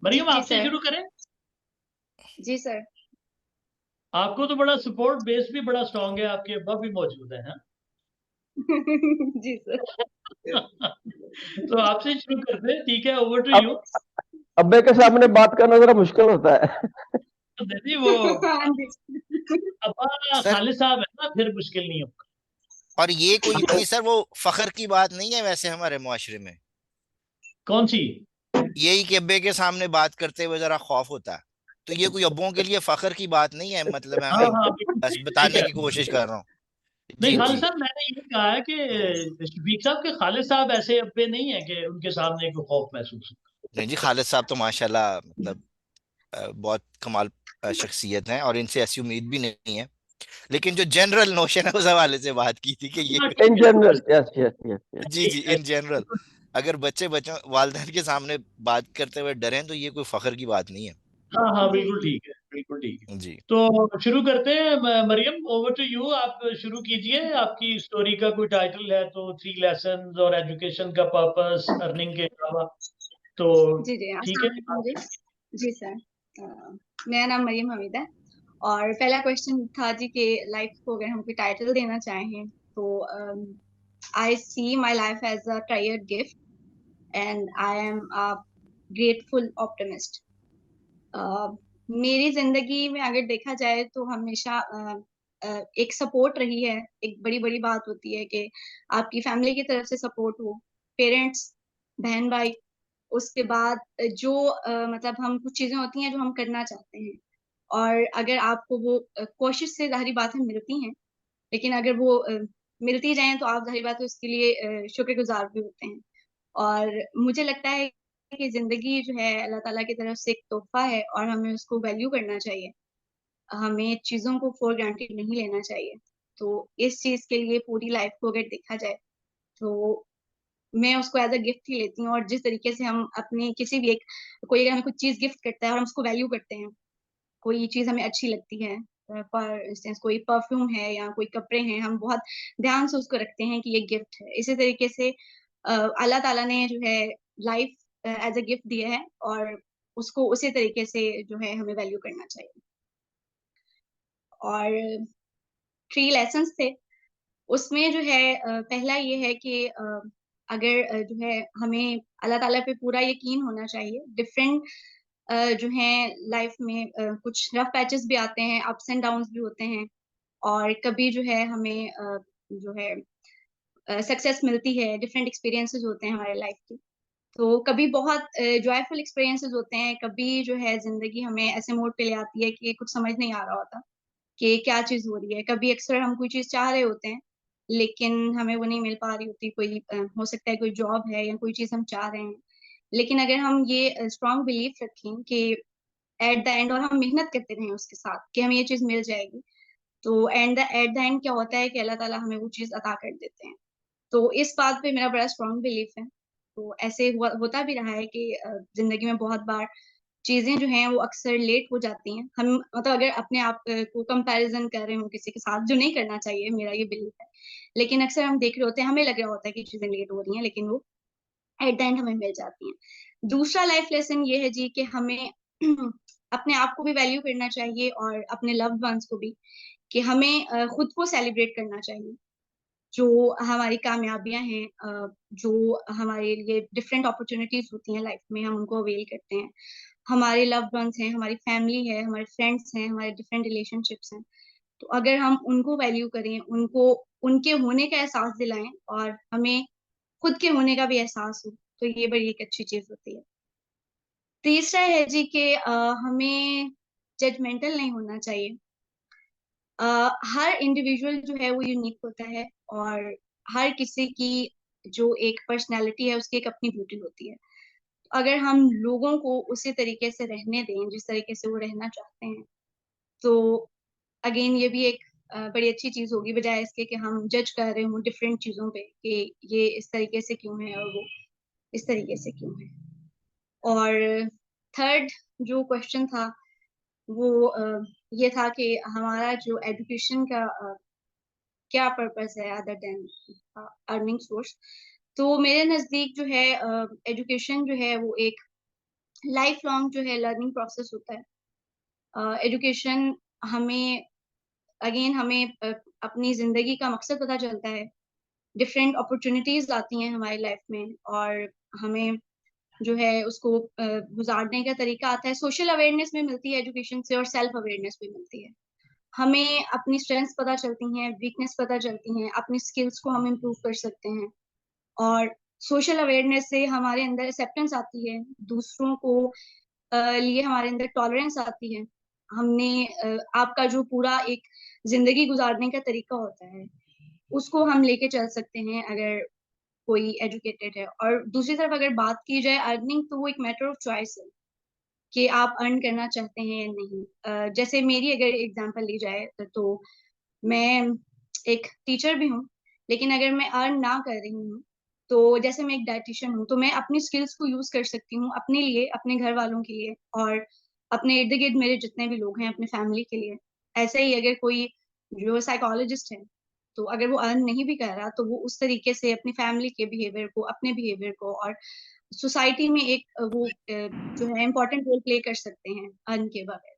मरियम जी आपसे सर। शुरू करें। जी सर। आपको तो बड़ा सपोर्ट बेस भी बड़ा स्ट्रांग है, आपके अब्बा भी मौजूद है, हाँ? जी सर। तो आपसे ही शुरू करते हैं, ठीक है, ओवर टू अब यू। अब्बे के सामने बात करना जरा मुश्किल होता है। तो दीदी वो हाँ जी। अब्बा सर खालिद साहब है ना, फिर मुश्किल नहीं होगा। और ये कोई इतनी सर वो फखर की बात नहीं है वैसे हमारे मुआशरे में, कौन सी? यही कि अब्बे के सामने बात करते हुए जरा खौफ होता है, तो ये कोई अब्बों के लिए फखर की बात नहीं है, मतलब मैं हाँ मैं हाँ, बिल्कुल बस सही सही बताने कह की रहे कोशिश हैं। कर रहा हूँ। नहीं जी खालिद जी साहब, मैंने ये कहा है कि शफीक साहब के खालिद साहब ऐसे अब्बे नहीं है कि उनके सामने कोई खौफ महसूस नहीं जी, खालिद साहब तो माशाल्लाह मतलब बहुत कमाल शख्सियत हैं और इनसे ऐसी उम्मीद भी नहीं है, लेकिन जो जनरल नोशन है उस हवाले से बात की थी कि ये हो। ठीक इन है, general, yes yes yes yes. जी जी ठीक है। इन जनरल अगर बच्चे बच्चों वालिदैन के सामने बात करते हुए डरें तो ये कोई फखर की बात नहीं है। हाँ हाँ, जी बिल्कुल जी। ठीक है, बिल्कुल ठीक है। जी तो शुरू करते हैं। मरियम, ओवर टू यू, आप शुरू कीजिए। आपकी स्टोरी का कोई टाइटल है तो 3 लेसन्स और एजुकेशन का पर्पस अर्निंग के अलावा, तो जी जी। ठीक अस्सलाम है। वालेकुम जी। जी सर। मेरा नाम मरियम हमीद है और पहला क्वेश्चन था जी कि लाइफ को अगर हम कोई टाइटल देना चाहें तो I see my life as a tried gift and I am a grateful optimist. मेरी जिंदगी में अगर देखा जाए तो हमेशा एक सपोर्ट रही है। एक बड़ी बड़ी बात होती है कि आपकी फैमिली की तरफ से सपोर्ट हो, पेरेंट्स, बहन भाई, उसके बाद जो मतलब हम कुछ चीजें होती हैं जो हम करना चाहते हैं और अगर आपको वो कोशिश से ज़ाहिर बात है मिलती हैं, लेकिन अगर वो मिलती जाएं तो आप ज़ाहिर बात है उसके लिए शुक्रगुजार भी होते हैं। और मुझे लगता है कि ज़िंदगी जो है अल्लाह ताला की तरफ से एक तोहफ़ा है और हमें उसको वैल्यू करना चाहिए। हमें चीज़ों को फॉर ग्रांटेड नहीं लेना चाहिए। तो इस चीज़ के लिए पूरी लाइफ़ को अगर देखा जाए, तो मैं उसको एज़ अ गिफ्ट ही लेती हूँ और जिस तरीके से हम अपनी किसी भी एक कोई अगर हमें कुछ चीज़ गिफ्ट करता है और हम उसको वैल्यू करते हैं, कोई चीज़ हमें अच्छी लगती है, फॉर इंस्टेंस कोई परफ्यूम है या कोई कपड़े हैं, हम बहुत ध्यान से उसको रखते हैं कि ये गिफ्ट है। इसी तरीके से अल्लाह ताला ने जो है लाइफ एज़ अ गिफ्ट दिया है और उसको उसी तरीके से जो है हमें वैल्यू करना चाहिए। और 3 लेसन्स थे, उसमें जो है पहला ये है कि अगर जो है हमें अल्लाह ताला पे पूरा यकीन होना चाहिए। डिफरेंट जो हैं लाइफ में कुछ रफ पैचेस भी आते हैं, अप्स एंड डाउन्स भी होते हैं और कभी जो है हमें जो है सक्सेस मिलती है, डिफरेंट एक्सपीरियंसेस होते हैं हमारे लाइफ के। तो कभी बहुत जॉयफुल एक्सपीरियंसेस होते हैं, कभी जो है ज़िंदगी हमें ऐसे मोड़ पे ले आती है कि कुछ समझ नहीं आ रहा होता कि क्या चीज़ हो रही है। कभी अक्सर हम कोई चीज़ चाह रहे होते हैं, लेकिन हमें वो नहीं मिल पा रही होती। कोई हो सकता है कोई जॉब है या कोई चीज़ हम चाह रहे हैं। लेकिन अगर हम ये स्ट्रॉन्ग बिलीफ रखें कि एट द एंड और हम मेहनत करते रहें उसके साथ कि हमें ये चीज़ मिल जाएगी, तो एट द एंड क्या होता है कि अल्लाह ताला हमें वो चीज़ अता कर देते हैं। तो इस बात पे मेरा बड़ा स्ट्रॉन्ग बिलीफ है। तो ऐसे होता भी रहा है कि ज़िंदगी में बहुत बार चीज़ें जो हैं वो अक्सर लेट हो जाती हैं। हम मतलब अगर अपने आप को कंपैरिज़न कर रहे हों किसी के साथ, जो नहीं करना चाहिए, मेरा ये बिलीफ है। लेकिन अक्सर हम देख रहे होते हैं, हमें लग रहा होता है कि चीज़ें लेट हो रही हैं, लेकिन वो एट द एंड हमें मिल जाती हैं। दूसरा लाइफ लेसन ये है जी कि हमें अपने आप को भी वैल्यू करना चाहिए और अपने लव्ड वन्स को भी, कि हमें खुद को सेलिब्रेट करना चाहिए। जो हमारी कामयाबियाँ हैं, जो हमारे लिए डिफरेंट अपॉर्च्युनिटीज़ होती हैं लाइफ में, हम उनको अवेल करते हैं। हमारे लव्ड वन्स हैं, हमारी फैमिली है, हमारे फ्रेंड्स हैं, हमारे डिफरेंट रिलेशनशिप्स हैं। तो अगर हम उनको वैल्यू करें, उनको उनके होने का एहसास दिलाएँ और हमें खुद के होने का भी एहसास हो, तो ये बड़ी एक अच्छी चीज़ होती है। तीसरा है जी कि हमें जजमेंटल नहीं होना चाहिए। हर इंडिविजुअल जो है वो यूनिक होता है और हर किसी की जो एक पर्सनैलिटी है, उसकी एक अपनी ब्यूटी होती है। अगर हम लोगों को उसी तरीके से रहने दें, जिस तरीके से वो रहना चाहते हैं, तो अगेन ये भी एक बड़ी अच्छी चीज़ होगी, बजाय इसके कि हम जज कर रहे हों डिफरेंट चीज़ों पे कि ये इस तरीके से क्यों है और वो इस तरीके से क्यों है। और थर्ड जो क्वेश्चन था वो ये था कि हमारा जो एजुकेशन का क्या पर्पस है अदर देन अर्निंग सोर्स। तो मेरे नज़दीक जो है एजुकेशन जो है वो एक लाइफ लॉन्ग जो है लर्निंग प्रोसेस होता है। एजुकेशन हमें हमें अपनी जिंदगी का मकसद पता चलता है, डिफरेंट अपॉर्चुनिटीज आती हैं हमारी लाइफ में, और हमें जो है उसको गुजारने का तरीका आता है। सोशल अवेयरनेस भी मिलती है एजुकेशन से, और सेल्फ अवेयरनेस भी मिलती है। हमें अपनी स्ट्रेंथ्स पता चलती हैं, वीकनेस पता चलती हैं, अपनी स्किल्स को हम इम्प्रूव कर सकते हैं। और सोशल अवेयरनेस से हमारे अंदर एक्सेप्टेंस आती है, दूसरों को लिए हमारे अंदर टॉलरेंस आती है। हमने आपका जो पूरा एक जिंदगी गुजारने का तरीका होता है, उसको हम लेके चल सकते हैं अगर कोई एजुकेटेड है। और दूसरी तरफ अगर बात की जाए अर्निंग, तो वो एक मैटर ऑफ चॉइस है कि आप अर्न करना चाहते हैं या नहीं। जैसे मेरी अगर एग्जांपल ली जाए तो मैं एक टीचर भी हूँ, लेकिन अगर मैं अर्न ना कर रही हूँ, तो जैसे मैं एक डाइटिशियन हूँ, तो मैं अपनी स्किल्स को यूज कर सकती हूँ अपने लिए, अपने घर वालों के लिए, और अपने इर्द गिर्द मेरे जितने भी लोग हैं, अपने फैमिली के लिए। ऐसे ही अगर कोई जो साइकोलॉजिस्ट है, तो अगर वो अर्न नहीं भी कर रहा, तो वो उस तरीके से अपनी फैमिली के बिहेवियर को, अपने बिहेवियर को, और सोसाइटी में एक वो जो है इम्पोर्टेंट रोल प्ले कर सकते हैं अर्न के बगैर।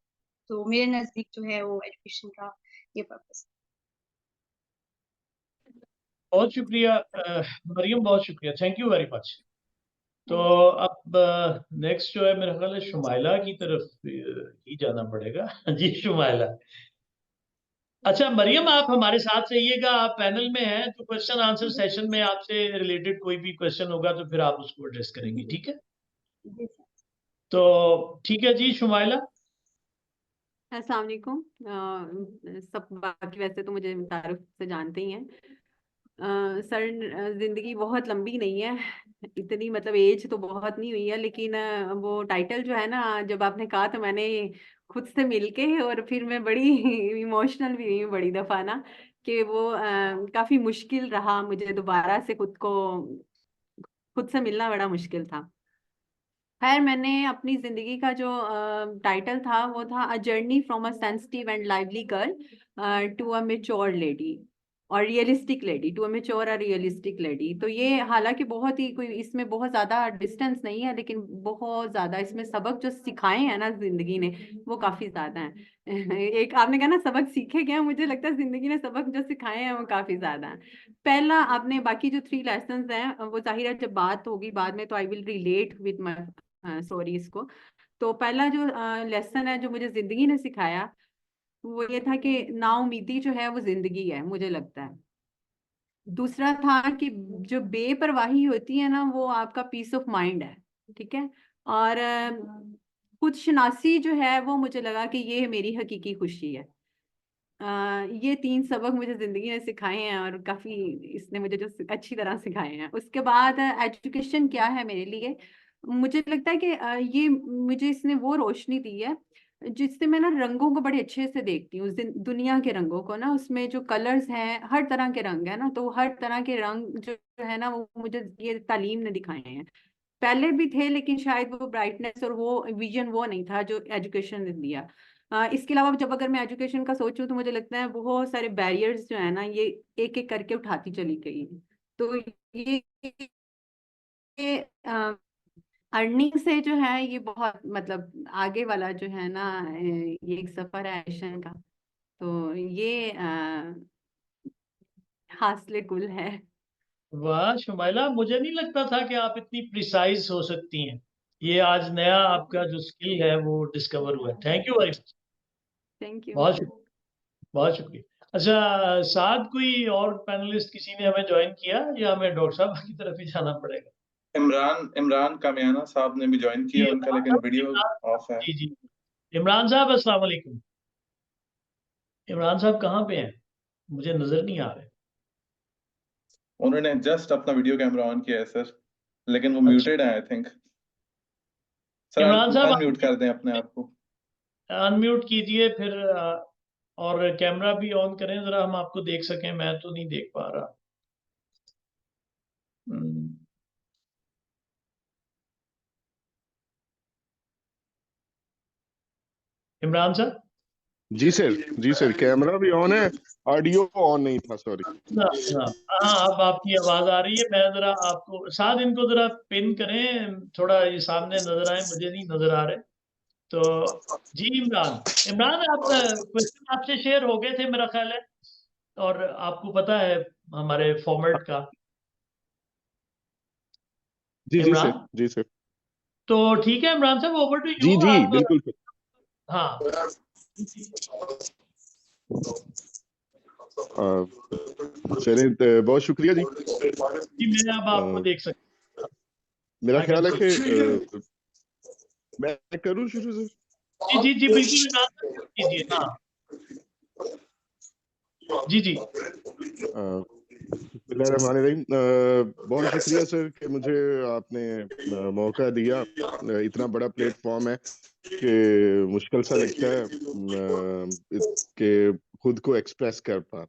तो मेरे नजदीक जो है वो एजुकेशन का ये पर्पस। बहुत शुक्रिया मरियम, बहुत शुक्रिया, थैंक यू वेरी मच। तो अब नेक्स्ट जो है मेरा ख्याल है शुमाइला की तरफ ही जाना पड़ेगा। जी शुमाइला। अच्छा मरियम, आप हमारे साथ रहिएगा, आप पैनल में हैं, तो क्वेश्चन आंसर सेशन में आपसे रिलेटेड कोई भी क्वेश्चन होगा तो फिर आप उसको एड्रेस करेंगे, ठीक है? जी सर। तो ठीक है जी शुमाइला। अस्सलाम वालेकुम। सब बाकी वैसे तो मुझे तारुफ से जानते ही हैं। सर, जिंदगी बहुत लंबी नहीं है, इतनी मतलब एज तो बहुत नहीं हुई है, लेकिन वो टाइटल जो है ना, जब आपने कहा तो मैंने खुद से मिलके, और फिर मैं बड़ी इमोशनल भी हुई हूँ बड़ी दफा ना, कि वो काफी मुश्किल रहा मुझे दोबारा से खुद से मिलना बड़ा मुश्किल था। खैर, मैंने अपनी जिंदगी का जो टाइटल था वो था a journey from a sensitive and lively girl to a mature lady, और realistic lady, to a mature और रियलिस्टिक लेडी। तो ये हालांकि बहुत ही कोई इसमें बहुत ज्यादा डिस्टेंस नहीं है, लेकिन बहुत ज्यादा इसमें सबक जो सिखाए हैं ना जिंदगी ने, वो काफी ज्यादा है। एक आपने कहा ना सबक सीखे क्या, मुझे लगता है जिंदगी ने सबक जो सिखाए हैं वो काफी ज्यादा है। पहला, आपने बाकी जो 3 लेसन हैं वो जाहिर है जब बात होगी बाद में तो I will relate with my sorry इसको। तो पहला जो लेसन है जो मुझे जिंदगी ने सिखाया, वो ये था कि नाउमीदी जो है वो जिंदगी है, मुझे लगता है। दूसरा था कि जो बेपरवाही होती है ना, वो आपका पीस ऑफ माइंड है, ठीक है। और खुद शनासी जो है वो मुझे लगा कि ये मेरी हकीकी खुशी है। ये 3 सबक मुझे जिंदगी ने सिखाए हैं, और काफी इसने मुझे जो अच्छी तरह सिखाए हैं। उसके बाद एजुकेशन क्या है मेरे लिए, मुझे लगता है कि ये मुझे इसने वो रोशनी दी है जिससे मैं ना रंगों को बड़े अच्छे से देखती हूँ, दुनिया के रंगों को ना, उसमें जो कलर्स हैं, हर तरह के रंग है ना, तो हर तरह के रंग जो है ना, वो मुझे ये तालीम ने दिखाए हैं। पहले भी थे, लेकिन शायद वो ब्राइटनेस और वो विजन वो नहीं था जो एजुकेशन ने दिया। इसके अलावा जब अगर मैं एजुकेशन का सोचूं तो मुझे लगता है बहुत सारे बैरियर्स जो है ना, ये एक एक करके उठाती चली गई। तो ये अर्निंग से जो है ये बहुत मतलब आगे वाला जो है ना, ये एक सफर है एजुकेशन का। तो ये हासिल कुल है। वाह शुमाइला, मुझे नहीं लगता था कि आप इतनी प्रिसाइज हो सकती हैं। ये आज नया आपका जो स्किल है वो डिस्कवर हुआ है। Thank you very much, thank you. बहुत शुक्रिया, बहुत शुक्रिया। अच्छा साथ कोई और पैनलिस्ट किसी ने हमें ज्वाइन किया, या हमें डॉक्टर साहब की तरफ ही जाना पड़ेगा? इमरान इमरान कामियाना साहब ने भी ज्वाइन जी किया उनका, लेकिन वीडियो इमरान, ऑफ है। जी जी, इमरान साहब अस्सलाम वालेकुम। इमरान साहब कहाँ पे हैं, मुझे नजर नहीं आ रहे। उन्होंने जस्ट अपना वीडियो कैमरा ऑन किया है सर, लेकिन वो अच्छा म्यूटेड है आई थिंक। सर इमरान साहब अनम्यूट कर दें अपने आप को। अनम्यूट कीजिए फिर और कैमरा भी ऑन करें जरा, हम आपको देख सकें, मैं तो नहीं देख पा रहा। हम्म, इमरान साहब। जी सर कैमरा भी ऑन है, ऑडियो ऑन नहीं था, सॉरी। हाँ हाँ हाँ, अब आपकी आवाज आ रही है। मैं जरा आपको साथ इनको जरा पिन करें, थोड़ा ये सामने नजर आए, मुझे नहीं नजर आ रहे। तो जी इमरान, इमरान आप क्वेश्चन आपसे शेयर हो गए थे मेरा ख्याल है, और आपको पता है हमारे फॉर्मेट का। इमरान, जी सर तो ठीक है इमरान साहब, ओवर टू यू जी आप। बिल्कुल सर। हाँ चलिए बहुत शुक्रिया जी। जी, मैं अब आपको अ, देख सकता मेरा हूँ। ख्याल है कि मैं करूँ शुरू सर? जी जी जी बिल्कुल इमरान साहब कीजिए। हाँ जी जी बिस्मिल्लाहिर्रहमानिर्रहीम। बहुत शुक्रिया सर कि मुझे आपने मौका दिया। इतना बड़ा प्लेटफॉर्म है कि मुश्किल सा लगता है कि खुद को एक्सप्रेस कर पा,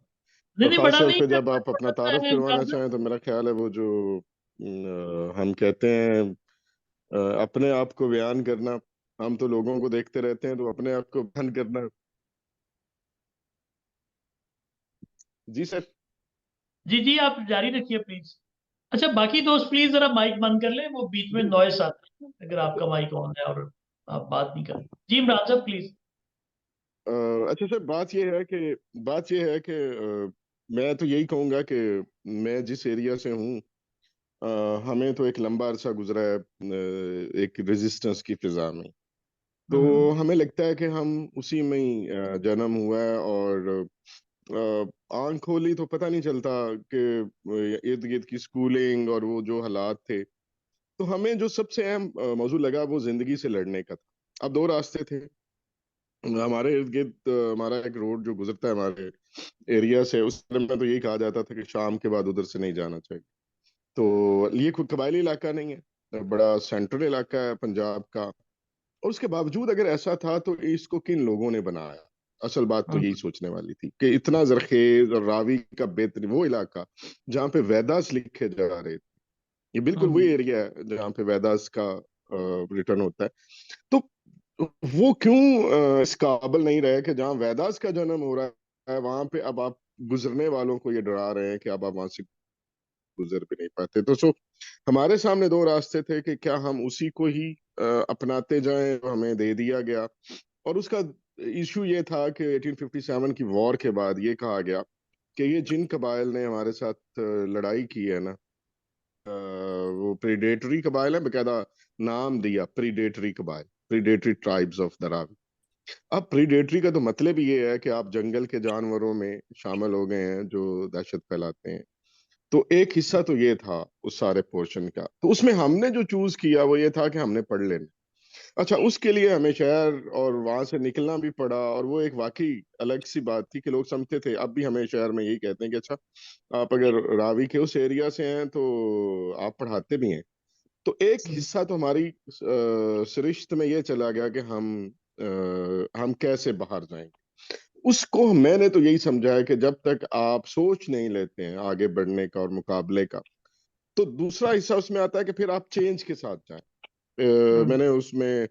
नहीं और नहीं, खास बड़ा तौर नहीं पे है, जब आप अपना तारुफ है करवाना इमरान साहब। चाहें, तो मेरा ख्याल है वो जो हम कहते हैं अपने आप को बयान करना, हम तो लोगों को देखते रहते हैं, तो अपने आप को बयान करना। जी सर। जी जी, आप जारी रखिए प्लीज। अच्छा, बाकी दोस्त प्लीज जरा माइक बंद कर लें, वो बीच में नॉइस आता है अगर आपका माइक ऑन है और आप बात नहीं कर रहे। जी इमरान साहब प्लीज। अच्छा सर, बात ये है कि मैं तो यही कहूंगा कि मैं जिस एरिया से हूँ, हमें तो एक लंबा अरसा गुजरा है एक रेजिस्टेंस की फिजा में। तो हमें लगता है कि हम उसी में ही जन्म हुआ है, और आंख खोली तो पता नहीं चलता कि इर्द गिर्द की स्कूलिंग और वो जो हालात थे। तो हमें जो सबसे अहम मौजू लगा वो जिंदगी से लड़ने का था। अब दो रास्ते थे हमारे इर्द गिर्द। हमारा एक रोड जो गुजरता है हमारे एरिया से, उस टाइम में तो यही कहा जाता था कि शाम के बाद उधर से नहीं जाना चाहिए। तो ये कोई कबायली इलाका नहीं है, बड़ा सेंट्रल इलाका है पंजाब का। और उसके बावजूद अगर ऐसा था तो इसको किन लोगों ने बनाया? असल बात तो यही सोचने वाली थी कि इतना जरखेज और रावी का बेहतरीन वो इलाका जहाँ पे वेदास लिखे जा रहे थे, ये बिल्कुल वही एरिया है जहाँ पे वेदास का रिटर्न होता है। तो वो क्यों इस काबिल नहीं रहे कि जहाँ वेदास का जन्म हो रहा है वहां पे अब आप गुजरने वालों को ये डरा रहे हैं कि अब आप वहां से गुजर भी नहीं पाते। तो हमारे सामने दो रास्ते थे कि क्या हम उसी को ही अपनाते जाएं जो हमें दे दिया गया। और उसका इशू ये था कि 1857 की वॉर के बाद ये कहा गया कि ये जिन कबाइल ने हमारे साथ लड़ाई की है ना, वो प्रीडेटरी कबाइल है, बेकायदा नाम दिया प्रीडेटरी कबाइल, प्रीडेटरी ट्राइब्स ऑफ दरावी। अब प्रीडेटरी का तो मतलब ही ये है कि आप जंगल के जानवरों में शामिल हो गए हैं जो दहशत फैलाते हैं। तो एक हिस्सा तो ये था उस सारे पोर्शन का। तो उसमें हमने जो चूज किया वो ये था कि हमने पढ़ लेना। अच्छा, उसके लिए हमें शहर और वहां से निकलना भी पड़ा, और वो एक वाकई अलग सी बात थी कि लोग समझते थे, अब भी हमें शहर में यही कहते हैं कि अच्छा आप अगर रावी के उस एरिया से हैं तो आप पढ़ाते भी हैं। तो एक हिस्सा तो हमारी सरिश्त में ये चला गया कि हम कैसे बाहर जाएंगे। उसको मैंने तो यही समझा है कि जब तक आप सोच नहीं लेते हैं आगे बढ़ने का और मुकाबले का, तो दूसरा हिस्सा उसमें आता है कि फिर आप चेंज के साथ जाएं। मैंने उसमें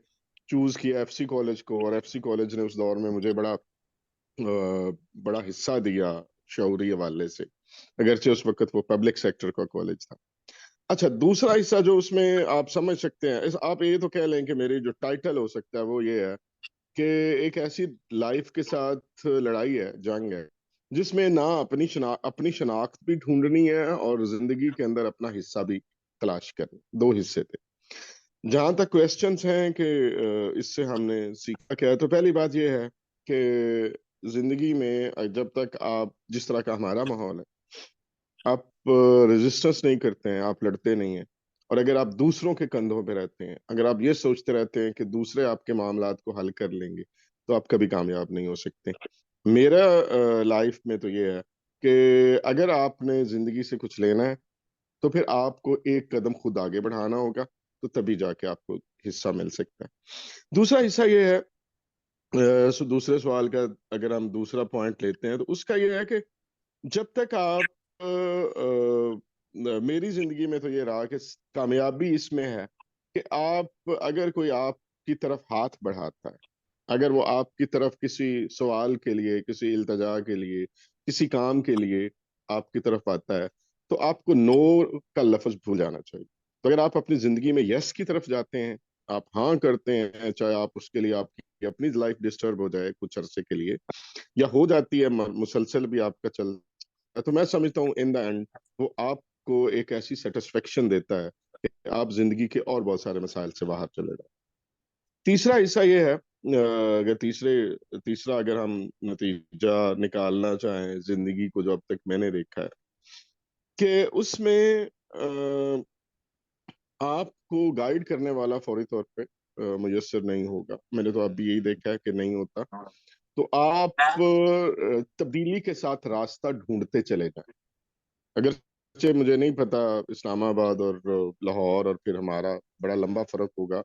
चूज किया एफसी कॉलेज को, और एफसी कॉलेज ने उस दौर में मुझे बड़ा हिस्सा दिया शौरी हवाले से, अगरचे उस वक्त वो पब्लिक सेक्टर का कॉलेज था। अच्छा, दूसरा हिस्सा जो उसमें आप समझ सकते हैं, आप ये तो कह लें कि मेरी जो टाइटल हो सकता है वो ये है कि एक ऐसी लाइफ के साथ लड़ाई है, जंग है, जिसमें ना अपनी शनाख्त भी ढूंढनी है और जिंदगी के अंदर अपना हिस्सा भी तलाश करना। दो हिस्से थे। जहां तक क्वेश्चंस हैं कि इससे हमने सीखा क्या है, तो पहली बात यह है कि जिंदगी में जब तक आप, जिस तरह का हमारा माहौल है, आप रेजिस्टेंस नहीं करते हैं, आप लड़ते नहीं हैं, और अगर आप दूसरों के कंधों पे रहते हैं, अगर आप ये सोचते रहते हैं कि दूसरे आपके मामलात को हल कर लेंगे, तो आप कभी कामयाब नहीं हो सकते। मेरा लाइफ में तो ये है कि अगर आपने जिंदगी से कुछ लेना है तो फिर आपको एक कदम खुद आगे बढ़ाना होगा, तो तभी जाके आपको हिस्सा मिल सकता है। दूसरा हिस्सा ये है, दूसरे सवाल का अगर हम दूसरा पॉइंट लेते हैं तो उसका ये है कि जब तक आप मेरी जिंदगी में तो ये रहा कि कामयाबी इसमें है कि आप, अगर कोई आपकी तरफ हाथ बढ़ाता है अगर वो आपकी तरफ किसी सवाल के लिए, किसी इल्तजा के लिए, किसी काम के लिए आपकी तरफ आता है, तो आपको नो का लफ्ज भूल जाना चाहिए। तो अगर आप अपनी जिंदगी में यस की तरफ जाते हैं, आप हाँ करते हैं, चाहे आप उसके लिए आपकी अपनी लाइफ डिस्टर्ब हो जाए कुछ अरसे के लिए, या हो जाती है, मुसलसल भी आपका चल, तो मैं समझता हूँ इन द एंड वो आपको एक ऐसी सेटिस्फेक्शन देता है कि आप जिंदगी के और बहुत सारे मसाइल से बाहर चले जाए। तीसरा हिस्सा ये है, अगर तीसरा अगर हम नतीजा निकालना चाहें जिंदगी को, जो अब तक मैंने देखा है, कि उसमें आपको गाइड करने वाला फौरी तौर पे मुयस्सर नहीं होगा। मैंने तो अभी यही देखा है कि नहीं होता। तो आप तब्दीली के साथ रास्ता ढूंढते चले जाएं। अगर मुझे नहीं पता इस्लामाबाद और लाहौर और फिर हमारा बड़ा लंबा फर्क होगा,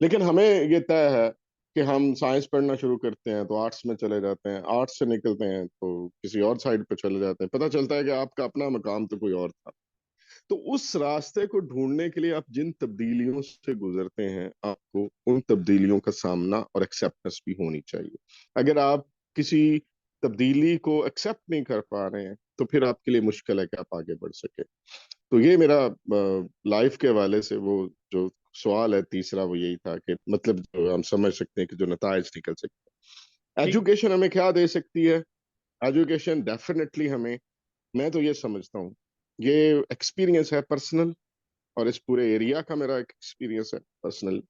लेकिन हमें ये तय है कि हम साइंस पढ़ना शुरू करते हैं तो आर्ट्स में चले जाते हैं, आर्ट्स से निकलते हैं तो किसी और साइड पे चले जाते हैं, पता चलता है कि आपका अपना मकाम तो कोई और था। तो उस रास्ते को ढूंढने के लिए आप जिन तब्दीलियों से गुजरते हैं, आपको उन तब्दीलियों का सामना और एक्सेप्टेंस भी होनी चाहिए। अगर आप किसी तब्दीली को एक्सेप्ट नहीं कर पा रहे हैं, तो फिर आपके लिए मुश्किल है कि आप आगे बढ़ सके। तो ये मेरा लाइफ के हवाले से वो जो सवाल है तीसरा, वो यही था कि मतलब जो हम समझ सकते हैं कि जो नताइज निकल सकते हैं। ठीक। एजुकेशन हमें क्या दे सकती है? एजुकेशन डेफिनेटली हमें, मैं तो ये समझता हूँ, ये एक्सपीरियंस है पर्सनल, और इस पूरे एरिया का मेरा एक एक्सपीरियंस है पर्सनल।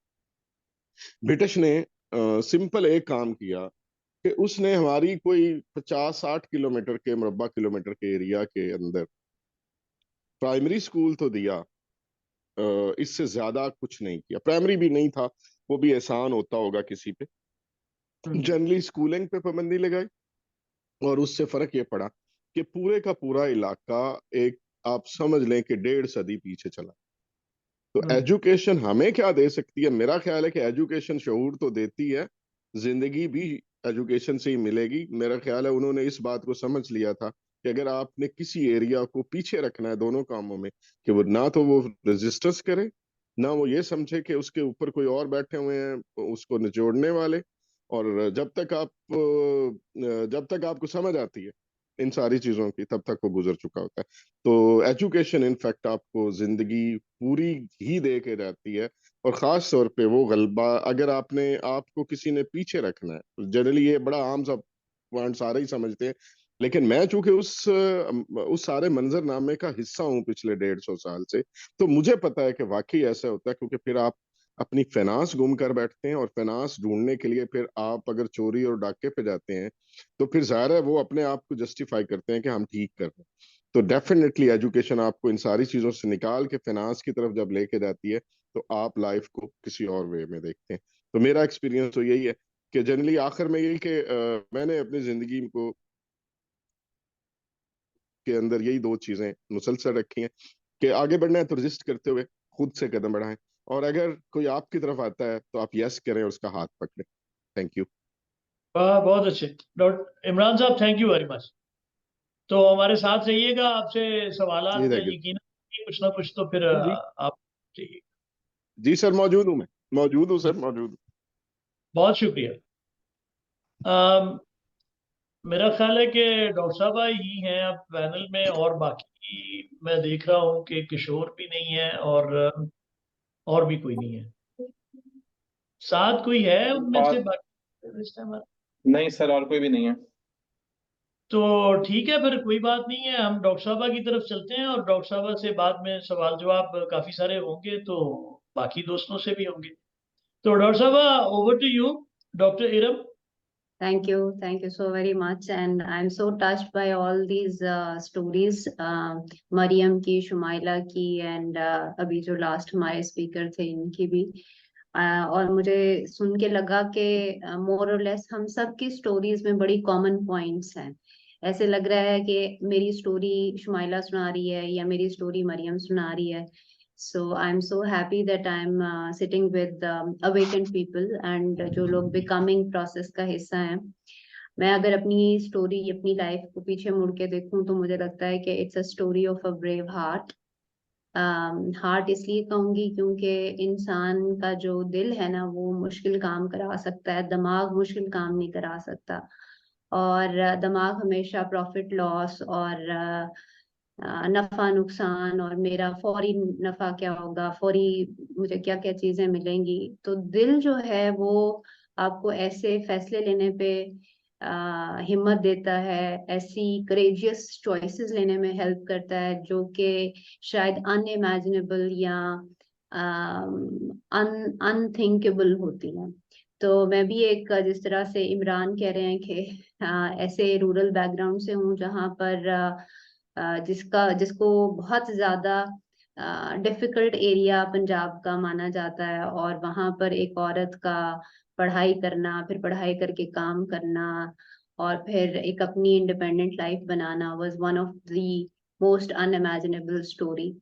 ब्रिटिश ने सिंपल एक काम किया कि उसने हमारी कोई 50-60 किलोमीटर के मुरब्बा किलोमीटर के एरिया के अंदर प्राइमरी स्कूल तो दिया, इससे ज्यादा कुछ नहीं किया। प्राइमरी भी नहीं था, वो भी एहसान होता होगा किसी पे। जनरली स्कूलिंग पे पाबंदी लगाई, और उससे फर्क ये पड़ा कि पूरे का पूरा इलाका एक, आप समझ लें कि 1.5 सदी पीछे चला। तो एजुकेशन हमें क्या दे सकती है? मेरा ख्याल है कि एजुकेशन शऊर तो देती है, जिंदगी भी एजुकेशन से ही मिलेगी। मेरा ख्याल है उन्होंने इस बात को समझ लिया था कि अगर आपने किसी एरिया को पीछे रखना है दोनों कामों में, कि वो ना तो वो रजिस्टर्स करे, ना वो ये समझे कि उसके ऊपर कोई और बैठे हुए हैं उसको निचोड़ने वाले, और जब तक आपको समझ आती है इन सारी चीजों की, तब तक वो गुजर चुका होता है। तो एजुकेशन इनफैक्ट आपको जिंदगी पूरी ही दे के जाती है, और खास तौर पे वो गलबा अगर आपने आपको किसी ने पीछे रखना है। जनरली ये बड़ा आम सा पॉइंट सारे ही समझते हैं, लेकिन मैं चूंकि उस सारे मंजरनामे का हिस्सा हूँ पिछले 150 साल से, तो मुझे पता है कि वाकई ऐसा होता है। क्योंकि फिर आप अपनी फाइनेंस गुम कर बैठते हैं, और फाइनेंस ढूंढने के लिए फिर आप अगर चोरी और डाके पे जाते हैं, तो फिर जाहिर है वो अपने आप को जस्टिफाई करते हैं कि हम ठीक कर रहे हैं। तो डेफिनेटली एजुकेशन आपको इन सारी चीजों से निकाल के फाइनेंस की तरफ जब लेके जाती है, तो आप लाइफ को किसी और वे में देखते हैं। तो मेरा एक्सपीरियंस तो यही है कि जनरली आखिर में यही कि मैंने अपनी जिंदगी को के अंदर यही 2 चीजें मुसलसल रखी हैं कि आगे बढ़ना है तो रजिस्ट करते हुए खुद से कदम बढ़ाएं, और अगर कोई आपकी तरफ आता है तो आप यस करें और उसका हाथ पकड़ें। Thank you. वाह, बहुत अच्छे डॉक्टर इमरान साहब, थैंक यू वेरी मच। तो हमारे साथ रहिएगा, आपसे सवालात जी यकीन कुछ ना कुछ तो फिर जी आप चाहिए। जी सर, मौजूद हूँ, मैं मौजूद हूँ सर, मौजूद हूँ। बहुत शुक्रिया। अम, मेरा ख्याल है कि डॉक्टर साहब ही हैं अब पैनल में, और बाकी मैं देख रहा हूँ कि किशोर भी नहीं है और भी कोई नहीं है। साथ कोई है उनमें से और बाकी इस टाइम? नहीं सर, और कोई भी नहीं है। तो ठीक है, फिर कोई बात नहीं है, हम डॉक्टर साहबा की तरफ चलते हैं, और डॉक्टर साहबा से बाद में सवाल जवाब काफी सारे होंगे, तो बाकी दोस्तों से भी होंगे। तो डॉक्टर साहबा, over to you, doctor Iram. Thank you so very much, and I'm so touched by all these stories, Mariam की, शुमाइला की, and अभी जो लास्ट हमारे स्पीकर थे इनकी भी। और मुझे सुन के लगा कि मोर और लेस हम सब की स्टोरीज में बड़ी कॉमन पॉइंट्स हैं। ऐसे लग रहा है कि मेरी स्टोरी शुमाइला सुना रही है या मेरी स्टोरी मरियम सुना रही है। So I'm so happy that I'm sitting with awakened people and जो लोग becoming process का हिस्सा हैं। मैं अगर अपनी स्टोरी, अपनी लाइफ को पीछे मुड़ के देखूं, तो मुझे लगता है कि it's a story of a brave heart, heart इसलिए कहूंगी क्योंकि इंसान का जो दिल है ना वो मुश्किल काम करा सकता है, दिमाग मुश्किल काम नहीं करा सकता। और दिमाग हमेशा प्रॉफिट लॉस और नफा नुकसान और मेरा फौरी नफा क्या होगा, फौरी मुझे क्या क्या चीजें मिलेंगी। तो दिल जो है वो आपको ऐसे फैसले लेने पे हिम्मत देता है, ऐसी करेजियस चॉइसेस लेने में हेल्प करता है जो कि शायद अनइमेजिनेबल या अनथिंकेबल होती हैं। तो मैं भी एक, जिस तरह से इमरान कह रहे हैं कि ऐसे रूरल बैकग्राउंड से हूँ जहाँ पर जिसको बहुत ज्यादा डिफिकल्ट एरिया पंजाब का माना जाता है, और वहां पर एक औरत का पढ़ाई करना, फिर पढ़ाई करके काम करना और फिर एक अपनी independent life banana was one of the most unimaginable story.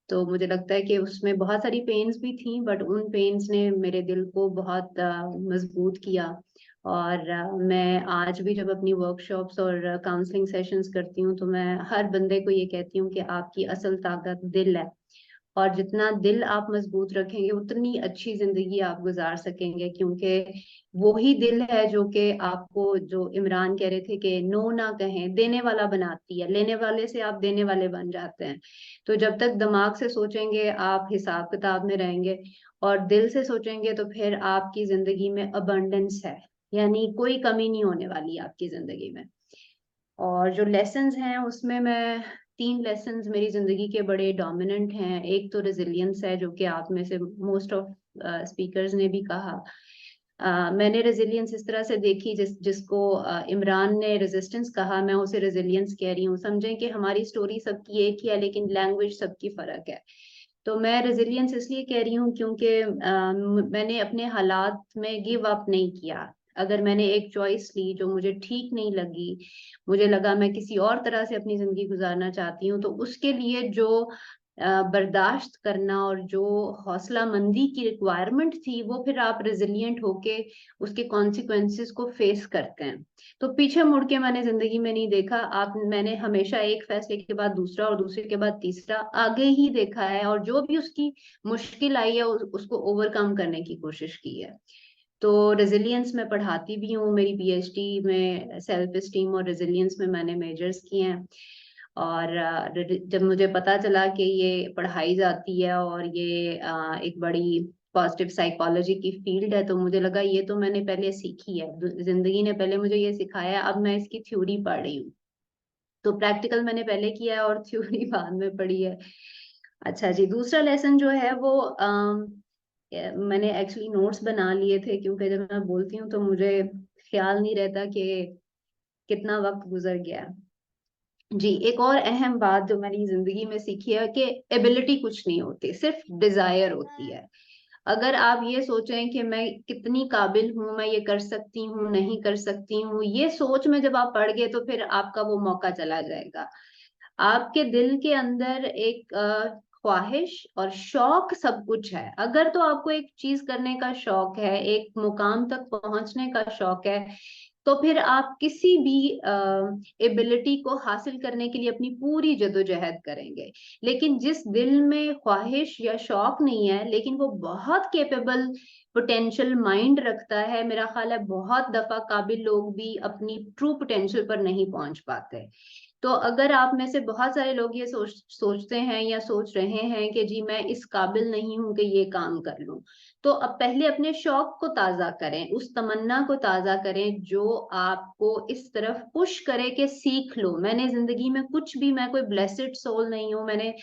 तो मुझे लगता है कि उसमें बहुत सारी पेन्स भी थी, बट उन पेन्स ने मेरे दिल को बहुत मजबूत किया। और मैं आज भी जब अपनी वर्कशॉप्स और काउंसलिंग सेशंस करती हूँ तो मैं हर बंदे को ये कहती हूँ कि आपकी असल ताकत दिल है, और जितना दिल आप मजबूत रखेंगे उतनी अच्छी जिंदगी आप गुजार सकेंगे, क्योंकि वो ही दिल है जो कि आपको, जो इमरान कह रहे थे कि नो ना कहें, देने वाला बनाती है, लेने वाले से आप देने वाले बन जाते हैं। तो जब तक दिमाग से सोचेंगे आप हिसाब किताब में रहेंगे, और दिल से सोचेंगे तो फिर आपकी जिंदगी में अबंडेंस है, यानी कोई कमी नहीं होने वाली आपकी जिंदगी में। और जो लेसन्स हैं उसमें मैं 3 लेसन्स मेरी जिंदगी के बड़े डोमिनेंट हैं। एक तो रेजिलियंस है, जो कि आप में से मोस्ट ऑफ स्पीकर्स ने भी कहा। मैंने रेजिलियंस इस तरह से देखी, जिसको इमरान ने रेजिस्टेंस कहा, मैं उसे रेजिलियंस कह रही हूँ। समझें कि हमारी स्टोरी सबकी एक ही है लेकिन लैंग्वेज सबकी फर्क है। तो मैं रेजिलियंस इसलिए कह रही हूँ क्योंकि मैंने अपने हालात में गिव अप नहीं किया। अगर मैंने एक चॉइस ली जो मुझे ठीक नहीं लगी, मुझे लगा मैं किसी और तरह से अपनी जिंदगी गुजारना चाहती हूँ, तो उसके लिए जो बर्दाश्त करना और जो हौसला मंदी की रिक्वायरमेंट थी, वो फिर आप रेजिलियंट होके उसके कॉन्सिक्वेंसेस को फेस करते हैं। तो पीछे मुड़ के मैंने जिंदगी में नहीं देखा। मैंने हमेशा एक फैसले के बाद दूसरा और दूसरे के बाद तीसरा आगे ही देखा है, और जो भी उसकी मुश्किल आई है उसको ओवरकम करने की कोशिश की है। तो रेजिलियंस मैं पढ़ाती भी हूँ, मेरी पीएचडी में सेल्फ एस्टीम और रेजिलियंस में मैंने मेजर्स किए हैं। और जब मुझे पता चला कि ये पढ़ाई जाती है और ये एक बड़ी पॉजिटिव साइकोलॉजी की फील्ड है, तो मुझे लगा ये तो मैंने पहले सीखी है, जिंदगी ने पहले मुझे ये सिखाया, अब मैं इसकी थ्योरी पढ़ रही हूँ। तो प्रैक्टिकल मैंने पहले किया है और थ्योरी बाद में पढ़ी है। अच्छा जी, दूसरा लेसन जो है वो मैंने एक्चुअली नोट्स बना लिए थे, क्योंकि जब मैं बोलती हूँ तो मुझे ख्याल नहीं रहता कि कितना वक्त गुजर गया। जी, एक और अहम बात जो मैंने जिंदगी में सीखी है कि एबिलिटी कुछ नहीं होती, सिर्फ डिजायर होती है। अगर आप ये सोचें कि मैं कितनी काबिल हूँ, मैं ये कर सकती हूँ, नहीं कर सकती हूँ, ये सोच में जब आप पड़ गए तो फिर आपका वो मौका चला जाएगा। आपके दिल के अंदर एक ख्वाहिश और शौक सब कुछ है। अगर तो आपको एक चीज करने का शौक है, एक मुकाम तक पहुंचने का शौक है, तो फिर आप किसी भी एबिलिटी को हासिल करने के लिए अपनी पूरी जद्दोजहद करेंगे। लेकिन जिस दिल में ख्वाहिश या शौक नहीं है लेकिन वो बहुत केपेबल पोटेंशियल माइंड रखता है, मेरा ख्याल है बहुत दफा काबिल लोग भी अपनी ट्रू पोटेंशियल पर नहीं पहुंच पाते। तो अगर आप में से बहुत सारे लोग ये सोचते हैं या सोच रहे हैं कि जी मैं इस काबिल नहीं हूं कि ये काम कर लूं, तो अब पहले अपने शौक को ताजा करें, उस तमन्ना को ताजा करें जो आपको इस तरफ पुश करे कि सीख लो। मैंने जिंदगी में कुछ भी, मैं कोई ब्लेसेड सोल नहीं हूं, मैंने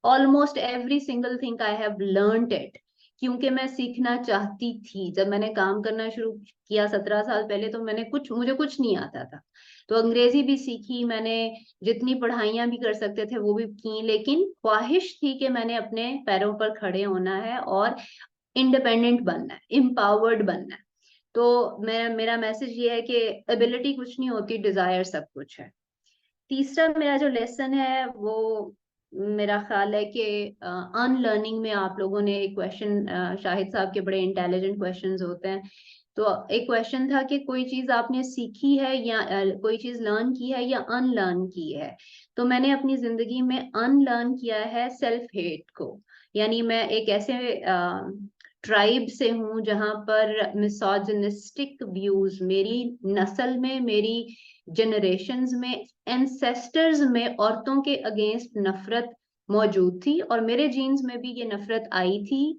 almost every single thing I have learned it, क्योंकि मैं सीखना चाहती थी। जब मैंने काम करना शुरू किया 17 साल पहले, तो मुझे कुछ नहीं आता था, तो अंग्रेजी भी सीखी मैंने, जितनी पढ़ाइयां भी कर सकते थे वो भी की, लेकिन ख्वाहिश थी कि मैंने अपने पैरों पर खड़े होना है और इंडिपेंडेंट बनना है, एम्पावर्ड बनना है। तो मेरा मैसेज ये है कि एबिलिटी कुछ नहीं होती, डिजायर सब कुछ है। तीसरा मेरा जो लेसन है वो मेरा ख्याल है कि अनलर्निंग में आप लोगों ने एक क्वेश्चन, शाहिद साहब के बड़े इंटेलिजेंट क्वेश्चंस होते हैं, तो एक क्वेश्चन था कि कोई चीज आपने सीखी है या कोई चीज लर्न की है या अनलर्न की है। तो मैंने अपनी जिंदगी में अनलर्न किया है सेल्फ हेट को। यानी मैं एक ऐसे ट्राइब से हूँ जहां पर मिसोजिनिस्टिक व्यूज मेरी नस्ल में, मेरी जनरेशंस में, एंसेस्टर्स में औरतों के अगेंस्ट नफरत मौजूद थी और मेरे जीन्स में भी ये नफरत आई थी।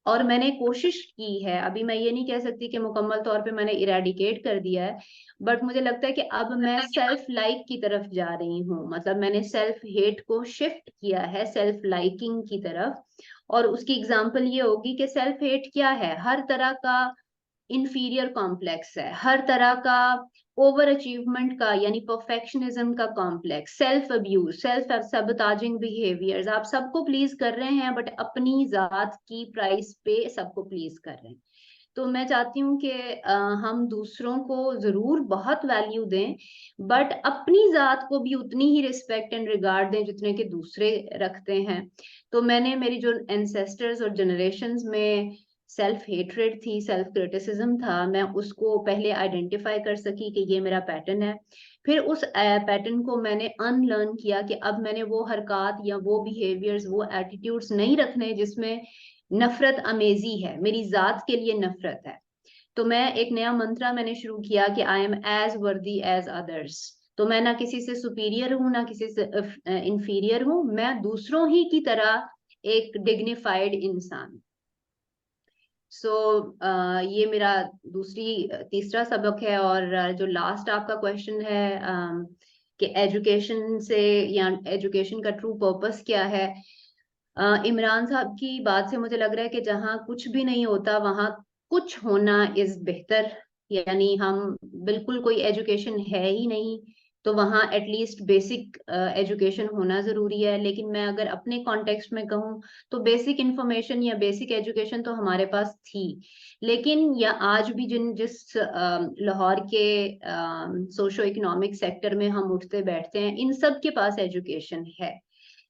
और मैंने कोशिश की है, अभी मैं ये नहीं कह सकती कि मुकम्मल तौर पे मैंने इरेडिकेट कर दिया है, बट मुझे लगता है कि अब मैं सेल्फ लाइक की तरफ जा रही हूँ। मतलब मैंने सेल्फ हेट को शिफ्ट किया है सेल्फ लाइकिंग की तरफ। और उसकी एग्जांपल ये होगी कि सेल्फ हेट क्या है, हर तरह का इंफीरियर कॉम्प्लेक्स है, हर तरह का ओवर अचीवमेंट का यानी परफेक्शनिज्म का complex, self abuse, self sabotaging behaviours. आप सबको प्लीज कर रहे हैं बट अपनी जात की प्राइस पे सबको प्लीज कर रहे हैं। तो मैं चाहती हूँ कि हम दूसरों को जरूर बहुत वैल्यू दें बट अपनी जात को भी उतनी ही रिस्पेक्ट एंड रिगार्ड दें जितने के दूसरे रखते हैं। तो मैंने मेरी जो एंसेस्टर्स और जनरेशंस में सेल्फ हेट्रेड थी, सेल्फ क्रिटिसिज्म था, मैं उसको पहले आइडेंटिफाई कर सकी कि ये मेरा पैटर्न है। फिर उस पैटर्न को मैंने अनलर्न किया कि अब मैंने वो हरकत या वो बिहेवियर्स, वो एटीट्यूड्स नहीं रखने जिसमें नफरत अमेजी है, मेरी जात के लिए नफरत है। तो मैं एक नया मंत्रा मैंने शुरू किया कि आई एम एज वर्दी एज अदर्स। तो मैं ना किसी से सुपीरियर हूँ ना किसी से इंफीरियर हूँ, मैं दूसरों ही की तरह एक डिग्निफाइड इंसान। सो ये मेरा तीसरा सबक है। और जो लास्ट आपका क्वेश्चन है कि एजुकेशन से या एजुकेशन का ट्रू पर्पस क्या है, इमरान साहब की बात से मुझे लग रहा है कि जहाँ कुछ भी नहीं होता वहां कुछ होना इज बेहतर। यानी हम बिल्कुल कोई एजुकेशन है ही नहीं तो वहाँ एटलीस्ट बेसिक एजुकेशन होना जरूरी है। लेकिन मैं अगर अपने कॉन्टेक्स्ट में कहूँ तो बेसिक इंफॉर्मेशन या बेसिक एजुकेशन तो हमारे पास थी, लेकिन या आज भी जिस लाहौर के सोशो इकोनॉमिक सेक्टर में हम उठते बैठते हैं, इन सब के पास एजुकेशन है।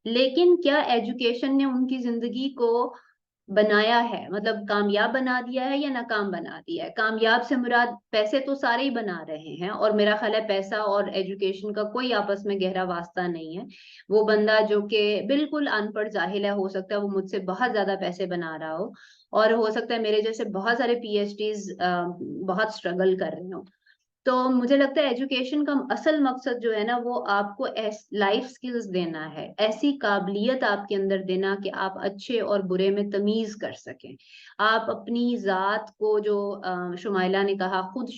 लेकिन क्या एजुकेशन ने उनकी जिंदगी को बनाया है, मतलब कामयाब बना दिया है या नाकाम बना दिया है? कामयाब से मुराद पैसे तो सारे ही बना रहे हैं और मेरा ख्याल है पैसा और एजुकेशन का कोई आपस में गहरा वास्ता नहीं है। वो बंदा जो कि बिल्कुल अनपढ़ जाहिल है, हो सकता है वो मुझसे बहुत ज्यादा पैसे बना रहा हो और हो सकता है मेरे जैसे बहुत सारे पीएचडीज बहुत स्ट्रगल कर रहे हो। तो मुझे लगता है एजुकेशन का असल मकसद जो है ना वो आपको लाइफ स्किल्स देना है, ऐसी काबिलियत आपके अंदर देना कि आप अच्छे और बुरे में तमीज कर सकें। आप अपनी जात को, जो शुमाइला ने कहा, खुद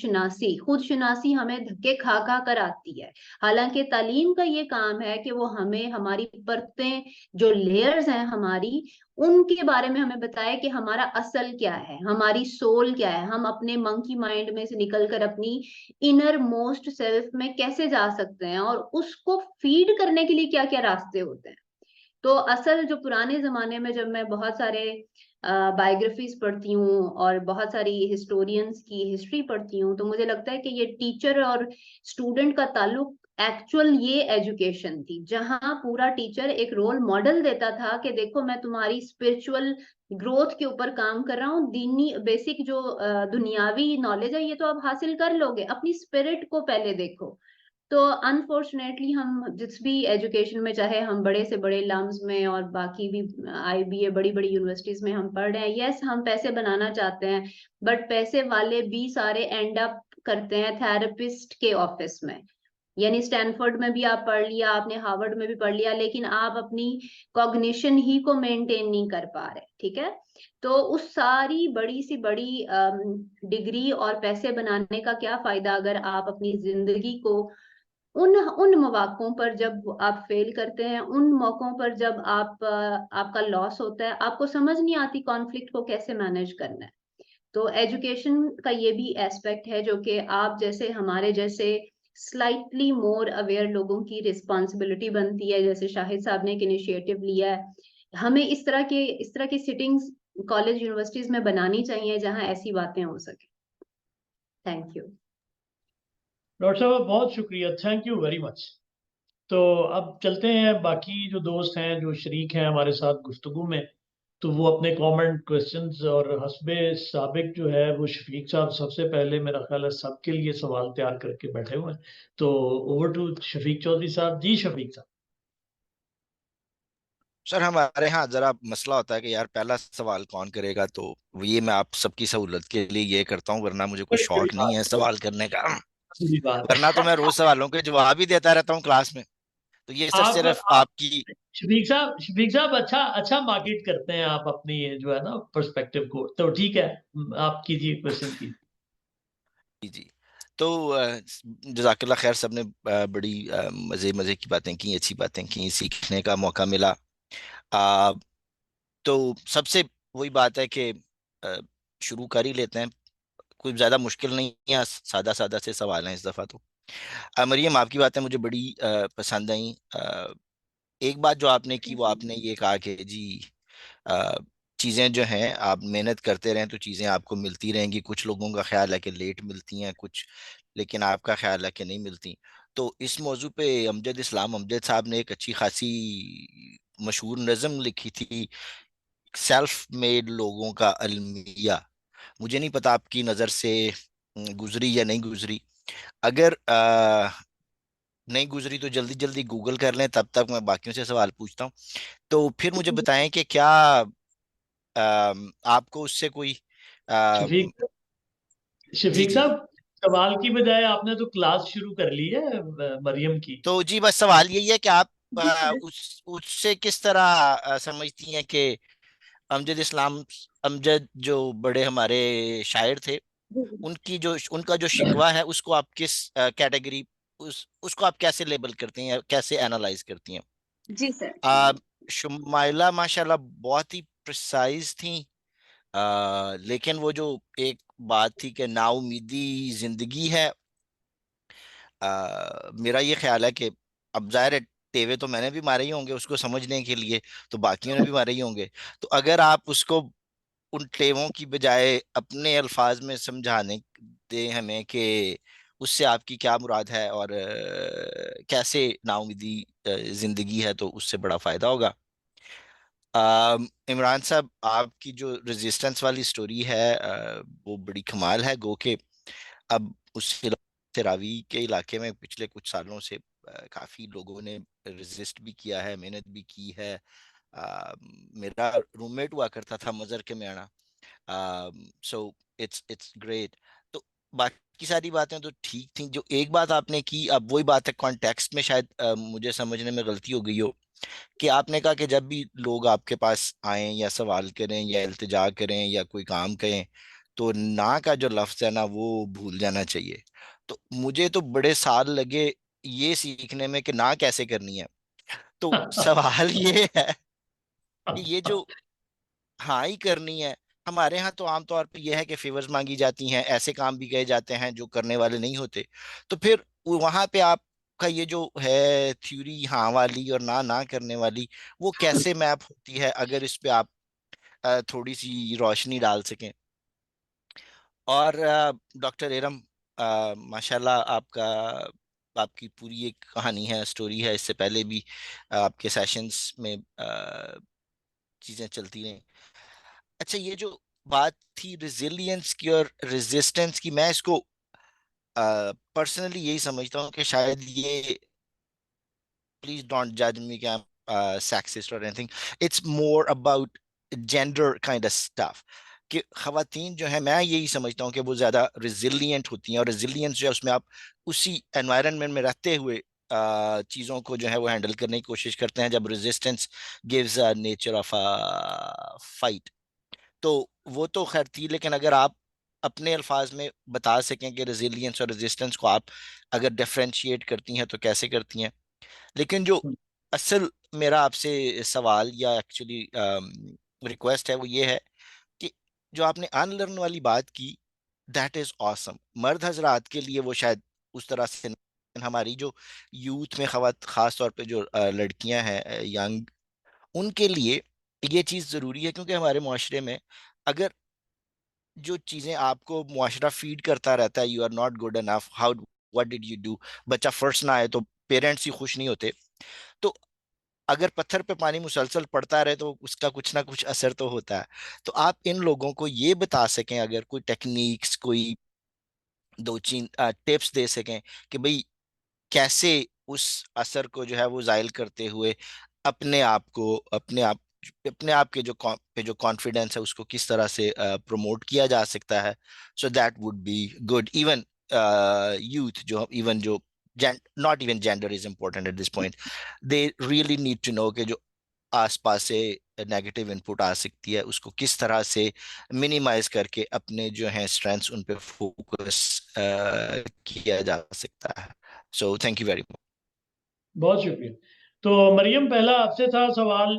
शनासी हमें धक्के खा खा कर आती है। हालांकि तालीम का ये काम है कि वो हमें हमारी परतें, जो लेयर्स हैं हमारी, उनके बारे में हमें बताए कि हमारा असल क्या है, हमारी सोल क्या है, हम अपने मंकी माइंड में से निकलकर अपनी इनर मोस्ट सेल्फ में कैसे जा सकते हैं और उसको फीड करने के लिए क्या क्या रास्ते होते हैं। तो असल जो पुराने जमाने में जब मैं बहुत सारे बायोग्राफीज पढ़ती हूँ और बहुत सारी हिस्टोरियंस की हिस्ट्री पढ़ती हूँ तो मुझे लगता है कि ये टीचर और स्टूडेंट का ताल्लुक एक्चुअल ये एजुकेशन थी, जहां पूरा टीचर एक रोल मॉडल देता था कि देखो मैं तुम्हारी स्पिरिचुअल ग्रोथ के ऊपर काम कर रहा हूँ, दीनी बेसिक जो दुनियावी नॉलेज है ये तो आप हासिल कर लोगे, अपनी स्पिरिट को पहले देखो। तो अनफॉर्चुनेटली हम जिस भी एजुकेशन में, चाहे हम बड़े से बड़े लम्स में और बाकी भी आईबीए बड़ी बड़ी यूनिवर्सिटीज में हम पढ़ रहे हैं, यस हम पैसे बनाना चाहते हैं बट पैसे वाले भी सारे एंड अप करते हैं थेरेपिस्ट के ऑफिस में। यानी स्टैनफोर्ड में भी आप पढ़ लिया, आपने हार्वर्ड में भी पढ़ लिया, लेकिन आप अपनी कॉग्निशन ही को मेंटेन नहीं कर पा रहे। ठीक है, तो उस सारी बड़ी सी बड़ी डिग्री और पैसे बनाने का क्या फायदा अगर आप अपनी जिंदगी को उन मौकों पर जब आप फेल करते हैं, उन मौकों पर जब आपका लॉस होता है, आपको समझ नहीं आती कॉन्फ्लिक्ट को कैसे मैनेज करना है। तो एजुकेशन का ये भी एस्पेक्ट है जो कि आप जैसे हमारे जैसे स्लाइटली मोर अवेयर लोगों की रिस्पॉन्सिबिलिटी बनती है। जैसे शाहिद साहब ने एक इनिशिएटिव लिया है, हमें इस तरह की सिटिंग्स कॉलेज यूनिवर्सिटीज में बनानी चाहिए जहां ऐसी बातें हो सके। थैंक यू डॉक्टर साहब बहुत शुक्रिया, थैंक यू वेरी मच। तो अब चलते हैं बाकी जो दोस्त हैं जो शरीक हैं हमारे साथ गुफ्तगू में। तो वो अपने कमेंट क्वेश्चंस और हस्बे साबिक जो है वो शफीक साहब सबसे पहले मेरा ख्याल है सबके लिए सवाल तैयार करके बैठे हुए हैं। तो ओवर टू शफीक चौधरी साहब। जी शफीक साहब। सर हमारे यहाँ जरा मसला होता है कि यार पहला सवाल कौन करेगा, तो ये मैं आप सबकी सहूलत के लिए ये करता हूँ, वरना मुझे कोई बड़ी बड़ी शौक नहीं है बात सवाल करने का। बड़ी बात वरना तो है। मैं रोज सवालों के जवाब ही देता रहता हूँ क्लास में। तो ये सर सिर्फ आप आपकी। शफीक साहब अच्छा अच्छा मार्केट करते हैं आप अपनी ये जो है ना पर्सपेक्टिव को, तो ठीक है आप कीजिए क्वेश्चन की। जी जी। तो जज़ाकल्लाह खैर, सबने बड़ी मजे मजे की बातें की, अच्छी बातें की, सीखने का मौका मिला। आ, तो सबसे वही बात है कि अ, शुरू कर ही लेते हैं। कोई ज्यादा मुश्किल नहीं है, सादा सादा से सवाल हैं इस दफा तो। मरियम, आपकी बातें मुझे बड़ी पसंद आई। एक बात जो आपने की वो आपने ये कहा कि जी अ, चीजें जो हैं आप मेहनत करते रहें तो चीजें आपको मिलती रहेंगी। कुछ लोगों का ख्याल है कि लेट मिलती हैं कुछ, लेकिन आपका ख्याल है कि नहीं मिलती। तो इस मौजू पे अमजद इस्लाम अमजद साहब ने एक अच्छी खासी मशहूर नज़म लिखी थी, सेल्फ मेड लोगों का अलमिया। मुझे नहीं पता आपकी नज़र से गुजरी या नहीं गुजरी। अगर नहीं गुजरी तो जल्दी जल्दी गूगल कर लें, तब तक मैं बाकियों से सवाल पूछता हूँ। तो फिर मुझे बताएं कि क्या आपको उससे कोई अम, शफीक जी शफीक जी। साहब, सवाल की बजाय आपने तो क्लास शुरू कर ली है मरियम की। तो जी बस सवाल यही है कि आप उस उससे किस तरह समझती हैं कि अमजद इस्लाम अमजद जो बड़े हमारे शायर थे, उनकी जो उनका जो शिकवा है उसको आप किस कैटेगरी, उसको आप कैसे लेबल करती हैं, कैसे एनालाइज करती हैं? जी सर। आ, शुमाइला माशाल्लाह बहुत ही प्रिसाइज थी। लेकिन वो जो एक बात थी कि नाउमीदी जिंदगी है, मेरा ये ख्याल है कि अब जाहिर है टेवे तो मैंने भी मारे ही होंगे उसको समझने के लिए, तो बाकियों ने भी मारे ही होंगे। तो अगर आप उसको उन टेवों की बजाय अपने अल्फाज में समझाने दें हमें कि उससे आपकी क्या मुराद है और कैसे नाउमीदी जिंदगी है, तो उससे बड़ा फायदा होगा। इमरान साहब, आपकी जो रेजिस्टेंस वाली स्टोरी है वो बड़ी कमाल है। गो के अब उस रावी के इलाके में पिछले कुछ सालों से काफी लोगों ने रेजिस्ट भी किया है, मेहनत भी की है। मेरा रूममेट हुआ करता था मजर के म्याणा। So it's great. तो बाकी सारी बातें तो ठीक थी। जो एक बात आपने की, अब वही बात है, कॉन्टेक्स्ट में शायद मुझे समझने में गलती हो गई हो, कि आपने कहा कि जब भी लोग आपके पास आए या सवाल करें या इल्तिजा करें या कोई काम करें, तो ना का जो लफ्ज है ना वो भूल जाना चाहिए। तो मुझे तो बड़े साल लगे ये सीखने में कि ना कैसे करनी है। तो सवाल ये है कि ये जो हाँ ही करनी है, हमारे यहाँ तो आमतौर पे यह है कि फेवर्स मांगी जाती हैं, ऐसे काम भी कहे जाते हैं जो करने वाले नहीं होते। तो फिर वहां पे आपका ये जो है थ्योरी हाँ वाली और ना ना करने वाली, वो कैसे मैप होती है, अगर इस पे आप थोड़ी सी रोशनी डाल सकें। और डॉक्टर एरम, माशाल्लाह आपका, आपकी पूरी एक कहानी है, स्टोरी है, इससे पहले भी आपके सेशंस में चीजें चलती रही। अच्छा, ये जो बात थी रेजिलियंस की और रेजिस्टेंस की, मैं इसको पर्सनली यही समझता हूँ कि शायद ये, प्लीज डोंट जज मी कि I am sexist or anything, it's more about gender kind of stuff। कि खवातीन जो है, मैं यही समझता हूँ कि वो ज्यादा रिजिलियंट होती हैं, और रिजिलियंस जो है उसमें आप उसी एनवायरनमेंट में रहते हुए चीजों को जो है वो हैंडल करने की कोशिश करते हैं, जब resistance gives a nature of a fight. तो वो तो खैर थी, लेकिन अगर आप अपने अल्फाज में बता सकें कि रेजिलियंस और रेजिस्टेंस को आप अगर डिफरेंशिएट करती हैं तो कैसे करती हैं। लेकिन जो असल मेरा आपसे सवाल या एक्चुअली रिक्वेस्ट है वो ये है कि जो आपने अनलर्न वाली बात की, दैट इज ऑसम। मर्द हजरात के लिए वो शायद उस तरह से नहीं, लेकिन हमारी जो यूथ में खवात खास तौर पे जो लड़कियां हैं यंग, उनके लिए ये चीज़ ज़रूरी है, क्योंकि हमारे माशरे में अगर जो चीज़ें आपको मुआशरा फीड करता रहता है, you are not good enough, how what did you do, बच्चा फर्स्ट ना आए तो पेरेंट्स ही खुश नहीं होते। तो अगर पत्थर पे पानी मुसलसल पड़ता रहे तो उसका कुछ ना कुछ असर तो होता है। तो आप इन लोगों को ये बता सकें, अगर कोई टेक्निक्स, कोई दो तीन टिप्स दे सकें कि भाई कैसे उस असर को जो है वो जायल करते हुए अपने आप को, अपने आप के पे जो कॉन्फिडेंस है उसको किस तरह से प्रमोट किया जा सकता है, so that would be good. Even youth जो, इवन जो not even gender is important at this point, they really need to know कि जो आसपास से नेगेटिव इनपुट आ सकती है उसको किस तरह से मिनिमाइज करके अपने जो है स्ट्रेंथ्स उन पे फोकस किया जा सकता है। So thank you very much. बहुत शुक्रिया। तो मरियम, पहला आपसे था सवाल।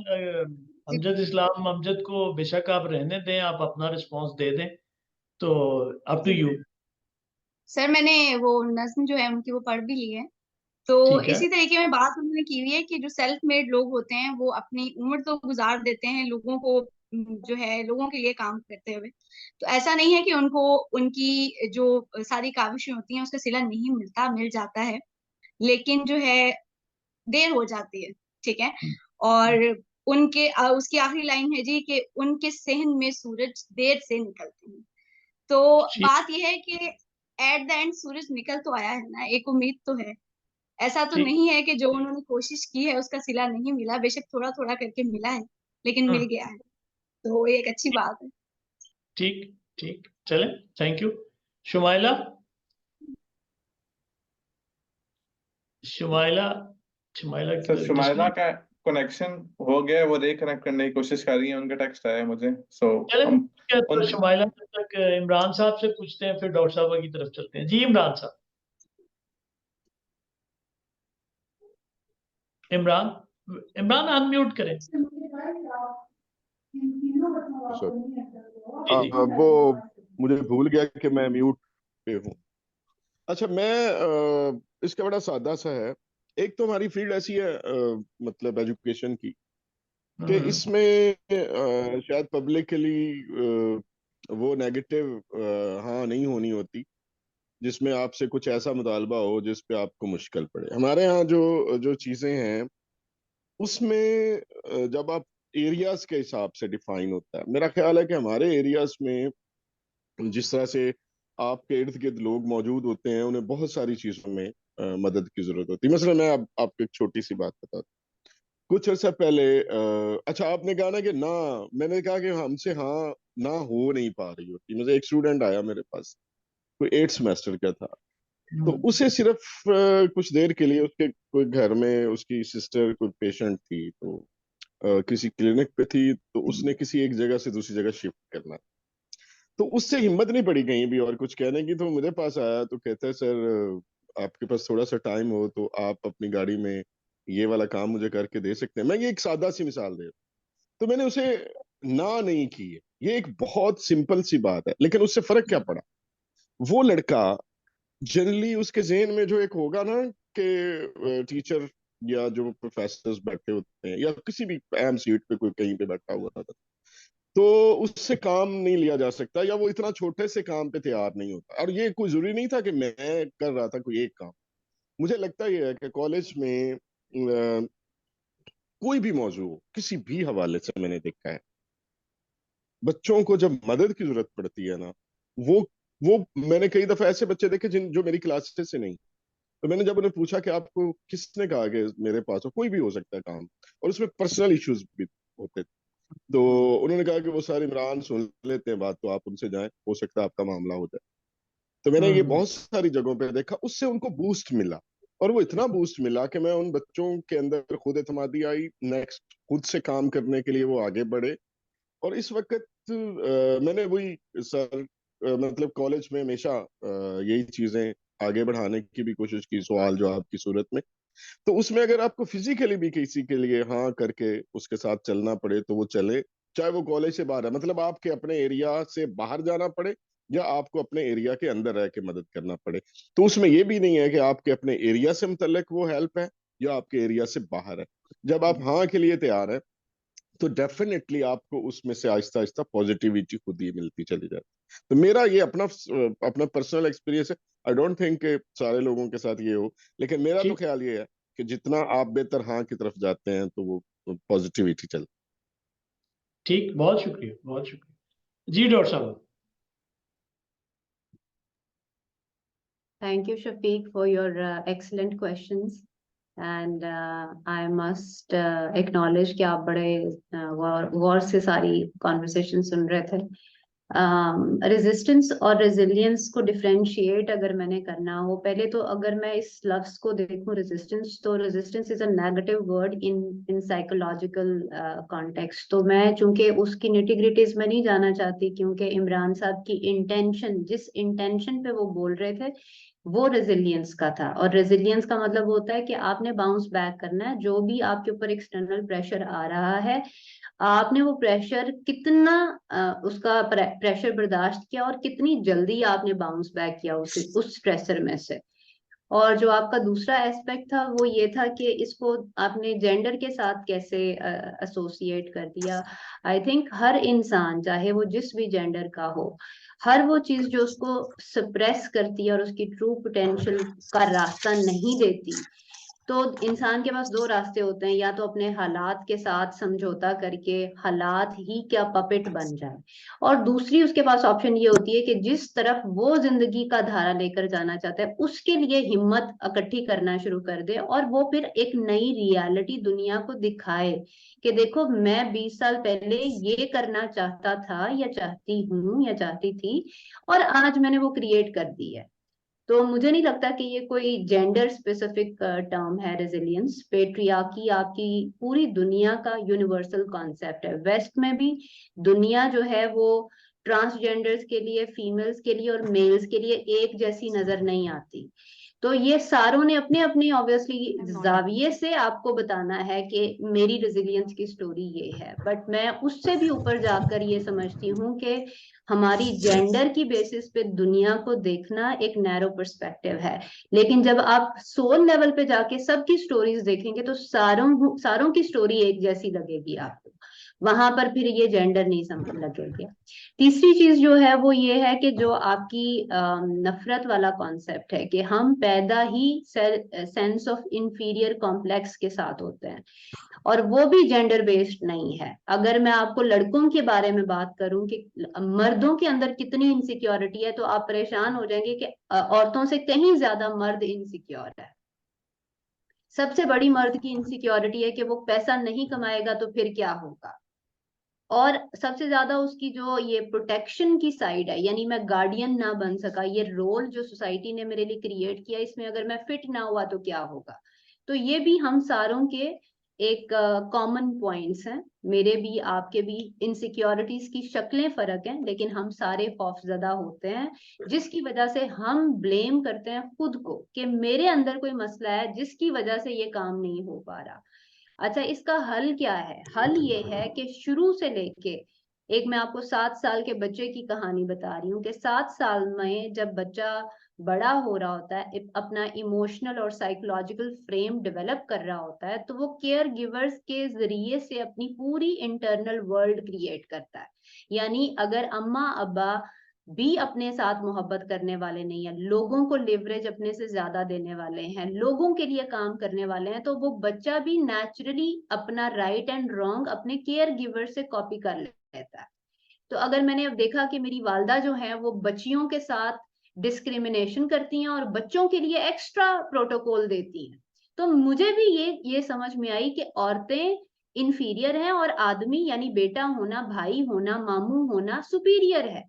अमजद इस्लाम, अमजद को बेशक आप रहने दें, आप अपना रिस्पांस दे दें, तो अप टू यू। सर मैंने वो नज्म जो है उनकी वो पढ़ भी ली है। तो ठीक है। इसी तरीके में बात उन्होंने की हुई है कि जो सेल्फ मेड लोग होते हैं वो अपनी उम्र तो गुजार देते हैं लोगों को, जो है लोगों के लिए काम करते हुए। तो ऐसा नहीं है कि उनको उनकी जो सारी काविशें होती हैं उसका सिला नहीं मिलता, मिल जाता है, लेकिन जो है देर हो जाती है। ठीक है। और उनके उसकी आखिरी लाइन है जी कि उनके सहन में सूरज देर से निकलते हैं। तो ठीक। बात यह है कि एट द एंड सूरज निकल तो आया है ना, एक उम्मीद तो है। ऐसा तो ठीक। नहीं है कि जो उन्होंने कोशिश की है उसका सिला नहीं मिला, बेशक थोड़ा थोड़ा करके मिला है, लेकिन मिल गया है, तो ये एक अच्छी बात है। ठीक। ठीक, चले, थैंक यू। शुमाइला, शुमाइला, शुमाइला की सर तो शुमाइला तस्लीम। का कनेक्शन हो गया है, वो रिकनेक्ट करने की कोशिश कर रही है, उनका टेक्स्ट आया है मुझे। सो चले, हम ठीक है, तो उन शुमाइला तब तक इमरान साहब से पूछते हैं, फिर डॉक्टर साहब की तरफ चलते हैं। जी इमरान साहब। इमरान, इमरान अनम्यूट करें। सर जी जी। वो मुझे भूल गया कि मैं म्यूट पे हूँ। अच्छा, मैं इसका बड़ा सादा सा है। एक तो हमारी फील्ड ऐसी है, मतलब एजुकेशन की, कि इसमें शायद पब्लिकली वो नेगेटिव हाँ नहीं होनी होती जिसमें आपसे कुछ ऐसा मुतालबा हो जिस पे आपको मुश्किल पड़े। हमारे यहाँ जो जो चीजें हैं उसमें जब आप एरियाज के हिसाब से डिफाइन होता है। मेरा ख्याल है कि हमारे एरियाज में जिस तरह से आपके इर्द गिर्द लोग मौजूद होते हैं, उन्हें बहुत सारी चीजों में मदद की जरूरत होती है। मसलन मैं आपको एक छोटी सी बात बता दूं। कुछ अर्सा पहले अच्छा आपने कहा ना कि ना, मैंने कहा कि हमसे हाँ ना हो नहीं पा रही होती। मुझे एक स्टूडेंट आया मेरे पास, कोई 8th सेमेस्टर का था। तो उसे सिर्फ कुछ देर के लिए उसके कोई घर में उसकी सिस्टर कोई पेशेंट थी, तो किसी क्लिनिक पे थी, तो उसने किसी एक जगह से दूसरी जगह शिफ्ट करना। तो उससे हिम्मत नहीं पड़ी कहीं भी और कुछ कहने की, तो मेरे पास आया तो कहता है सर आपके पास थोड़ा सा टाइम हो तो आप अपनी गाड़ी में ये वाला काम मुझे करके दे सकते हैं। मैं ये एक सादा सी मिसाल दे रहा हूं। तो मैंने उसे ना नहीं की है। ये एक बहुत सिंपल सी बात है, लेकिन उससे फर्क क्या पड़ा? वो लड़का जनरली उसके जहन में जो एक होगा ना कि टीचर या जो प्रोफेसर्स बैठे होते हैं या किसी भी अहम सीट पे कोई कहीं पे बैठा हुआ था, तो उससे काम नहीं लिया जा सकता या वो इतना छोटे से काम पे तैयार नहीं होता। और ये कोई जरूरी नहीं था कि मैं कर रहा था कोई एक काम। मुझे लगता ये है कि कॉलेज में कोई भी मौजू हो, किसी भी हवाले से मैंने देखा है, बच्चों को जब मदद की जरूरत पड़ती है ना, वो वो मैंने कई दफा ऐसे बच्चे देखे जिन जो मेरी क्लासेस से नहीं। तो मैंने जब उन्हें पूछा कि आपको किसने कहा कि मेरे पास हो, कोई भी हो सकता है काम, और उसमें पर्सनल इश्यूज भी होते थे, तो उन्होंने कहा कि वो सारे इमरान सुन लेते हैं बात, तो आप उनसे जाएं, हो सकता है आपका मामला हो जाए। तो मैंने ये बहुत सारी जगहों पे देखा, उससे उनको बूस्ट मिला। और वो इतना बूस्ट मिला कि मैं उन बच्चों के अंदर खुद एतमादी आई, नेक्स्ट खुद से काम करने के लिए वो आगे बढ़े। और इस वक्त मैंने वही सर मतलब कॉलेज में हमेशा यही चीजें आगे बढ़ाने की भी कोशिश की, सवाल जवाब की सूरत में। तो उसमें अगर आपको फिजिकली भी किसी के लिए हाँ करके उसके साथ चलना पड़े तो वो चले, चाहे वो कॉलेज से बाहर है, मतलब आपके अपने एरिया से बाहर जाना पड़े या आपको अपने एरिया के अंदर रह के मदद करना पड़े। तो उसमें ये भी नहीं है कि आपके अपने एरिया से मुतल्लिक वो हेल्प है या आपके एरिया से बाहर है। जब आप हाँ के लिए तैयार है तो डेफिनेटली आपको उसमें से आहिस्ता आहिस्ता पॉजिटिविटी खुद ही मिलती चली जाती। तो मेरा ये अपना अपना पर्सनल एक्सपीरियंस है। आई डोंट थिंक सारे लोगों के साथ ये हो, लेकिन मेरा तो ठीक। ख्याल ये है कि जितना आप बेहतर हाँ की तरफ जाते हैं तो वो पॉजिटिविटी चलती। ठीक, बहुत शुक्रिया, बहुत शुक्रिया जी। डॉक्टर साहब, Thank you, Shafiq, for your excellent questions. And I must acknowledge कि आप बड़े गौर से सारी conversation सुन रहे थे। रेजिस्टेंस और रेजिलियंस को डिफरेंशिएट अगर मैंने करना हो, पहले तो अगर मैं इस लफ्ज को देखूं रेजिस्टेंस, तो resistance is a negative word in psychological context. तो मैं चूंकि उसकी निटिग्रिटीज में नहीं जाना चाहती, क्योंकि इमरान साहब की इंटेंशन, जिस इंटेंशन पे वो बोल रहे थे, वो रेजिलियंस का था। और रेजिलियंस का मतलब होता है कि आपने बाउंस बैक करना है, जो भी आपके ऊपर एक्सटर्नल प्रेशर आ रहा है, आपने वो प्रेशर कितना उसका प्रेशर बर्दाश्त किया और कितनी जल्दी आपने बाउंस बैक किया उस स्ट्रेसर में से। और जो आपका दूसरा एस्पेक्ट था वो ये था कि इसको आपने जेंडर के साथ कैसे एसोसिएट कर दिया। आई थिंक हर इंसान, चाहे वो जिस भी जेंडर का हो, हर वो चीज जो उसको सप्रेस करती है और उसकी ट्रू पोटेंशियल का रास्ता नहीं देती, तो इंसान के पास दो रास्ते होते हैं, या तो अपने हालात के साथ समझौता करके हालात ही क्या पपेट बन जाए, और दूसरी उसके पास ऑप्शन ये होती है कि जिस तरफ वो जिंदगी का धारा लेकर जाना चाहता है उसके लिए हिम्मत इकट्ठी करना शुरू कर दे, और वो फिर एक नई रियलिटी दुनिया को दिखाए कि देखो मैं 20 साल पहले ये करना चाहता था या चाहती हूँ या चाहती थी, और आज मैंने वो क्रिएट कर दी है। तो मुझे नहीं लगता कि ये कोई जेंडर स्पेसिफिक टर्म है रेजिलियंस। पेट्रियार्की आपकी पूरी दुनिया का यूनिवर्सल कॉन्सेप्ट है। वेस्ट में भी दुनिया जो है वो ट्रांसजेंडर्स के लिए, फीमेल्स के लिए और मेल्स के लिए एक जैसी नजर नहीं आती। तो ये सारों ने अपने अपने ऑब्वियसली जाविये से आपको बताना है कि मेरी रेजिलियंस की स्टोरी ये है, बट मैं उससे भी ऊपर जाकर ये समझती हूँ कि हमारी जेंडर की बेसिस पे दुनिया को देखना एक नैरो पर्सपेक्टिव है। लेकिन जब आप सोल लेवल पे जाके सबकी स्टोरीज देखेंगे तो सारों की स्टोरी एक जैसी लगेगी आपको, वहां पर फिर ये जेंडर नहीं समझ लगेगा। तीसरी चीज जो है वो ये है कि जो आपकी नफरत वाला कॉन्सेप्ट है कि हम पैदा ही सेंस ऑफ इंफीरियर कॉम्प्लेक्स के साथ होते हैं, और वो भी जेंडर बेस्ड नहीं है। अगर मैं आपको लड़कों के बारे में बात करूं कि मर्दों के अंदर कितनी इनसिक्योरिटी है, तो आप परेशान हो जाएंगे कि औरतों से कहीं ज्यादा मर्द इनसिक्योर है। सबसे बड़ी मर्द की इनसिक्योरिटी है कि वो पैसा नहीं कमाएगा तो फिर क्या होगा, और सबसे ज्यादा उसकी जो ये प्रोटेक्शन की साइड है, यानी मैं गार्डियन ना बन सका, ये रोल जो सोसाइटी ने मेरे लिए क्रिएट किया, इसमें अगर मैं फिट ना हुआ तो क्या होगा। तो ये भी हम सारों के एक कॉमन पॉइंट्स हैं, मेरे भी आपके भी। इनसिक्योरिटीज की शक्लें फर्क हैं, लेकिन हम सारे खौफजदा होते हैं, जिसकी वजह से हम ब्लेम करते हैं खुद को कि मेरे अंदर कोई मसला है जिसकी वजह से ये काम नहीं हो पा रहा। अच्छा, इसका हल क्या है? हल ये है कि शुरू से लेके, एक मैं आपको 7 साल के बच्चे की कहानी बता रही हूँ कि 7 साल में जब बच्चा बड़ा हो रहा होता है, अपना इमोशनल और साइकोलॉजिकल फ्रेम डेवलप कर रहा होता है, तो वो केयर गिवर्स के जरिए से अपनी पूरी इंटरनल वर्ल्ड क्रिएट करता है। यानी अगर अम्मा अब्बा भी अपने साथ मोहब्बत करने वाले नहीं है, लोगों को लिवरेज अपने से ज्यादा देने वाले हैं, लोगों के लिए काम करने वाले हैं, तो वो बच्चा भी नेचुरली अपना राइट एंड रॉन्ग अपने केयर गिवर से कॉपी कर लेता है। तो अगर मैंने अब देखा कि मेरी वालदा जो है वो बच्चियों के साथ डिस्क्रिमिनेशन करती हैं और बच्चों के लिए एक्स्ट्रा प्रोटोकॉल देती हैं, तो मुझे भी ये समझ में आई कि औरतें इंफीरियर हैं और आदमी यानी बेटा होना, भाई होना, मामू होना सुपीरियर है।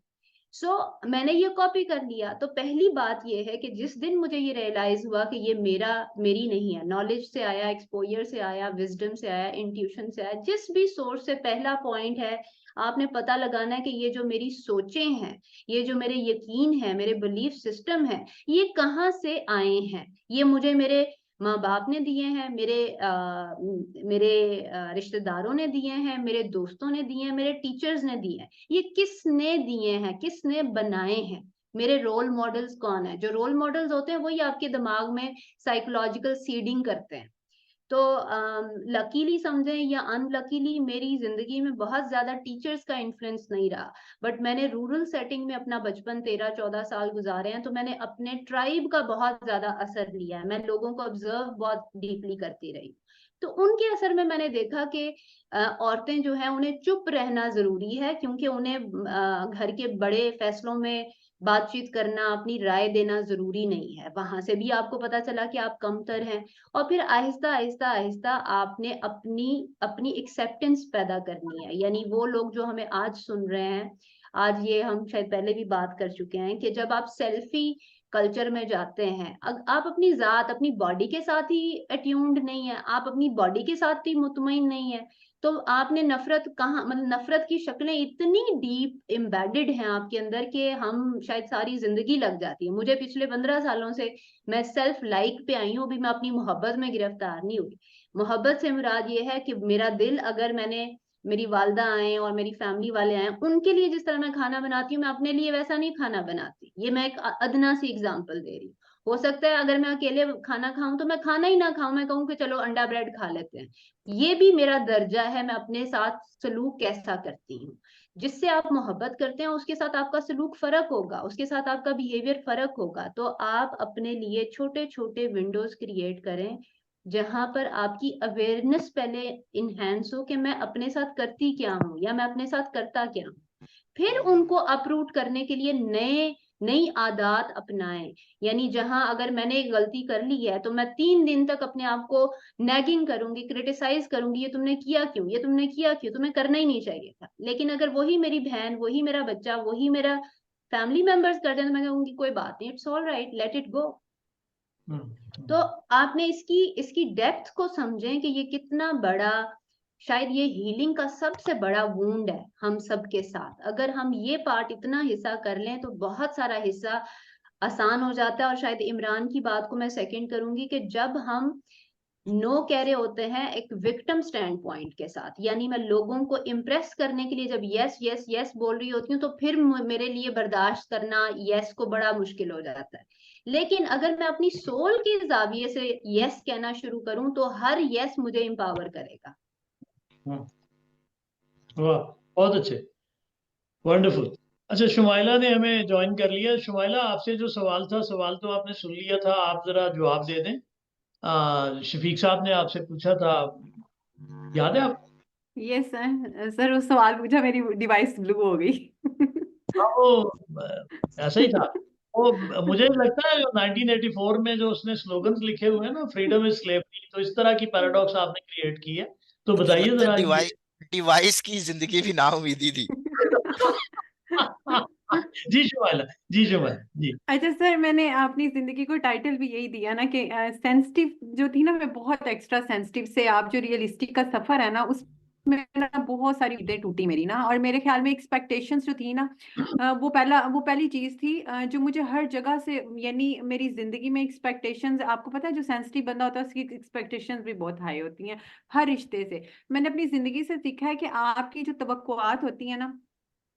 मैंने ये कॉपी कर लिया। तो पहली बात ये है कि जिस दिन मुझे ये रियलाइज हुआ कि ये मेरी नहीं है, नॉलेज से आया, एक्सपोजर से आया, विजडम से आया, इंट्यूशन से आया, जिस भी सोर्स से, पहला पॉइंट है आपने पता लगाना है कि ये जो मेरी सोचें हैं, ये जो मेरे यकीन है, मेरे बिलीफ सिस्टम है, ये कहाँ से आए हैं। ये मुझे मेरे माँ बाप ने दिए हैं, मेरे रिश्तेदारों ने दिए हैं, मेरे दोस्तों ने दिए हैं, मेरे टीचर्स ने दिए हैं। ये किसने दिए हैं, किसने बनाए हैं? मेरे रोल मॉडल्स कौन है? जो रोल मॉडल्स होते हैं वही आपके दिमाग में साइकोलॉजिकल सीडिंग करते हैं। तो लकीली समझें या अनलकीली मेरी जिंदगी में बहुत ज्यादा टीचर्स का इन्फ्लुएंस नहीं रहा, बट मैंने रूरल सेटिंग में अपना बचपन 13-14 साल गुजारे हैं, तो मैंने अपने ट्राइब का बहुत ज्यादा असर लिया है। मैं लोगों को ऑब्जर्व बहुत डीपली करती रही, तो उनके असर में मैंने देखा कि औरतें जो है उन्हें चुप रहना जरूरी है, क्योंकि उन्हें घर के बड़े फैसलों में बातचीत करना, अपनी राय देना जरूरी नहीं है। वहां से भी आपको पता चला कि आप कमतर हैं, और फिर आहिस्ता आहिस्ता आहिस्ता आपने अपनी अपनी एक्सेप्टेंस पैदा करनी है। यानी वो लोग जो हमें आज सुन रहे हैं, आज ये हम शायद पहले भी बात कर चुके हैं कि जब आप सेल्फी कल्चर में जाते हैं, आप अपनी जात, अपनी बॉडी के साथ ही अट्यून्ड नहीं है, आप अपनी बॉडी के साथ ही मुतमईन नहीं है, तो आपने नफरत कहाँ, मतलब नफरत की शक्लें इतनी डीप एम्बेडेड हैं आपके अंदर कि हम शायद सारी जिंदगी लग जाती है। मुझे पिछले 15 सालों से मैं सेल्फ लाइक पे आई हूँ, अभी मैं अपनी मोहब्बत में गिरफ्तार नहीं हुई। मोहब्बत से मुराद ये है कि मेरा दिल, अगर मैंने, मेरी वालदा आए और मेरी फैमिली वाले आए, उनके लिए जिस तरह मैं खाना बनाती हूँ, मैं अपने लिए वैसा नहीं खाना बनाती। ये मैं एक अदना सी एग्जांपल दे रही हूँ। हो सकता है अगर मैं अकेले खाना खाऊं तो मैं खाना ही ना खाऊं, मैं कहूँ कि चलो अंडा ब्रेड खा लेते हैं। ये भी मेरा दर्जा है, मैं अपने साथ सलूक कैसा करती हूँ। जिससे आप मोहब्बत करते हैं उसके साथ आपका सलूक फर्क होगा, उसके साथ आपका बिहेवियर फर्क होगा। तो आप अपने लिए छोटे छोटे विंडोज क्रिएट करें जहां पर आपकी अवेयरनेस पहले इनहेंस हो कि मैं अपने साथ करती क्या हूँ या मैं अपने साथ करता क्या हूँ। फिर उनको अपरूट करने के लिए नई आदत अपनाएं। यानी जहां अगर मैंने एक गलती कर ली है तो मैं 3 दिन तक अपने आप को नैगिंग करूंगी, क्रिटिसाइज करूंगी, ये तुमने किया क्यों, ये तुमने किया क्यों, तुम्हें करना ही नहीं चाहिए था। लेकिन अगर वही मेरी बहन, वही मेरा बच्चा, वही मेरा फैमिली मेंबर्स करते हैं तो मैं कहूंगी कोई बात नहीं, it's all right, let it go. तो आपने इसकी डेप्थ को समझें कि ये कितना बड़ा, शायद ये हीलिंग का सबसे बड़ा वूंड है हम सब के साथ। अगर हम ये पार्ट इतना हिस्सा कर लें तो बहुत सारा हिस्सा आसान हो जाता है। और शायद इमरान की बात को मैं सेकंड करूंगी कि जब हम नो कह रहे होते हैं एक विक्टिम स्टैंड पॉइंट के साथ, यानी मैं लोगों को इम्प्रेस करने के लिए जब यस यस यस बोल रही होती हूँ, तो फिर मेरे लिए बर्दाश्त करना यस को बड़ा मुश्किल हो जाता है। लेकिन अगर मैं अपनी सोल के जाविये से यस कहना शुरू करूं तो हर यस मुझे एम्पावर करेगा। वाह, बहुत अच्छे, वंडरफुल। अच्छा, शुमाइला ने हमें ज्वाइन कर लिया। शुमाइला, आपसे जो सवाल था, सवाल तो आपने सुन लिया था, आप जरा जवाब दे दें। शफीक साहब ने आपसे पूछा था, याद है आप? यस सर, सर उस सवाल पूछा, मेरी डिवाइस ब्लू हो गई। हाँ, वो ऐसा ही था। वो मुझे लगता है 1984 में जो उसने स्लोगन्स लिखे हुए हैं ना, फ्रीडम इज स्लेवरी, तो इस तरह की पैराडॉक्स आपने क्रिएट की है। तो मुझे बताइए लगता जरा है ये। डिवाइस की जिंदगी भी नाउमीदी थी। जी शुमाइला, जी शुमाइला जी। अच्छा सर, मैंने अपनी जिंदगी को टाइटल भी यही दिया ना कि सेंसिटिव जो थी ना, मैं बहुत एक्स्ट्रा सेंसिटिव से आप जो रियलिस्टिक का सफर है ना, उसमें ना बहुत सारी उम्मीदें टूटी मेरी ना, और मेरे ख्याल में एक्सपेक्टेशंस जो थी ना, वो पहली चीज थी जो मुझे हर जगह से, यानी मेरी जिंदगी में एक्सपेक्टेशंस, आपको पता है जो सेंसिटिव बंदा होता है उसकी एक्सपेक्टेशंस भी बहुत हाई होती हैं हर रिश्ते से। मैंने अपनी जिंदगी से सीखा है कि आपकी जो तवक्कुआत होती है ना,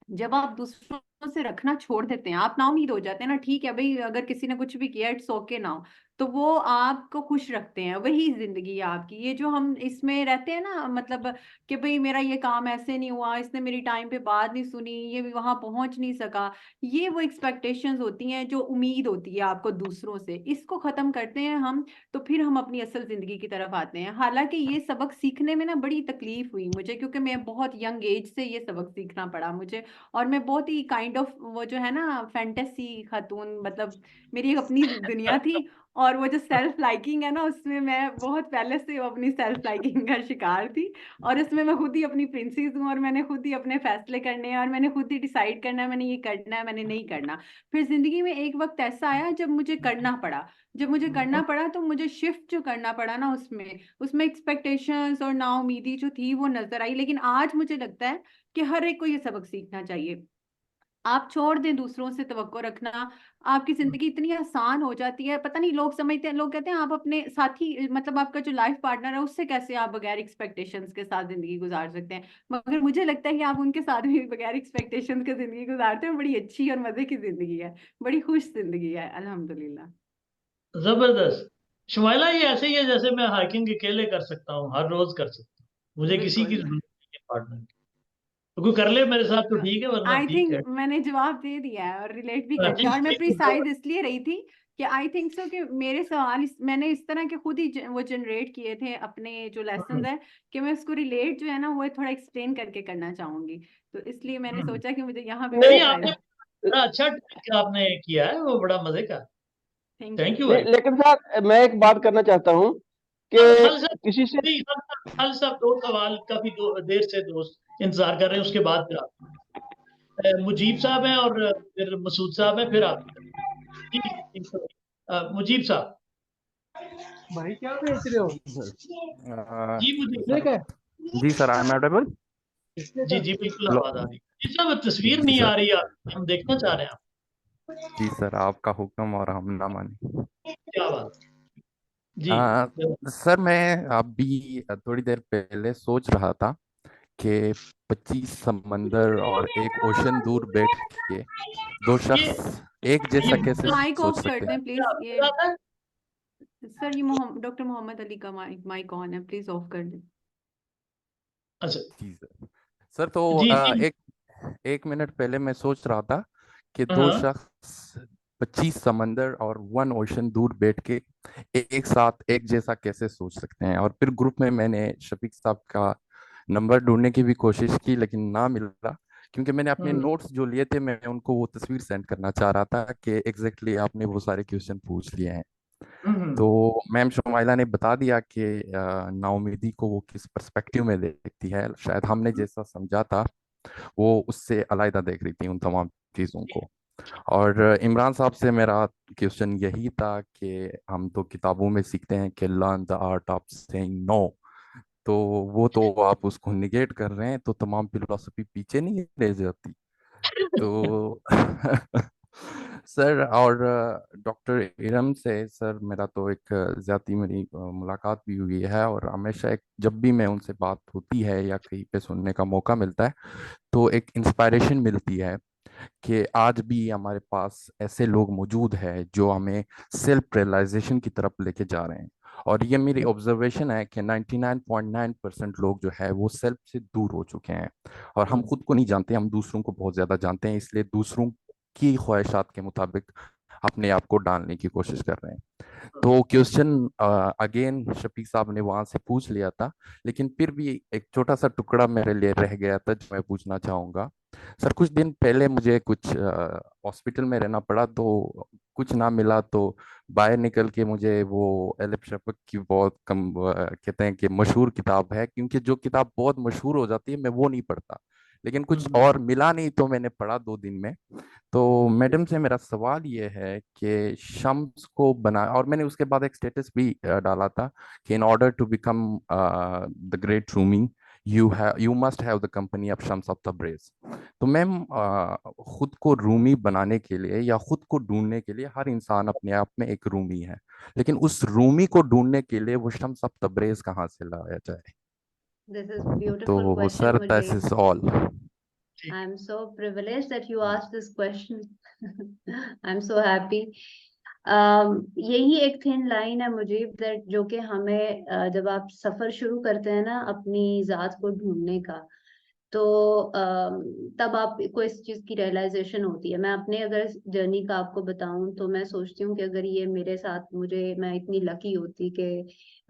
जब आप दूसरों से रखना छोड़ देते हैं, आप ना उम्मीद हो जाते हैं ना, ठीक है भाई अगर किसी ने कुछ भी किया इट्स ओके ना, तो वो आपको खुश रखते हैं, वही जिंदगी है आपकी। ये जो हम इसमें रहते हैं ना, मतलब कि भाई मेरा ये काम ऐसे नहीं हुआ, इसने मेरी टाइम पे बात नहीं सुनी, ये भी वहां पहुंच नहीं सका, ये वो एक्सपेक्टेशंस होती हैं, जो उम्मीद होती है आपको दूसरों से, इसको खत्म करते हैं हम, तो फिर हम अपनी असल जिंदगी की तरफ आते हैं। हालांकि ये सबक सीखने में ना बड़ी तकलीफ हुई मुझे, क्योंकि मैं बहुत यंग एज से ये सबक सीखना पड़ा मुझे, और मैं बहुत ही काइंड ऑफ वो जो है ना फैंटेसी खातून, मतलब मेरी एक अपनी दुनिया थी, और वो जो सेल्फ लाइकिंग है ना, उसमें मैं बहुत पहले से अपनी सेल्फ लाइकिंग का शिकार थी, और इसमें मैं खुद ही अपनी प्रिंसेस हूँ, और मैंने खुद ही अपने फैसले करने हैं, और मैंने खुद ही डिसाइड करना है मैंने ये करना है, मैंने नहीं करना। फिर जिंदगी में एक वक्त ऐसा आया जब मुझे करना पड़ा, तो मुझे शिफ्ट जो करना पड़ा ना, उसमें एक्सपेक्टेशंस और नाउमीदी जो थी वो नजर आई। लेकिन आज मुझे लगता है कि हर एक को ये सबक सीखना चाहिए। आप छोड़ दें दूसरों से तवक्को रखना, आपकी जिंदगी इतनी आसान हो जाती है। पता नहीं, लोग समझते हैं, लोग कहते हैं आप अपने साथी, मतलब आपका जो लाइफ पार्टनर है उससे कैसे आप बगैर एक्सपेक्टेशंस के साथ जिंदगी गुजार सकते हैं, मगर मुझे लगता है कि आप उनके साथ भी बगैर एक्सपेक्टेशंस के जिंदगी गुजारते हैं। बड़ी अच्छी और मजे की जिंदगी है, बड़ी खुश जिंदगी है, अल्हम्दुलिल्लाह। जबरदस्त, शुमाइला ये ऐसे ही है जैसे मैं हाइकिंग अकेले कर सकता हूँ, हर रोज कर सकता हूँ, मुझे किसी की बिल्कुल। जरूरत नहीं है पार्टनर की। तो कोई कर ले मेरे साथ तो ठीक है, वरना आई ठीक है। थिंक मैंने जवाब दे दिया है और रिलेट भी कर ठीक दिया, और मैं ठीक प्रिसाइज इसलिए रही थी कि आई थिंक सो कि मेरे सवाल मैंने इस तरह के खुद ही वो जनरेट किए थे अपने जो लेसन है, कि मैं उसको रिलेट जो है ना वो थोड़ा एक्सप्लेन करके करना चाहूंगी, तो इसलिए मैंने सोचा कि मुझे यहाँ पे नहीं, भी आपने ट्राई। बड़ा अच्छा ट्रिक आपने किया है, वो बड़ा मजे का। Thank thank you. यू नहीं, भाई। लेकिन सर मैं एक बात करना चाहता हूँ कि खालिद साहब, किसी से नहीं, खालिद साहब दो सवाल काफी देर से दोस्त इंतजार कर रहे हैं, उसके बाद फिर आप मुजीब साहब हैं और फिर मसूद साहब हैं, फिर आप। जी जी, मुजीब साहब। भाई क्या बेच रहे हो? जी मुजीब ठीक साहब। है जी सर, आई एम ऑडिबल। जी जी बिल्कुल हेलो आवाज आ रही है जी साहब, तस्वीर जी नहीं आ सर, रही है, हम देखना चाह रहे हैं जी सर आपका हुक्म और हम ना माने। आप, क्या बात। जी आ, सर मैं अभी थोड़ी देर पहले सोच रहा था कि 25 समंदर और एक ओशन दूर बैठ के दो ये शख्स एक जैसा कैसे माइक सोच ऑफ कर सकते हैं। दें प्लीज, ये क्या बात है? सर ये डॉक्टर मोहम्मद अली का माइक ऑन है, प्लीज ऑफ कर दें। अच्छा। जी सर। सर तो जी जी। एक मिनट पहले मैं सोच रहा था कि दो हाँ शख्स 25 समंदर और वन ओशन दूर बैठ के एक साथ एक जैसा कैसे सोच सकते हैं, और फिर ग्रुप में मैंने शफीक साहब का नंबर ढूंढने की भी कोशिश की लेकिन ना मिला, क्योंकि मैंने अपने हाँ, नोट्स जो लिए थे मैं उनको वो तस्वीर सेंड करना चाह रहा था कि एग्जैक्टली आपने वो सारे क्वेश्चन पूछ लिए हैं। हम्म, तो मैम शुमाइला ने बता दिया कि नाउमीदी को वो किस पर्सपेक्टिव में देखती है, शायद हमने जैसा समझा था वो उससे अलग देख रही थी उन तमाम चीज़ों को। और इमरान साहब से मेरा क्वेश्चन यही था कि हम तो किताबों में सीखते हैं कि learn the art of saying no, तो वो तो आप उसको निगेट कर रहे हैं, तो तमाम फिलोसफी पीछे नहीं रह जाती। तो सर, और डॉक्टर इरम से सर मेरा तो एक ज़्यादा मेरी मुलाकात भी हुई है, और हमेशा एक जब भी मैं उनसे बात होती है या कहीं पे सुनने का मौका मिलता है तो एक इंस्पायरेशन मिलती है कि आज भी हमारे पास ऐसे लोग मौजूद हैं जो हमें सेल्फ रियलाइजेशन की तरफ लेके जा रहे हैं। और ये मेरी ऑब्जर्वेशन है कि 99.9% लोग जो है वो सेल्फ से दूर हो चुके हैं, और हम खुद को नहीं जानते, हम दूसरों को बहुत ज़्यादा जानते हैं, इसलिए दूसरों की ख्वाहिशात के मुताबिक अपने आप को डालने की कोशिश कर रहे हैं। तो क्वेश्चन अगेन शफीक साहब ने वहां से पूछ लिया था, लेकिन फिर भी एक छोटा सा टुकड़ा मेरे लिए रह गया था जो मैं पूछना चाहूंगा। सर कुछ दिन पहले मुझे कुछ हॉस्पिटल में रहना पड़ा, तो कुछ ना मिला, तो बाहर निकल के मुझे वो एलिफ शफक की बहुत कम कहते हैं कि मशहूर किताब है, क्योंकि जो किताब बहुत मशहूर हो जाती है मैं वो नहीं पढ़ता, लेकिन कुछ और मिला नहीं तो मैंने पढ़ा 2 दिन में। तो मैडम से मेरा सवाल ये है कि शम्स को बना, और मैंने उसके बाद एक स्टेटस भी डाला था कि in order to become the great Rumi you must have the company of Shams of Tabriz. तो मैम खुद को रूमी बनाने के लिए या खुद को ढूंढने के लिए हर इंसान अपने आप में एक रूमी है, लेकिन उस रूमी को ढूंढने के लिए वो शम्स ऑफ तब्रेज कहाँ से लाया जाए? This is beautiful तो question, sir that Mujib. Is all. I'm so privileged that you asked this question. I'm so happy. यही एक थिन लाइन है मुजीब, दैट जो कि हमें जब आप सफर शुरू करते हैं ना अपनी जात को ढूंढने का, तो तब आपको इस चीज की रियलाइजेशन होती है। मैं अपने अगर जर्नी का आपको बताऊं तो मैं सोचती हूँ कि अगर ये मेरे साथ मैं इतनी लकी होती कि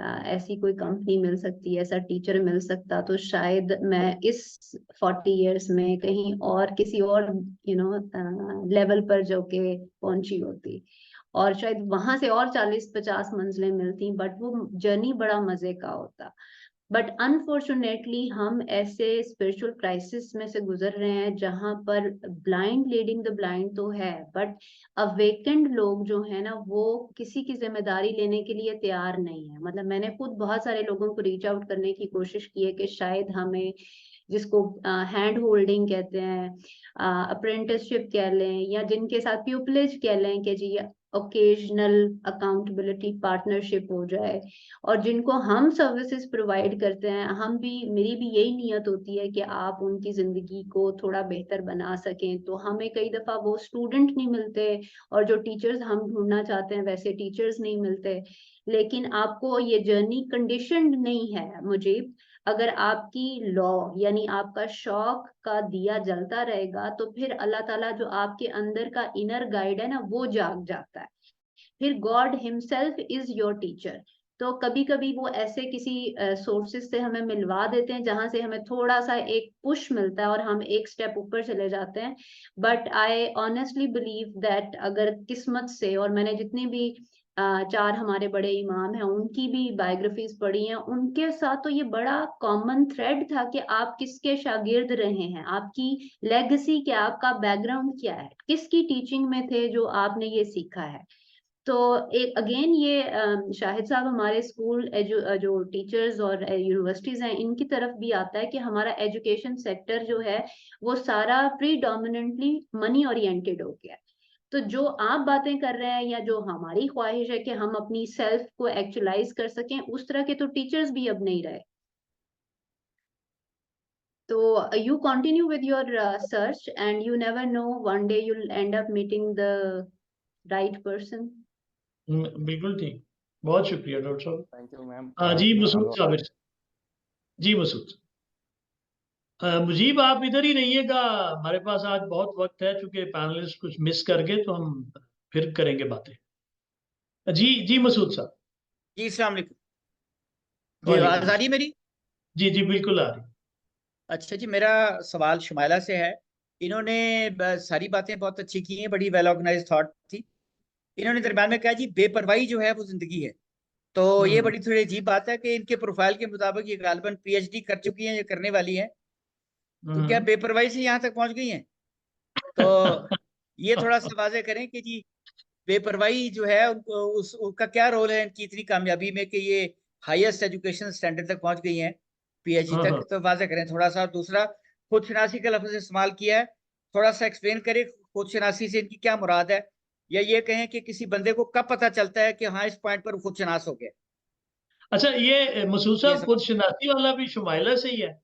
ऐसी कोई कंपनी मिल सकती, ऐसा टीचर मिल सकता, तो शायद मैं इस 40 इयर्स में कहीं और किसी और लेवल पर जो के पहुंची होती, और शायद वहां से और 40-50 मंजिलें मिलती, बट वो जर्नी बड़ा मजे का होता। बट अनफॉर्चुनेटली हम ऐसे स्पिरिचुअल क्राइसिस में से गुजर रहे हैं जहां पर ब्लाइंड लीडिंग द ब्लाइंड तो है, बट अवेकेंड लोग जो है ना वो किसी की जिम्मेदारी लेने के लिए तैयार नहीं है। मतलब मैंने खुद बहुत सारे लोगों को रीच आउट करने की कोशिश की है कि शायद हमें जिसको हैंड होल्डिंग कहते हैं, अप्रेंटिसशिप कह लें, या जिनके साथ प्यूपलेज कह लें कि जी ओकेजनल अकाउंटेबिलिटी पार्टनरशिप हो जाए, और जिनको हम सर्विसेज प्रोवाइड करते हैं, मेरी भी यही नियत होती है कि आप उनकी जिंदगी को थोड़ा बेहतर बना सकें। तो हमें कई दफा वो स्टूडेंट नहीं मिलते, और जो टीचर्स हम ढूंढना चाहते हैं वैसे टीचर्स नहीं मिलते। लेकिन आपको ये जर्नी कंडीशनड नहीं है मुजीब। अगर आपकी लॉ यानी आपका शौक का दिया जलता रहेगा, तो फिर अल्लाह ताला जो आपके अंदर का इनर गाइड है ना, वो जाग जाता है। फिर God himself is your teacher. तो कभी कभी वो ऐसे किसी सोर्सेज से हमें मिलवा देते हैं जहां से हमें थोड़ा सा एक पुश मिलता है और हम एक स्टेप ऊपर चले जाते हैं। But I honestly believe that अगर किस्मत से, और मैंने जितनी भी 4 हमारे बड़े इमाम हैं उनकी भी बायोग्राफीज पढ़ी हैं, उनके साथ तो ये बड़ा कॉमन थ्रेड था कि आप किसके शागिर्द रहे हैं, आपकी लेगेसी क्या, आपका बैकग्राउंड क्या है, किसकी टीचिंग में थे जो आपने ये सीखा है। तो एक अगेन ये शाहिद साहब हमारे स्कूल जो टीचर्स और यूनिवर्सिटीज हैं इनकी तरफ भी आता है कि हमारा एजुकेशन सेक्टर जो है वो सारा प्रीडोमिनेंटली मनी ओरिएंटेड हो गया है। तो जो आप बातें कर रहे हैं या जो हमारी ख्वाहिश है कि हम अपनी सेल्फ को एक्चुअलाइज कर सकें, उस तरह के तो टीचर्स भी अब नहीं रहे। तो you continue with your search, and you never know, one day you'll end up meeting the right person. बिल्कुल ठीक, बहुत शुक्रिया डॉक्टर साहब। Thank you ma'am. जी मसूद साबिर, जी मसूद। मुजीब आप इधर ही रहिएगा, हमारे पास आज बहुत वक्त है, चूंकि पैनलिस्ट कुछ मिस कर गए तो हम फिर करेंगे बातें। जी जी मसूद साहब। जी अस्सलाम वालेकुम। जी आवाज आ रही है मेरी? जी जी बिल्कुल आ रही। अच्छा जी, मेरा सवाल शुमाइला से है। इन्होंने सारी बातें बहुत अच्छी की हैं, बड़ी वेल ऑर्गेनाइज थॉट थी। इन्होंने दरम्यान में कहा जी बेपरवाही जो है वो जिंदगी है। तो ये बड़ी थोड़ी अजीब बात है कि इनके प्रोफाइल के मुताबिक ये गालिबन पीएचडी कर चुकी हैं या करने वाली हैं, तो क्या बेपरवाही से यहाँ तक पहुंच गई हैं? तो ये थोड़ा सा वाज़ेह करें कि जी बेपरवाही जो है उनको उसका क्या रोल है इनकी इतनी कामयाबी में कि ये हाईएस्ट एजुकेशन स्टैंडर्ड तक पहुंच गई हैं, पीएचडी तक। तो वाज़ेह करें थोड़ा सा। दूसरा, खुद शनासी का लफ्ज़ इस्तेमाल किया है, थोड़ा सा एक्सप्लेन करें खुद शनासी से इनकी क्या मुराद है, या ये कहें कि किसी बंदे को कब पता चलता है कि हाँ इस पॉइंट पर खुद शनास हो गया। अच्छा, ये मसूद साहब खुद शनासी वाला भी शुमाइला से ही है?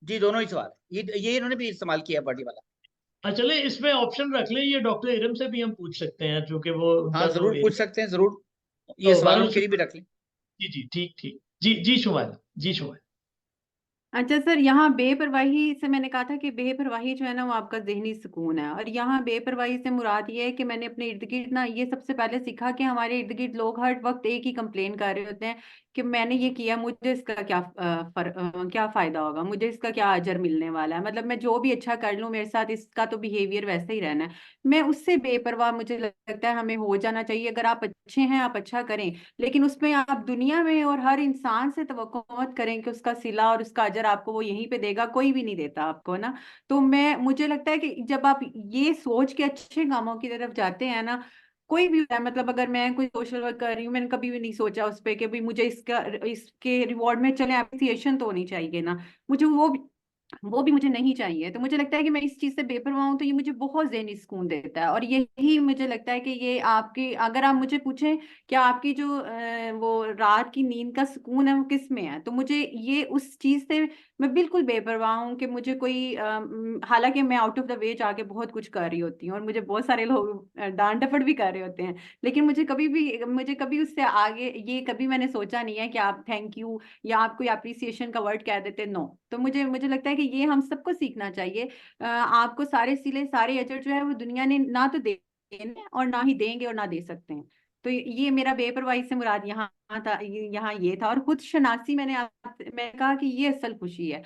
जी दोनों ही सवाल, ये इन्होंने भी इस्तेमाल किया बॉडी वाला। चले इसमें ऑप्शन रख लें, ये डॉक्टर इरम से भी हम पूछ सकते हैं, चूंकि वो हाँ जरूर पूछ सकते हैं, जरूर ये सवाल उनके लिए भी रख लें। जी जी ठीक ठीक। जी जी शुमाइला, जी शुमाइला। अच्छा सर, यहाँ बेपरवाही से मैंने कहा था कि बेपरवाही जो है ना वो आपका जहनी सुकून है, और यहाँ बेपरवाही से मुराद ये है कि मैंने अपने इर्द गिर्द ना ये सबसे पहले सीखा कि हमारे इर्द गिर्द लोग हर वक्त एक ही कंप्लेन कर रहे होते हैं कि मैंने ये किया, मुझे इसका क्या फायदा होगा, मुझे इसका क्या अजर मिलने वाला है, मतलब मैं जो भी अच्छा कर लूँ मेरे साथ इसका तो बिहेवियर वैसे ही रहना है। मैं उससे बेपरवाह मुझे लगता है हमें हो जाना चाहिए। अगर आप अच्छे हैं आप अच्छा करें, लेकिन उसमें आप दुनिया में और हर इंसान से तवक्को मत करें कि उसका सिला और उसका अजर आपको वो यहीं पे देगा, कोई भी नहीं देता आपको ना। तो मुझे लगता है कि जब आप ये सोच के अच्छे कामों की तरफ जाते हैं ना, कोई भी होता है, मतलब अगर मैं कोई सोशल वर्क कर रही हूँ, मैंने कभी भी नहीं सोचा उस पे कि भाई मुझे इसके रिवॉर्ड में चले अप्रिसिएशन तो होनी चाहिए ना, मुझे वो भी मुझे नहीं चाहिए। तो मुझे लगता है कि मैं इस चीज से बेपरवाह हूं, तो ये मुझे बहुत ज़हनी सुकून देता है। और यही मुझे लगता है कि ये आपकी, अगर आप मुझे पूछें कि आपकी जो वो रात की नींद का सुकून है वो किस में है, तो मुझे ये उस चीज से मैं बिल्कुल बेपरवाह हूँ कि मुझे कोई हालांकि मैं आउट ऑफ द वे जाके बहुत कुछ कर रही होती हूँ और मुझे बहुत सारे लोग डांट डपट भी कर रहे होते हैं, लेकिन मुझे कभी उससे आगे ये कभी मैंने सोचा नहीं है कि आप थैंक यू या आप कोई अप्रिसिएशन का वर्ड कह देते, नो। तो मुझे लगता है कि ये हम सबको सीखना चाहिए। आपको सारे सिले सारे अजर जो है वो दुनिया ने ना तो देने और ना ही देंगे और ना दे सकते हैं। तो ये मेरा बेपरवाही से मुराद यहाँ था, यहाँ ये था। और खुद शनासी मैंने कहा कि ये असल खुशी है।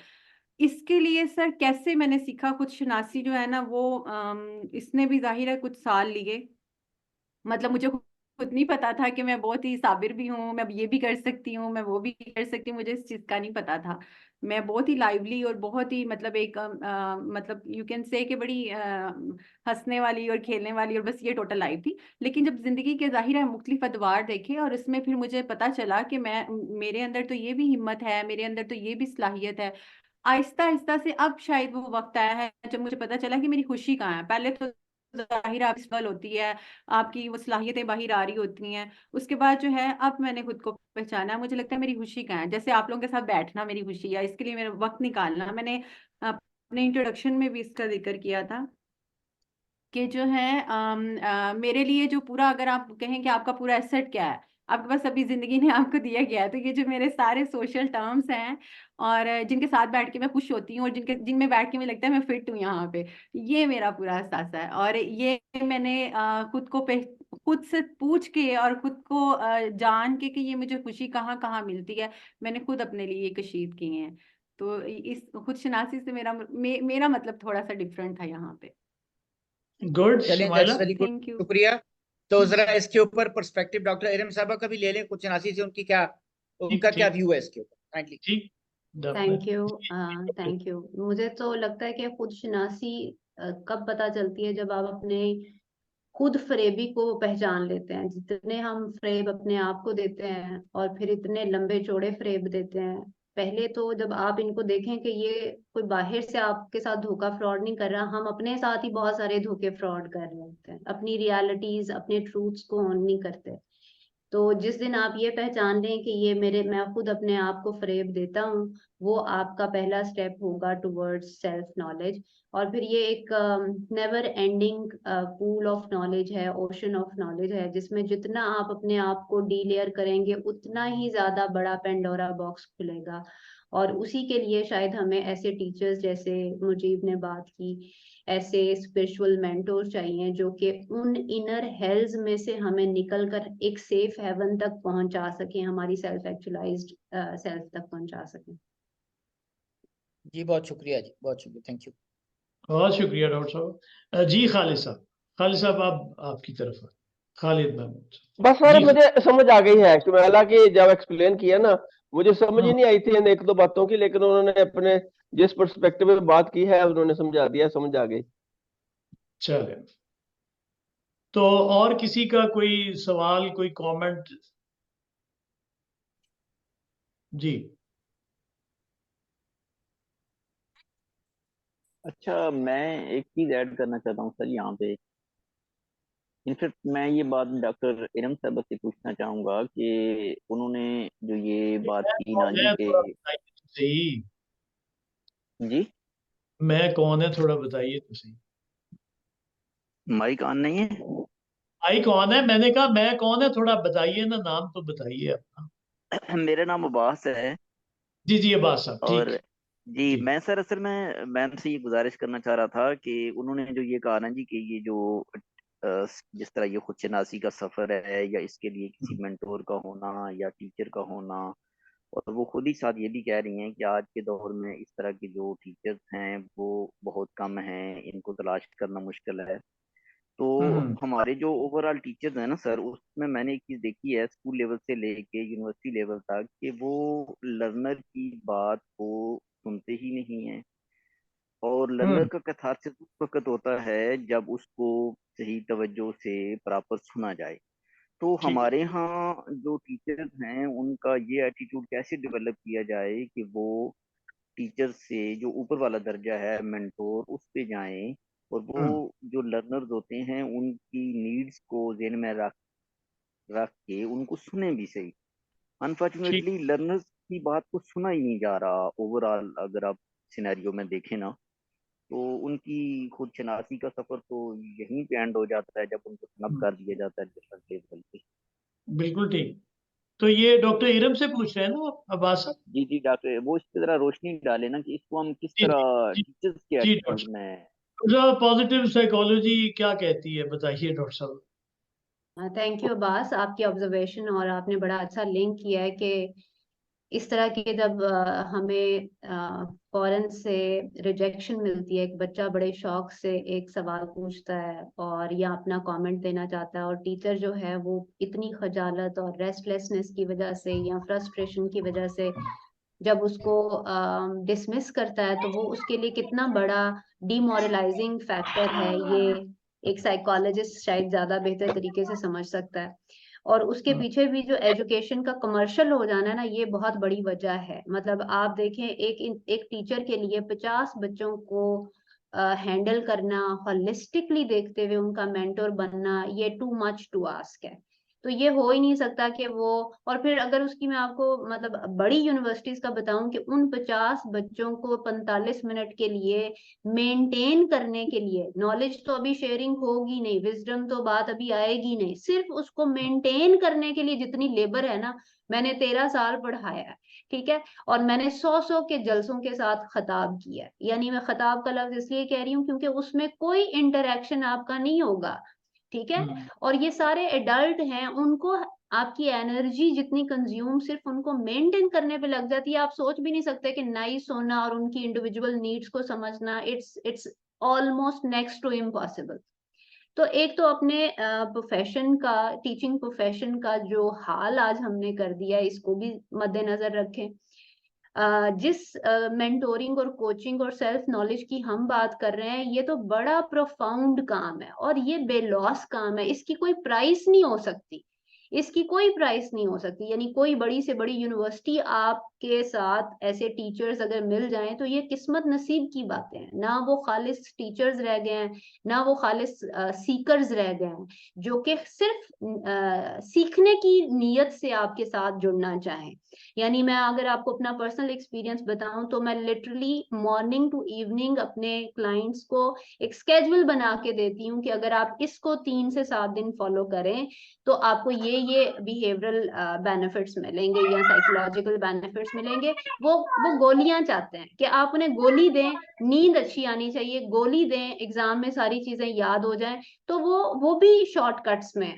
इसके लिए सर कैसे मैंने सीखा खुद शनासी जो है ना वो इसने भी जाहिर है कुछ साल लिए, मतलब मुझे खुद नहीं पता था कि मैं बहुत ही साबिर भी हूँ, मैं ये भी कर सकती हूँ, मैं वो भी कर सकती हूँ, मुझे इस चीज़ का नहीं पता था। मैं बहुत ही लाइवली और बहुत ही मतलब एक मतलब यू कैन से कि बड़ी हंसने वाली और खेलने वाली और बस ये टोटल लाइफ थी। लेकिन जब जिंदगी के जाहिर है मुख्तलिफ अदवार देखे और इसमें फिर मुझे पता चला कि मेरे अंदर तो ये भी हिम्मत है, मेरे अंदर तो ये भी सलाहियत है। आहिस्ता आहिस्ता से अब शायद वो वक्त आया है जब मुझे पता चला कि मेरी खुशी कहाँ है। पहले तो जाहिर आप स्ट्रगल होती है, आपकी वो सलाहियतें बाहर आ रही होती हैं, उसके बाद जो है अब मैंने खुद को पहचाना, मुझे लगता है मेरी खुशी कहाँ है। जैसे आप लोगों के साथ बैठना मेरी खुशी है, इसके लिए मेरा वक्त निकालना। मैंने अपने इंट्रोडक्शन में भी इसका जिक्र किया था कि जो है मेरे लिए जो पूरा, अगर आप कहें कि आपका पूरा एसेट क्या है, आपके पास अभी जिंदगी ने आपको दिया गया है, तो ये जो मेरे सारे सोशल टर्म्स हैं और जिनके साथ बैठ के मैं खुश होती हूँ और जिनमें बैठ के मुझे लगता है मैं फिट हूँ यहाँ पे, ये मेरा पूरा अहसास है। और ये मैंने खुद से पूछ के और खुद को जान के कि ये मुझे खुशी कहाँ कहाँ मिलती है, मैंने खुद अपने लिए कशीद किए हैं। तो इस खुद शनासी से मेरा मतलब थोड़ा सा डिफरेंट था यहाँ पे। गुड चलें, Shumaila. That's very good, thank you. शुक्रिया। तो जरा इसके ऊपर पर्सपेक्टिव डॉक्टर इरम साहबा का भी ले लें, कुछ नासी से उनका क्या व्यू है इसके ऊपर, काइंडली। ठीक, थैंक यू। मुझे तो लगता है कि खुद शनासी कब पता चलती है, जब आप अपने खुद फरेबी को पहचान लेते हैं। जितने हम फरेब अपने आप को देते हैं और फिर इतने लंबे चौड़े फरेब देते हैं, पहले तो जब आप इनको देखें कि ये कोई बाहर से आपके साथ धोखा फ्रॉड नहीं कर रहा, हम अपने साथ ही बहुत सारे धोखे फ्रॉड कर रहे होते हैं, अपनी रियलिटीज अपने ट्रूथ्स को ऑन नहीं करते। तो जिस दिन आप ये पहचान लें कि ये मैं खुद अपने आप को फरेब देता हूँ, वो आपका पहला स्टेप होगा टुवर्ड्स सेल्फ नॉलेज। और फिर ये एक never ending pool of knowledge है, ओशन ऑफ नॉलेज है, जिसमें जितना आप अपने आप को डीलेयर करेंगे उतना ही ज्यादा बड़ा पेंडोरा बॉक्स खुलेगा। और उसी के लिए शायद हमें ऐसे टीचर्स जैसे मुजीब ने बात की, ऐसे स्पिरिचुअल मेंटोर चाहिए जो कि उन इनर हेल्स में से हमें निकलकर एक सेफ हेवन तक पहुंचा सके, हमारी सेल्फ एक्चुअलाइज्ड सेल्फ तक पहुंचा सके। जी बहुत शुक्रिया जी, बहुत शुक्रिया, थैंक यू। बहुत शुक्रिया डॉक्टर साहब। जी खालिद साहब आप आपकी तरफ है। खालिद महमूद। बस सर जी मुझे समझ आ गई है, क्योंकि हालांकि जब एक्सप्लेन किया ना, मुझे समझ ही हाँ, नहीं आई थी इन एक दो बातों की, लेकिन उन्होंने अपने जिस पर्सपेक्टिव में बात की है उन्होंने समझा दिया, समझ आ गई। चले। तो और किसी का कोई सवाल, कोई कमेंट? जी अच्छा, मैं एक चीज ऐड करना चाहता हूँ सर यहाँ पे। इनफैक्ट मैं ये बात डॉक्टर इरम साहब से पूछना चाहूंगा कि उन्होंने जो ये बात की ना कौन जी है के। थोड़ा बताइए तो सही। जी, मैं कौन है थोड़ा बताइए तो सही। माइक ऑन नहीं है? आई कौन है? मैंने कहा मैं कौन है थोड़ा बताइए ना, नाम तो बताइए अपना। मेरा नाम अब्बास है। जी जी अब्बास साहब, ठीक। और जी, जी मैं सर असल में मैम से ये गुजारिश करना चाह रहा था कि उन्होंने जो ये कहा ना जी कि ये जो जिस तरह ये खुदशनासी का सफर है या इसके लिए किसी मेंटोर का होना या टीचर का होना, और वो खुद ही साथ ये भी कह रही हैं कि आज के दौर में इस तरह के जो टीचर्स हैं वो बहुत कम हैं, इनको तलाश करना मुश्किल है। तो हम्म हमारे जो ओवरऑल टीचर्स हैं ना सर, उसमें मैंने एक चीज देखी है स्कूल लेवल से लेके यूनिवर्सिटी लेवल तक, कि वो लर्नर की बात को सुनते ही नहीं है। और लर्नर हम्म का कैथारसिस उस वक्त होता है जब उसको सही तवज्जो से प्रॉपर सुना जाए। तो ठीक है। हमारे यहाँ जो टीचर्स हैं उनका ये एटीट्यूड कैसे डेवलप किया जाए कि वो टीचर से जो ऊपर वाला दर्जा है मेंटोर, उस पे जाएं और वो हम्म जो लर्नर्स होते हैं उनकी नीड्स को ध्यान में रख के उनको सुने भी सही। ठीक। अनफॉर्चुनेटली लर्नर्स की बात को सुना ही नहीं जा रहा ओवरऑल, अगर आप सिनेरियो में देखें ना, तो उनकी खुद शनासी का सफर तो यहीं पे एंड हो जाता है जब उनको स्नब हम्म, कर दिया जाता है डिफरेंट लेवल पे। बिल्कुल ठीक। तो ये डॉक्टर इरम से पूछ रहे हैं ना आप, अब्बास साहब? जी जी डॉक्टर, वो इस पे जरा रोशनी डाले ना कि इसको हम किस जी तरह जी टीचर्स के जी डॉक्टर एटीट्यूड में। साहब, पॉजिटिव साइकोलॉजी क्या कहती है बताइए डॉक्टर साहब। थैंक यू अब्बास, आपकी ऑब्जर्वेशन, और आपने बड़ा अच्छा लिंक किया है कि इस तरह के जब हमें फॉरेन से रिजेक्शन मिलती है, एक बच्चा बड़े शौक से एक सवाल पूछता है और या अपना कमेंट देना चाहता है, और टीचर जो है वो इतनी खजालत और रेस्टलेसनेस की वजह से या फ्रस्ट्रेशन की वजह से जब उसको डिसमिस करता है, तो वो उसके लिए कितना बड़ा डिमोरलाइजिंग फैक्टर है, ये एक साइकोलॉजिस्ट शायद ज्यादा बेहतर तरीके से समझ सकता है। और उसके हाँ। पीछे भी जो एजुकेशन का कमर्शियल हो जाना है ना, ये बहुत बड़ी वजह है। मतलब आप देखें एक टीचर के लिए 50 बच्चों को हैंडल करना, होलिस्टिकली देखते हुए उनका मेंटोर बनना, ये टू मच टू आस्क है। तो ये हो ही नहीं सकता कि वो, और फिर अगर उसकी मैं आपको मतलब बड़ी यूनिवर्सिटीज का बताऊं कि उन 50 बच्चों को 45 मिनट के लिए मेंटेन करने के लिए, नॉलेज तो अभी शेयरिंग होगी नहीं, विजडम तो बात अभी आएगी नहीं, सिर्फ उसको मेंटेन करने के लिए जितनी लेबर है ना, मैंने 13 साल पढ़ाया है, ठीक है, और मैंने 100 के जलसों के साथ खताब किया है। यानी मैं खताब का लफ्ज इसलिए कह रही हूँ क्योंकि उसमें कोई इंटरेक्शन आपका नहीं होगा, ठीक है, और ये सारे एडल्ट हैं, उनको आपकी एनर्जी जितनी कंज्यूम सिर्फ उनको मेंटेन करने पे लग जाती है, आप सोच भी नहीं सकते कि नाइस होना और उनकी इंडिविजुअल नीड्स को समझना, it's almost next to impossible. तो एक तो अपने प्रोफेशन का, टीचिंग प्रोफेशन का जो हाल आज हमने कर दिया है, इसको भी मद्देनजर रखें। जिस मेंटोरिंग और कोचिंग और सेल्फ नॉलेज की हम बात कर रहे हैं, ये तो बड़ा प्रोफाउंड काम है और ये बेलॉस काम है, इसकी कोई प्राइस नहीं हो सकती, इसकी कोई प्राइस नहीं हो सकती। यानी कोई बड़ी से बड़ी यूनिवर्सिटी आपके साथ ऐसे टीचर्स अगर मिल जाएं तो ये किस्मत नसीब की बातें हैं। ना वो खालिस टीचर्स रह गए हैं, ना वो खालिस सीकर्स रह गए हैं जो कि सिर्फ सीखने की नीयत से आपके साथ जुड़ना चाहें। यानी मैं अगर आपको अपना पर्सनल एक्सपीरियंस बताऊं तो मैं लिटरली मॉर्निंग टू इवनिंग अपने क्लाइंट्स को एक स्केड्यूल बना के देती हूँ कि अगर आप इसको 3 से 7 दिन फॉलो करें तो आपको ये बिहेवियरल बेनिफिट्स मिलेंगे या साइकोलॉजिकल बेनिफिट्स मिलेंगे। वो गोलियां चाहते हैं कि आप उन्हें गोली दें, नींद अच्छी आनी चाहिए, गोली दें, एग्जाम में सारी चीजें याद हो जाएं, तो वो भी शॉर्टकट्स में है।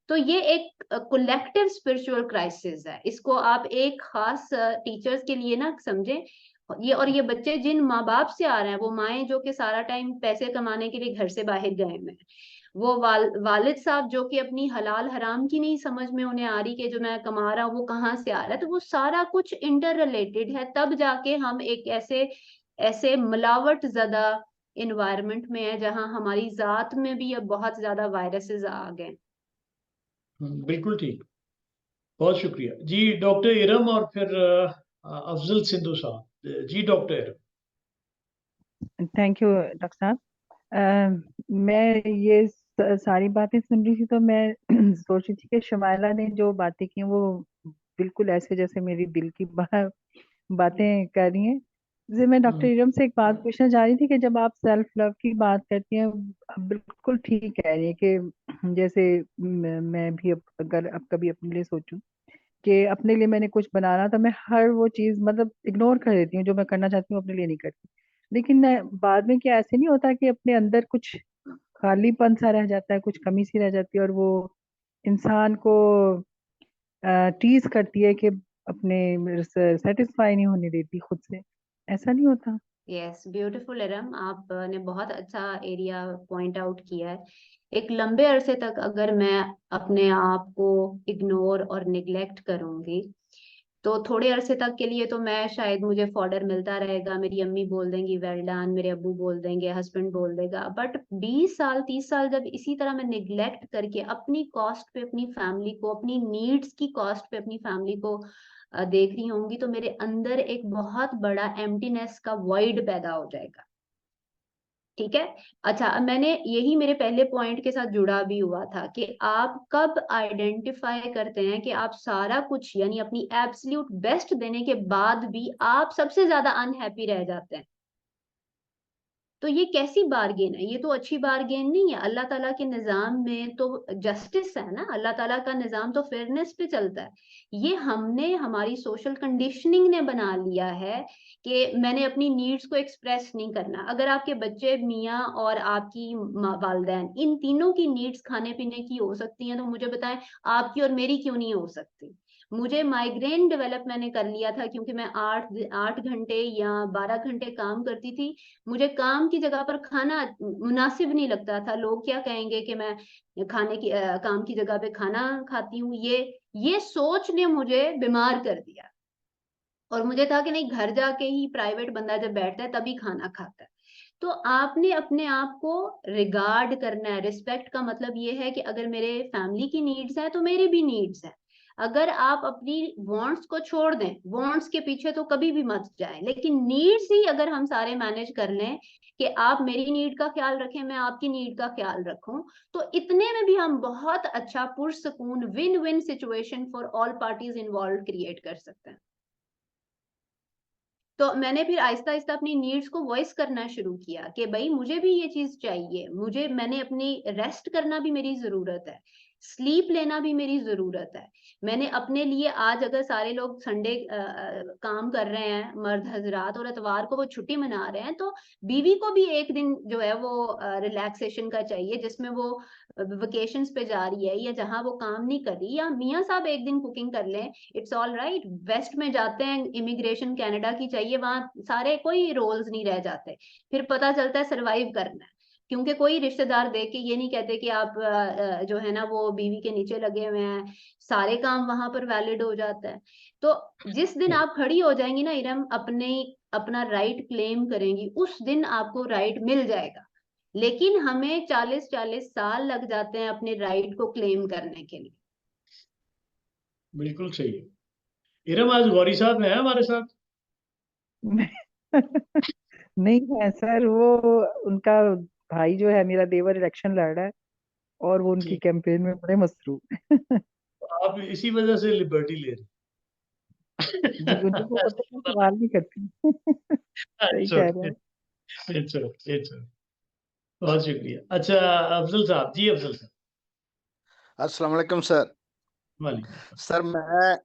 तो ये एक कलेक्टिव स्पिरिचुअल क्राइसिस है, इसको आप एक खास टीचर्स के लिए ना समझें। ये और ये बच्चे जिन माँ बाप से आ रहे हैं, वो माएँ जो कि सारा टाइम पैसे कमाने के लिए घर से बाहर गए हुए हैं, वो वालिद साहब जो कि अपनी हलाल हराम की नहीं समझ में उन्हें आ रही कि जो मैं कमा रहा हूँ वो कहाँ से आ रहा है, तो वो सारा कुछ इंटर रिलेटेड है। तब जाके हम एक ऐसे मिलावट ज़्यादा इन्वायरमेंट में है जहाँ हमारी जात में भी अब बहुत ज्यादा वायरसेस आ गए। बिल्कुल ठीक, बहुत शुक्रिया जी। डॉक्टर इरम और फिर अफजल सिंधु साहब। जी doctor Iram. Thank you doctor साहब। मैं ये सारी बातें सुन रही थी तो मैं सोच रही थी कि शमाइला ने जो बातें की वो बिल्कुल ऐसे जैसे मेरी दिल की बातें कर रही हैं। जैसे मैं डॉक्टर इरम से एक बात पूछना चाह रही थी कि जब आप सेल्फ लव की बात करती हैं, आप बिल्कुल ठीक कह रही है कि जैसे मैं भी अगर अब कभी अपने लिए सोचूं कि अपने लिए मैंने कुछ बनाना, तो मैं हर वो चीज मतलब इग्नोर कर देती हूँ जो मैं करना चाहती हूँ, अपने लिए नहीं करती। लेकिन बाद में क्या ऐसे नहीं होता कि अपने अंदर कुछ खालीपन सा रह जाता है, कुछ कमी सी रह जाती है और वो इंसान को टीज करती है कि अपने सेटिस्फाई नहीं होने देती खुद से, ऐसा नहीं होता? यस, ब्यूटीफुल इरम, आपने बहुत अच्छा एरिया पॉइंट आउट किया है। एक लंबे अरसे तक अगर मैं अपने आप को इग्नोर और निग्लेक्ट करूंगी तो थोड़े अरसे तक के लिए तो मैं शायद मुझे फॉडर मिलता रहेगा, मेरी अम्मी बोल देंगी वेल डन, मेरे अब्बू बोल देंगे, हस्बैंड बोल देगा। बट 20 साल 30 साल जब इसी तरह मैं निग्लेक्ट करके अपनी कॉस्ट पे अपनी फैमिली को, अपनी नीड्स की कॉस्ट पे अपनी फैमिली को देख रही होंगी, तो मेरे अंदर एक बहुत बड़ा एम्प्टीनेस का वॉइड पैदा हो जाएगा। ठीक है, अच्छा, अब मैंने यही मेरे पहले पॉइंट के साथ जुड़ा भी हुआ था कि आप कब आइडेंटिफाई करते हैं कि आप सारा कुछ यानी अपनी एब्सोल्यूट बेस्ट देने के बाद भी आप सबसे ज्यादा अनहैप्पी रह जाते हैं। तो ये कैसी बारगेन है? ये तो अच्छी बारगेन नहीं है। अल्लाह ताला के निजाम में तो जस्टिस है ना, अल्लाह ताला का निजाम तो फेयरनेस पे चलता है। ये हमने, हमारी सोशल कंडीशनिंग ने बना लिया है कि मैंने अपनी नीड्स को एक्सप्रेस नहीं करना। अगर आपके बच्चे, मियाँ और आपकी वालिदैन, इन तीनों की नीड्स खाने पीने की हो सकती हैं, तो मुझे बताएं आपकी और मेरी क्यों नहीं हो सकती? मुझे माइग्रेन डेवलप मैंने कर लिया था क्योंकि मैं 8 घंटे या 12 घंटे काम करती थी। मुझे काम की जगह पर खाना मुनासिब नहीं लगता था। लोग क्या कहेंगे कि मैं काम की जगह पे खाना खाती हूँ। ये सोच ने मुझे बीमार कर दिया और मुझे था कि नहीं, घर जाके ही प्राइवेट बंदा जब बैठता है तभी खाना खाता है। तो आपने अपने आप को रिगार्ड करना है। रिस्पेक्ट का मतलब ये है कि अगर मेरे फैमिली की नीड्स है तो मेरी भी नीड्स है। अगर आप अपनी वांट्स को छोड़ दें, वांट्स के पीछे तो कभी भी मत जाएं, लेकिन नीड्स ही अगर हम सारे मैनेज कर लें कि आप मेरी नीड का ख्याल रखें, मैं आपकी नीड का ख्याल रखूं, तो इतने में भी हम बहुत अच्छा पुरसकून win win situation for all parties involve create कर सकते हैं। तो मैंने फिर आहिस्ता आहिस्ता अपनी नीड्स को वॉइस करना शुरू किया कि भाई मुझे भी ये चीज चाहिए, मैंने अपनी रेस्ट करना भी मेरी जरूरत है, स्लीप लेना भी मेरी जरूरत है। मैंने अपने लिए, आज अगर सारे लोग संडे काम कर रहे हैं, मर्द हजरात, और इतवार को वो छुट्टी मना रहे हैं, तो बीवी को भी एक दिन जो है वो रिलैक्सेशन का चाहिए, जिसमें वो वेकेशंस पे जा रही है या जहां वो काम नहीं कर रही, या मियाँ साहब एक दिन कुकिंग कर लें, इट्स ऑल राइट। वेस्ट में जाते हैं, इमिग्रेशन कनाडा की चाहिए, वहां सारे कोई रोल्स नहीं रह जाते, फिर पता चलता है सरवाइव करना है। क्योंकि कोई रिश्तेदार देख के ये नहीं कहते कि आप जो है ना वो बीवी के नीचे लगे हुए हैं, सारे काम वहां पर वैलिड हो जाता है। तो जिस दिन आप खड़ी हो जाएंगी ना इरम, अपना राइट क्लेम करेंगी, उस दिन आपको राइट मिल जाएगा। लेकिन हमें 40-40 साल लग जाते हैं अपने राइट को क्लेम करने के लिए। बिल्कुल सही है। इरम, आज गौरी साहब हैं हमारे साथ? नहीं है सर, वो उनका भाई जो है मेरा देवर इलेक्शन लड़ रहा है और वो उनकी ठीक। कैंपेन में बड़े मसरूफ हैं। तो आप इसी वजह से लिबर्टी ले रहे जी, उन्हीं को पता है, सवाल नहीं करती। सही अच्छा, कह रहे हैं। अच्छा, अच्छा, बहुत शुक्रिया। अच्छा, अफजल साहब जी, अफजल साहब। अस्सलाम वालेकुम सर। वालेकुम। सर मैं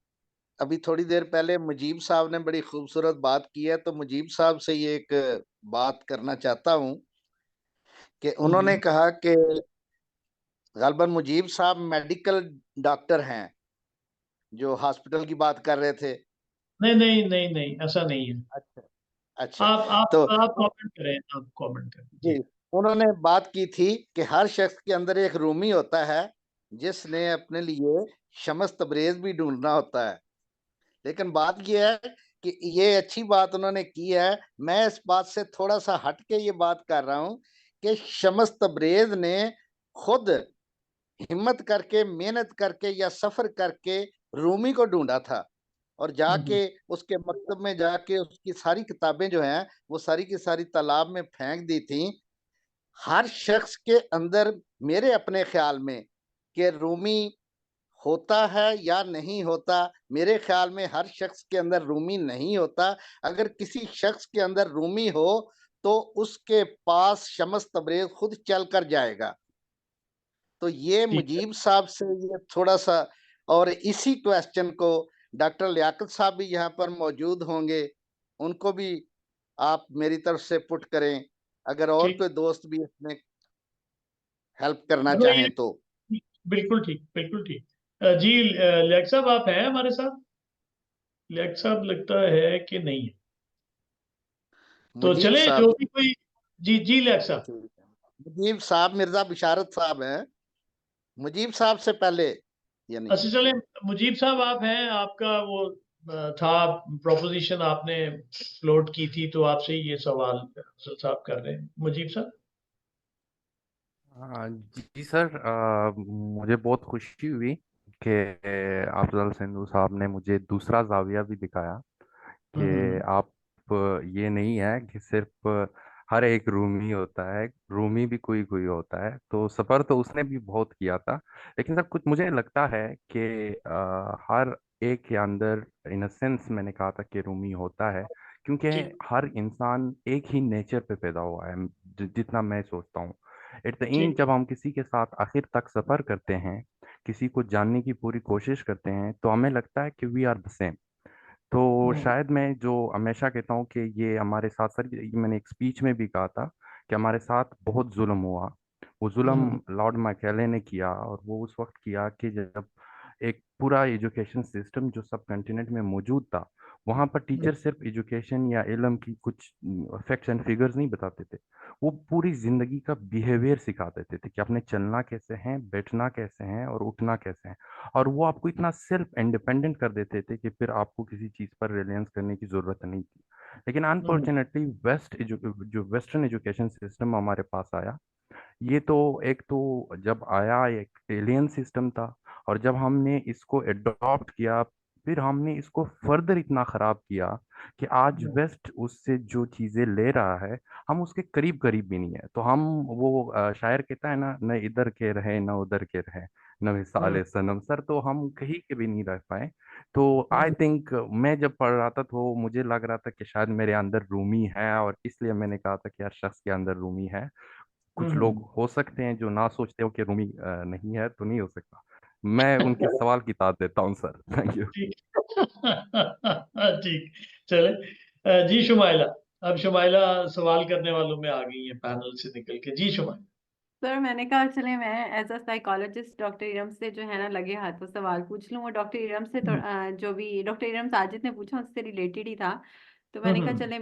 अभी थोड़ी देर पहले मुजीब साहब ने बड़ी खूबसूरत बात की है, तो मुजीब साहब से ये एक बात करना चाहता हूँ कि उन्होंने कहा कि गलबन मुजीब साहब मेडिकल डॉक्टर हैं, जो हॉस्पिटल की बात कर रहे थे। नहीं नहीं नहीं नहीं, ऐसा नहीं है। अच्छा अच्छा। आप तो कमेंट करें, आप कमेंट करें जी, उन्होंने बात की थी कि हर शख्स के अंदर एक रूमी होता है जिसने अपने लिए शम्स तबरेज भी ढूंढना होता है। लेकिन बात यह है कि ये अच्छी बात उन्होंने की है, मैं इस बात से थोड़ा सा हट के ये बात कर रहा हूँ कि शम्स तबरेज ने खुद हिम्मत करके, मेहनत करके या सफर करके रूमी को ढूंढा था, और जाके उसके मकतब में जाके उसकी सारी किताबें जो हैं वो सारी की सारी तालाब में फेंक दी थी। हर शख्स के अंदर, मेरे अपने ख्याल में, कि रूमी होता है या नहीं होता, मेरे ख्याल में हर शख्स के अंदर रूमी नहीं होता। अगर किसी शख्स के अंदर रूमी हो तो उसके पास शम्स तबरेज खुद चल कर जाएगा। तो ये मुजीब साहब से ये थोड़ा सा, और इसी क्वेश्चन को डॉक्टर लियाकत साहब भी यहाँ पर मौजूद होंगे, उनको भी आप मेरी तरफ से पुट करें, अगर और कोई दोस्त भी इसमें हेल्प करना चाहें तो। बिल्कुल ठीक, बिल्कुल ठीक। जी, लियाकत साहब आप हैं हमारे साथ? लियाकत साहब लगता है कि नहीं है, तो मुजीब चले साहब, जो भी कोई। जी जी, लियाकत साहब। मुजीब साहब मिर्जा बिशारत साहब हैं, मुजीब साहब से पहले यानी। अच्छा, चले मुजीब साहब आप हैं, आपका वो था प्रोपोजिशन आपने फ्लोट की थी, तो आपसे ये सवाल अफजल साहब कर रहे हैं। मुजीब साहब। जी सर, मुझे बहुत खुशी हुई कि अफजल सिंधु साहब ने मुझे दूसरा जाविया भी दिखाया कि आप, ये नहीं है कि सिर्फ हर एक रूमी होता है, रूमी भी कोई कोई होता है। तो सफ़र तो उसने भी बहुत किया था, लेकिन सर कुछ मुझे लगता है कि हर एक के अंदर, इन अ सेंस मैंने कहा था कि रूमी होता है, क्योंकि हर इंसान एक ही नेचर पे पैदा हुआ है, जितना मैं सोचता हूँ। एट द एंड जब हम किसी के साथ आखिर तक सफ़र करते हैं, किसी को जानने की पूरी कोशिश करते हैं, तो हमें लगता है कि वी आर द सेम। तो शायद मैं जो हमेशा कहता हूँ कि ये हमारे साथ, सर ये मैंने एक स्पीच में भी कहा था कि हमारे साथ बहुत जुल्म हुआ। वो जुल्म लॉर्ड मैकेले ने किया, और वो उस वक्त किया कि जब एक पूरा एजुकेशन सिस्टम जो सब कंटिनेंट में मौजूद था, वहाँ पर टीचर सिर्फ एजुकेशन या इल्म की कुछ फैक्ट्स एंड फिगर्स नहीं बताते थे, वो पूरी जिंदगी का बिहेवियर सिखा देते थे कि आपने चलना कैसे है, बैठना कैसे है, और उठना कैसे है। और वो आपको इतना सेल्फ इंडिपेंडेंट कर देते थे कि फिर आपको किसी चीज़ पर रिलायंस करने की ज़रूरत नहीं थी। लेकिन अनफॉर्चुनेटली जो वेस्टर्न एजुकेशन सिस्टम हमारे पास आया, ये तो एक तो जब आया एक एलियन सिस्टम था, और जब हमने इसको एडॉप्ट किया फिर हमने इसको फर्दर इतना खराब किया कि आज वेस्ट उससे जो चीजें ले रहा है हम उसके करीब करीब भी नहीं है। तो हम वो शायर कहता है ना, न इधर के रहे न उधर के रहे, न मिसाले सनम सर, तो हम कहीं के भी नहीं रह पाए। तो आई थिंक मैं जब पढ़ रहा था तो मुझे लग रहा था कि शायद मेरे अंदर रूमी है, और इसलिए मैंने कहा था कि हर शख्स के अंदर रूमी है। कुछ लोग हो सकते हैं जो ना सोचते हो कि रूमी नहीं है, तो नहीं हो सकता। मैं उनके सवाल की दाद देता हूँ सर। Thank you. ठीक ठीक, चले। जी शुमाइला, अब शुमाइला सवाल करने वालों में आ गई है पैनल से निकल के। जी शुमाइला। सर मैंने कहा चले मैं as a psychologist doctor Iram से जो है ना लगे हाथों सवाल पूछ लूँ, और डॉक्टर इरम से तो जो भी डॉक्टर इरम साजिद ने पूछा उससे रिलेटेड ही था। तो मैंने कहा चले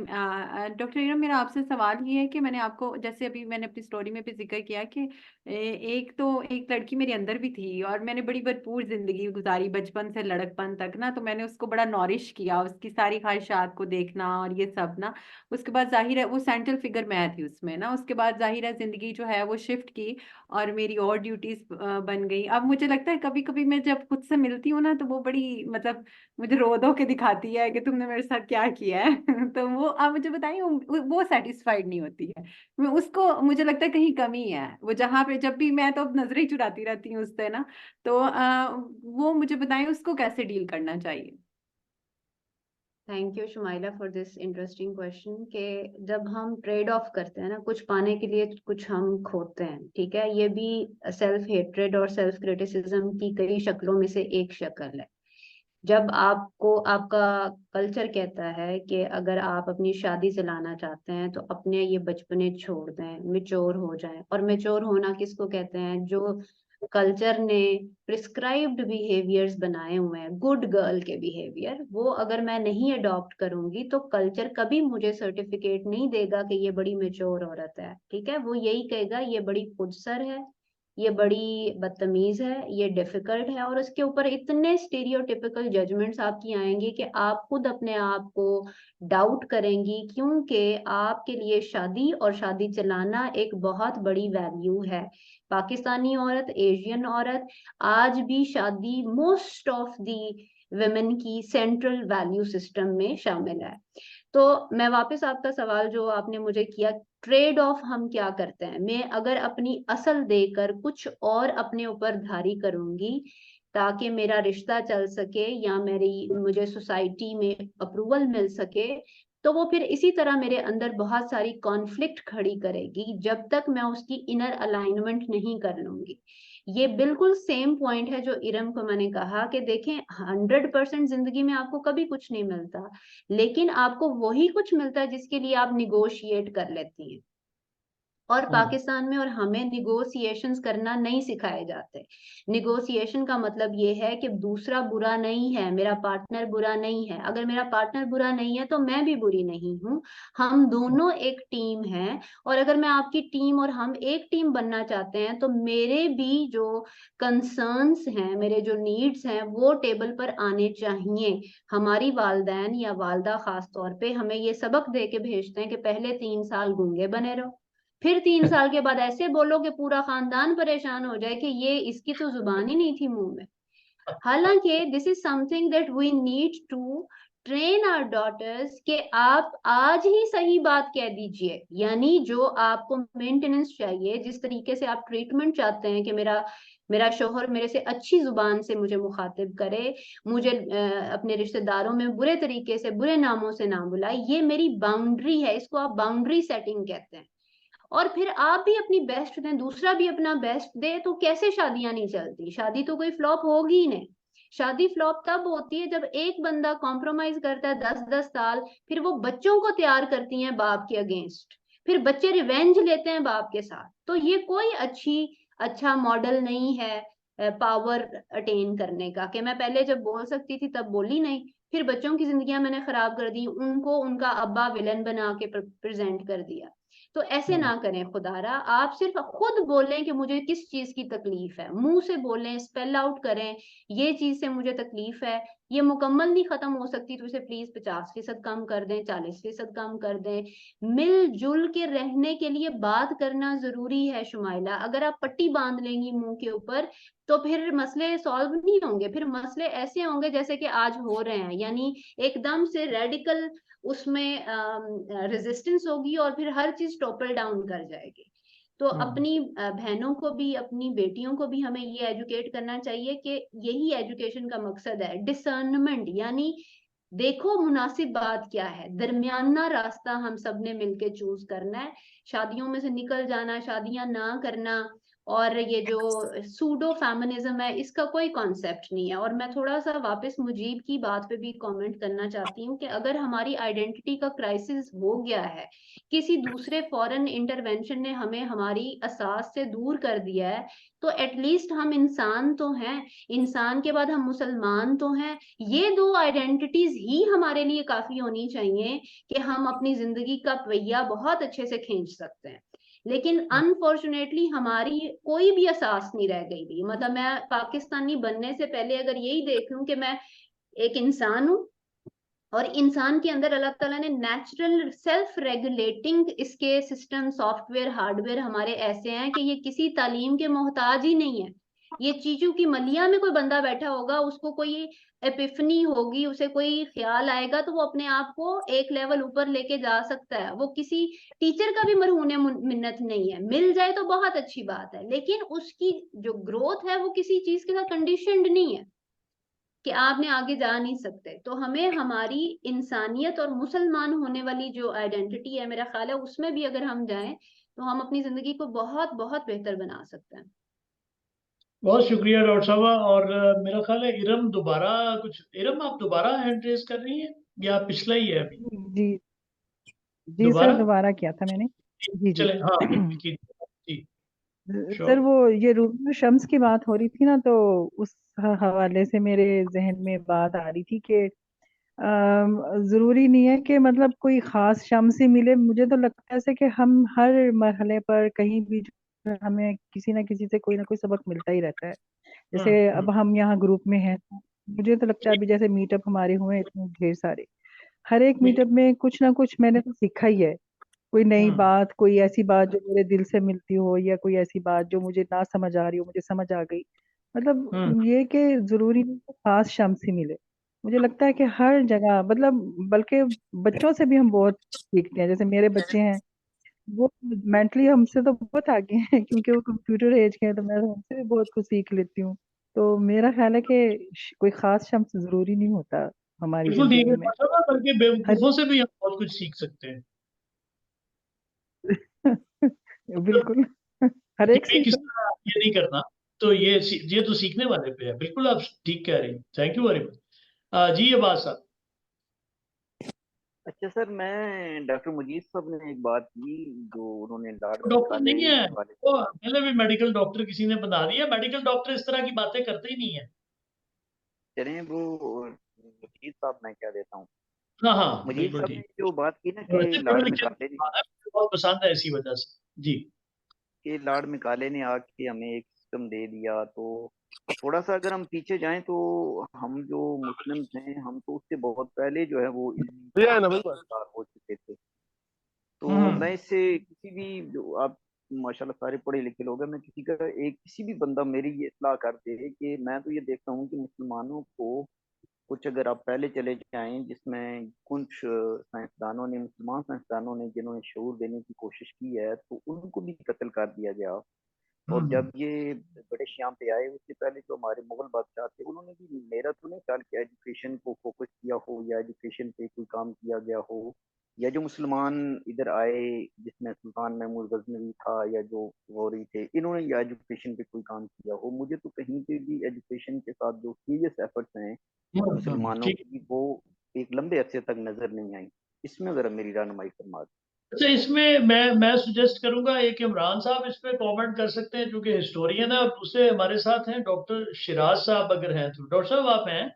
डॉक्टर इरम, मेरा आपसे सवाल ये है कि मैंने आपको, जैसे अभी मैंने अपनी स्टोरी में भी जिक्र किया कि एक लड़की मेरे अंदर भी थी, और मैंने बड़ी भरपूर जिंदगी गुजारी बचपन से लड़कपन तक ना, तो मैंने उसको बड़ा नॉरिश किया, उसकी सारी ख्वाहिशात को देखना और ये सब ना। उसके बाद जाहिर है वो सेंट्रल फिगर मैं थी उसमें ना। उसके बाद जाहिर है जिंदगी जो है वो शिफ्ट की और मेरी और ड्यूटीज बन गई। अब मुझे लगता है कभी कभी मैं जब खुद से मिलती हूँ ना, तो वो बड़ी मतलब मुझे रो धो के दिखाती है कि तुमने मेरे साथ क्या किया है। तो वो आप मुझे बताइए, वो सेटिस्फाइड नहीं होती है। मैं उसको, मुझे लगता है कहीं कमी है वो, जहाँ पे जब भी मैं तो अब नजरें ही चुराती रहती हूँ उससे ना। तो वो मुझे बताएं उसको कैसे डील करना चाहिए। Thank you Shumaila for this interesting question. के जब हम ट्रेड ऑफ करते हैं ना, कुछ पाने के लिए कुछ हम खोते हैं, ठीक है। ये भी सेल्फ हेट्रेड और सेल्फ क्रिटिसिज्म की कई शक्लों में से एक शक्ल है। जब आपको आपका कल्चर कहता है कि अगर आप अपनी शादी चलाना चाहते हैं तो अपने ये बचपने छोड़ दें, मेच्योर हो जाएं। और मेच्योर होना किसको कहते हैं? जो कल्चर ने प्रिस्क्राइब्ड बिहेवियर्स बनाए हुए हैं, गुड गर्ल के बिहेवियर, वो अगर मैं नहीं अडॉप्ट करूंगी तो कल्चर कभी मुझे सर्टिफिकेट नहीं देगा कि ये बड़ी मेच्योर औरत है, ठीक है। वो यही कहेगा ये बड़ी खुदसर है, ये बड़ी बदतमीज है, ये डिफिकल्ट है। और उसके ऊपर इतने स्टीरियोटिपिकल जजमेंट्स आपकी आएंगे कि आप खुद अपने आप को डाउट करेंगी, क्योंकि आपके लिए शादी और शादी चलाना एक बहुत बड़ी वैल्यू है। पाकिस्तानी औरत, एशियन औरत, आज भी शादी मोस्ट ऑफ दी women की सेंट्रल वैल्यू सिस्टम में शामिल है। तो मैं वापस आपका सवाल जो आपने मुझे किया, ट्रेड ऑफ हम क्या करते हैं? मैं अगर अपनी असल देकर कुछ और अपने ऊपर धारी करूंगी ताकि मेरा रिश्ता चल सके या मुझे सोसाइटी में अप्रूवल मिल सके, तो वो फिर इसी तरह मेरे अंदर बहुत सारी कॉन्फ्लिक्ट खड़ी करेगी जब तक मैं उसकी इनर अलाइनमेंट नहीं कर लूंगी। ये बिल्कुल सेम पॉइंट है जो इरम को मैंने कहा कि देखें 100% जिंदगी में आपको कभी कुछ नहीं मिलता, लेकिन आपको वही कुछ मिलता है जिसके लिए आप निगोशिएट कर लेती हैं। और पाकिस्तान में और हमें निगोशिएशंस करना नहीं सिखाए जाते। निगोशिएशन का मतलब ये है कि दूसरा बुरा नहीं है, मेरा पार्टनर बुरा नहीं है। अगर मेरा पार्टनर बुरा नहीं है तो मैं भी बुरी नहीं हूँ, हम दोनों एक टीम हैं। और अगर मैं आपकी टीम और हम एक टीम बनना चाहते हैं तो मेरे भी जो कंसर्न्स हैं, मेरे जो नीड्स हैं, वो टेबल पर आने चाहिए। हमारी वालदैन या वालदा खास तौर पे हमें ये सबक दे के भेजते हैं कि पहले 3 साल गूंगे बने रहो, फिर 3 साल के बाद ऐसे बोलो कि पूरा खानदान परेशान हो जाए कि ये इसकी तो जुबान ही नहीं थी मुंह में। हालांकि this is something that we need to train our daughters कि आप आज ही सही बात कह दीजिए। यानी जो आपको मेंटेनेंस चाहिए, जिस तरीके से आप ट्रीटमेंट चाहते हैं कि मेरा शोहर मेरे से अच्छी जुबान से मुझे मुखातिब करे, मुझे अपने रिश्तेदारों में बुरे तरीके से बुरे नामों से ना बुलाए, ये मेरी बाउंड्री है, इसको आप बाउंड्री सेटिंग कहते हैं। और फिर आप भी अपनी बेस्ट दें, दूसरा भी अपना बेस्ट दे, तो कैसे शादियां नहीं चलती? शादी तो कोई फ्लॉप होगी ही नहीं। शादी फ्लॉप तब होती है जब एक बंदा कॉम्प्रोमाइज करता है 10-10 साल, फिर वो बच्चों को तैयार करती हैं बाप के अगेंस्ट, फिर बच्चे रिवेंज लेते हैं बाप के साथ। तो ये कोई अच्छा मॉडल नहीं है पावर अटेन करने का, कि मैं पहले जब बोल सकती थी तब बोली नहीं, फिर बच्चों की जिंदगियां मैंने खराब कर दी, उनको उनका अब्बा विलन बना के प्रेजेंट कर दिया। तो ऐसे ना करें खुदारा। आप सिर्फ खुद बोलें कि मुझे किस चीज की तकलीफ है, मुंह से बोलें, स्पेल आउट करें, ये चीज से मुझे तकलीफ है, ये मुकम्मल नहीं खत्म हो सकती तो इसे प्लीज 50% कम कर दें, 40% कम कर दें। मिलजुल के रहने के लिए बात करना जरूरी है शुमाइला। अगर आप पट्टी बांध लेंगी मुंह के ऊपर तो फिर मसले सॉल्व नहीं होंगे, फिर मसले ऐसे होंगे जैसे कि आज हो रहे हैं, यानी एकदम से रेडिकल उसमें रेजिस्टेंस होगी और फिर हर चीज टॉपल डाउन कर जाएगी। तो अपनी बहनों को भी, अपनी बेटियों को भी हमें ये एजुकेट करना चाहिए कि यही एजुकेशन का मकसद है, डिसर्नमेंट, यानी देखो मुनासिब बात क्या है, दरमियाना रास्ता हम सब ने मिलके चूज करना है। शादियों में से निकल जाना, शादियां ना करना और ये जो सूडो फेमिनिज्म है इसका कोई कॉन्सेप्ट नहीं है। और मैं थोड़ा सा वापस मुजीब की बात पे भी कमेंट करना चाहती हूँ कि अगर हमारी आइडेंटिटी का क्राइसिस हो गया है, किसी दूसरे फॉरेन इंटरवेंशन ने हमें हमारी असास से दूर कर दिया है, तो एटलीस्ट हम इंसान तो हैं, इंसान के बाद हम मुसलमान तो हैं। ये दो आइडेंटिटीज ही हमारे लिए काफी होनी चाहिए कि हम अपनी जिंदगी का पहिया बहुत अच्छे से खींच सकते हैं। लेकिन अनफॉर्चुनेटली हमारी कोई भी असास नहीं रह गई थी। मतलब मैं पाकिस्तानी बनने से पहले अगर यही देख लूं कि मैं एक इंसान हूं और इंसान के अंदर अल्लाह ताला ने नेचुरल सेल्फ रेगुलेटिंग इसके सिस्टम, सॉफ्टवेयर, हार्डवेयर हमारे ऐसे हैं कि ये किसी तालीम के मोहताज ही नहीं है। ये चीजों की मलिया में कोई बंदा बैठा होगा, उसको कोई एपिफनी होगी, उसे कोई ख्याल आएगा तो वो अपने आप को एक लेवल ऊपर लेके जा सकता है। वो किसी टीचर का भी मरहूने मिन्नत नहीं है, मिल जाए तो बहुत अच्छी बात है, लेकिन उसकी जो ग्रोथ है वो किसी चीज के साथ कंडीशनड नहीं है कि आपने आगे जा नहीं सकते। तो हमें हमारी इंसानियत और मुसलमान होने वाली जो आइडेंटिटी है, मेरा ख्याल है उसमें भी अगर हम जाएं तो हम अपनी जिंदगी को बहुत बहुत बेहतर बना सकते हैं। बहुत शुक्रिया डॉक्टर साहबा। और मेरा ख्याल है इरम दोबारा कुछ, इरम आप दोबारा हैंड रेज कर रही हैं या पिछला ही है अभी? जी जी दोबारा सर, दोबारा किया था मैंने। जी जी चले, हाँ जी सर, श्योर। वो ये रूबी शम्स की बात हो रही थी ना, तो उस हवाले से मेरे जहन में बात आ रही थी कि जरूरी नहीं है कि मतलब कोई खास शम्स ही मिले। मुझे तो लगता है ऐसे कि हम हर मरहले पर कहीं भी जो है, हमें किसी ना किसी से कोई ना कोई सबक मिलता ही रहता है। जैसे अब हम यहाँ ग्रुप में हैं, मुझे तो लगता है अभी जैसे मीटअप हमारे हुए इतने ढेर सारे, हर एक मीटअप में कुछ ना कुछ मैंने तो सीखा ही है। कोई नई बात, कोई ऐसी बात जो मेरे दिल से मिलती हो, या कोई ऐसी बात जो मुझे ना समझ आ रही हो मुझे समझ आ गई। मतलब ये कि जरूरी नहीं कि खास शम्स ही मिले। मुझे लगता है कि हर जगह, मतलब बल्कि बच्चों से भी हम बहुत सीखते हैं। जैसे मेरे बच्चे हैं, वो मेंटली हमसे तो बहुत आगे हैं क्योंकि वो कंप्यूटर एज के हैं, तो मैं तो उनसे भी बहुत कुछ सीख लेती हूँ। तो मेरा ख्याल है कि कोई खास शम्स जरूरी नहीं होता हमारी बिल्कुल ठीक है जिंदगी में। डॉक्टर साहब, बल्कि हर बेवकूफों से भी हम बहुत कुछ सीख सकते हैं। बिल्कुल, हर ये एक भी से। किस तरह ये नहीं करना, तो ये तो सीखने वाले पे है। बिल्कुल आप ठीक कह रही हैं, थैंक यू वेरी मच। जी अब्बास साहब। अच्छा सर, मैं डॉक्टर मुजीब साहब ने एक बात की जो उन्होंने लाड़ में डॉक्टर निकाले नहीं है के हवाले वो, पहले भी मेडिकल डॉक्टर किसी ने बना दिया। मेडिकल डॉक्टर इस तरह की बातें करते ही नहीं है। चलें वो मुजीब साहब, मैं क्या देता हूँ, हाँ हाँ मुजीब बिल्कुल साहब ने ठीक। जो बात की ना कि वैसे लाड़ पढ़े में लिखे काले ने, इंसान है, मुझे बहुत पसंद है इसी वजह से जी। कि लाड़ में काले ने आके हमें एक सिस्टम दे दिया, तो थोड़ा सा अगर हम पीछे जाएं तो हम जो मुस्लिम्स हैं, हम तो उससे बहुत पहले जो है वो इल्मी ये है ना भाई बात। शिकार हो चुके थे। तो मैं इससे किसी भी जो आप माशाल्लाह सारे पढ़े लिखे लोग हैं, मैं किसी का एक किसी भी बंदा मेरी ये इत्तला कर दे कि मैं तो ये देखता हूँ कि मुसलमानों को कुछ अगर आप पहले चले जाएं, जिसमें कुछ साइंसदानों ने, मुसलमान साइंसदानों ने जिन्होंने शऊर देने की कोशिश की है, तो उनको भी कत्ल कर दिया गया। और जब ये बड़े श्याम पे आए, उससे पहले जो हमारे मुगल बादशाह थे, उन्होंने भी मेरा तो नहीं ख्याल कि एजुकेशन को फोकस किया हो या एजुकेशन पे कोई काम किया गया हो, या जो मुसलमान इधर आए जिसमें सुल्तान महमूद गजनवी था या जो गौरी थे, इन्होंने या एजुकेशन पे कोई काम किया हो। मुझे तो कहीं पे भी एजुकेशन के साथ जो सीरियस एफर्ट्स हैं मुसलमानों ठीक। की, वो एक लंबे अरसे तक नजर नहीं आई। इसमें जरा मेरी रहनुमाई फरमा दें। अच्छा, इसमें मैं सजेस्ट करूंगा, एक इमरान साहब इस पे कमेंट कर सकते हैं क्योंकि हिस्टोरियन है, और दूसरे हमारे साथ हैं डॉक्टर शिराज साहब, अगर हैं तो। डॉक्टर साहब आप हैं?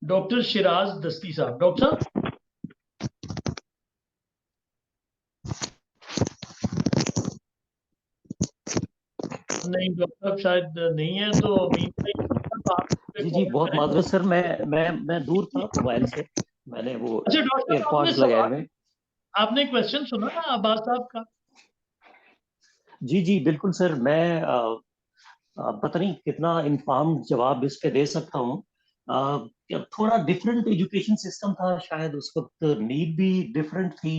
डॉक्टर शिराज दस्ती साहब, डॉक्टर साहब। नहीं डॉक्टर साहब शायद नहीं है, तो मीन जी बहुत माजरत सर, मैं दूर था मोबाइल से, मैंने वो अच्छा डॉक्टर साहब आपने एयरपॉड्स लगाए हुए। आपने क्वेश्चन सुना ना अब्बास साहब का? जी बिल्कुल सर, मैं पता नहीं कितना इन्फॉर्म्ड जवाब इस पे दे सकता हूँ। थोड़ा डिफरेंट एजुकेशन सिस्टम था शायद उस वक्त, नीड भी डिफरेंट थी।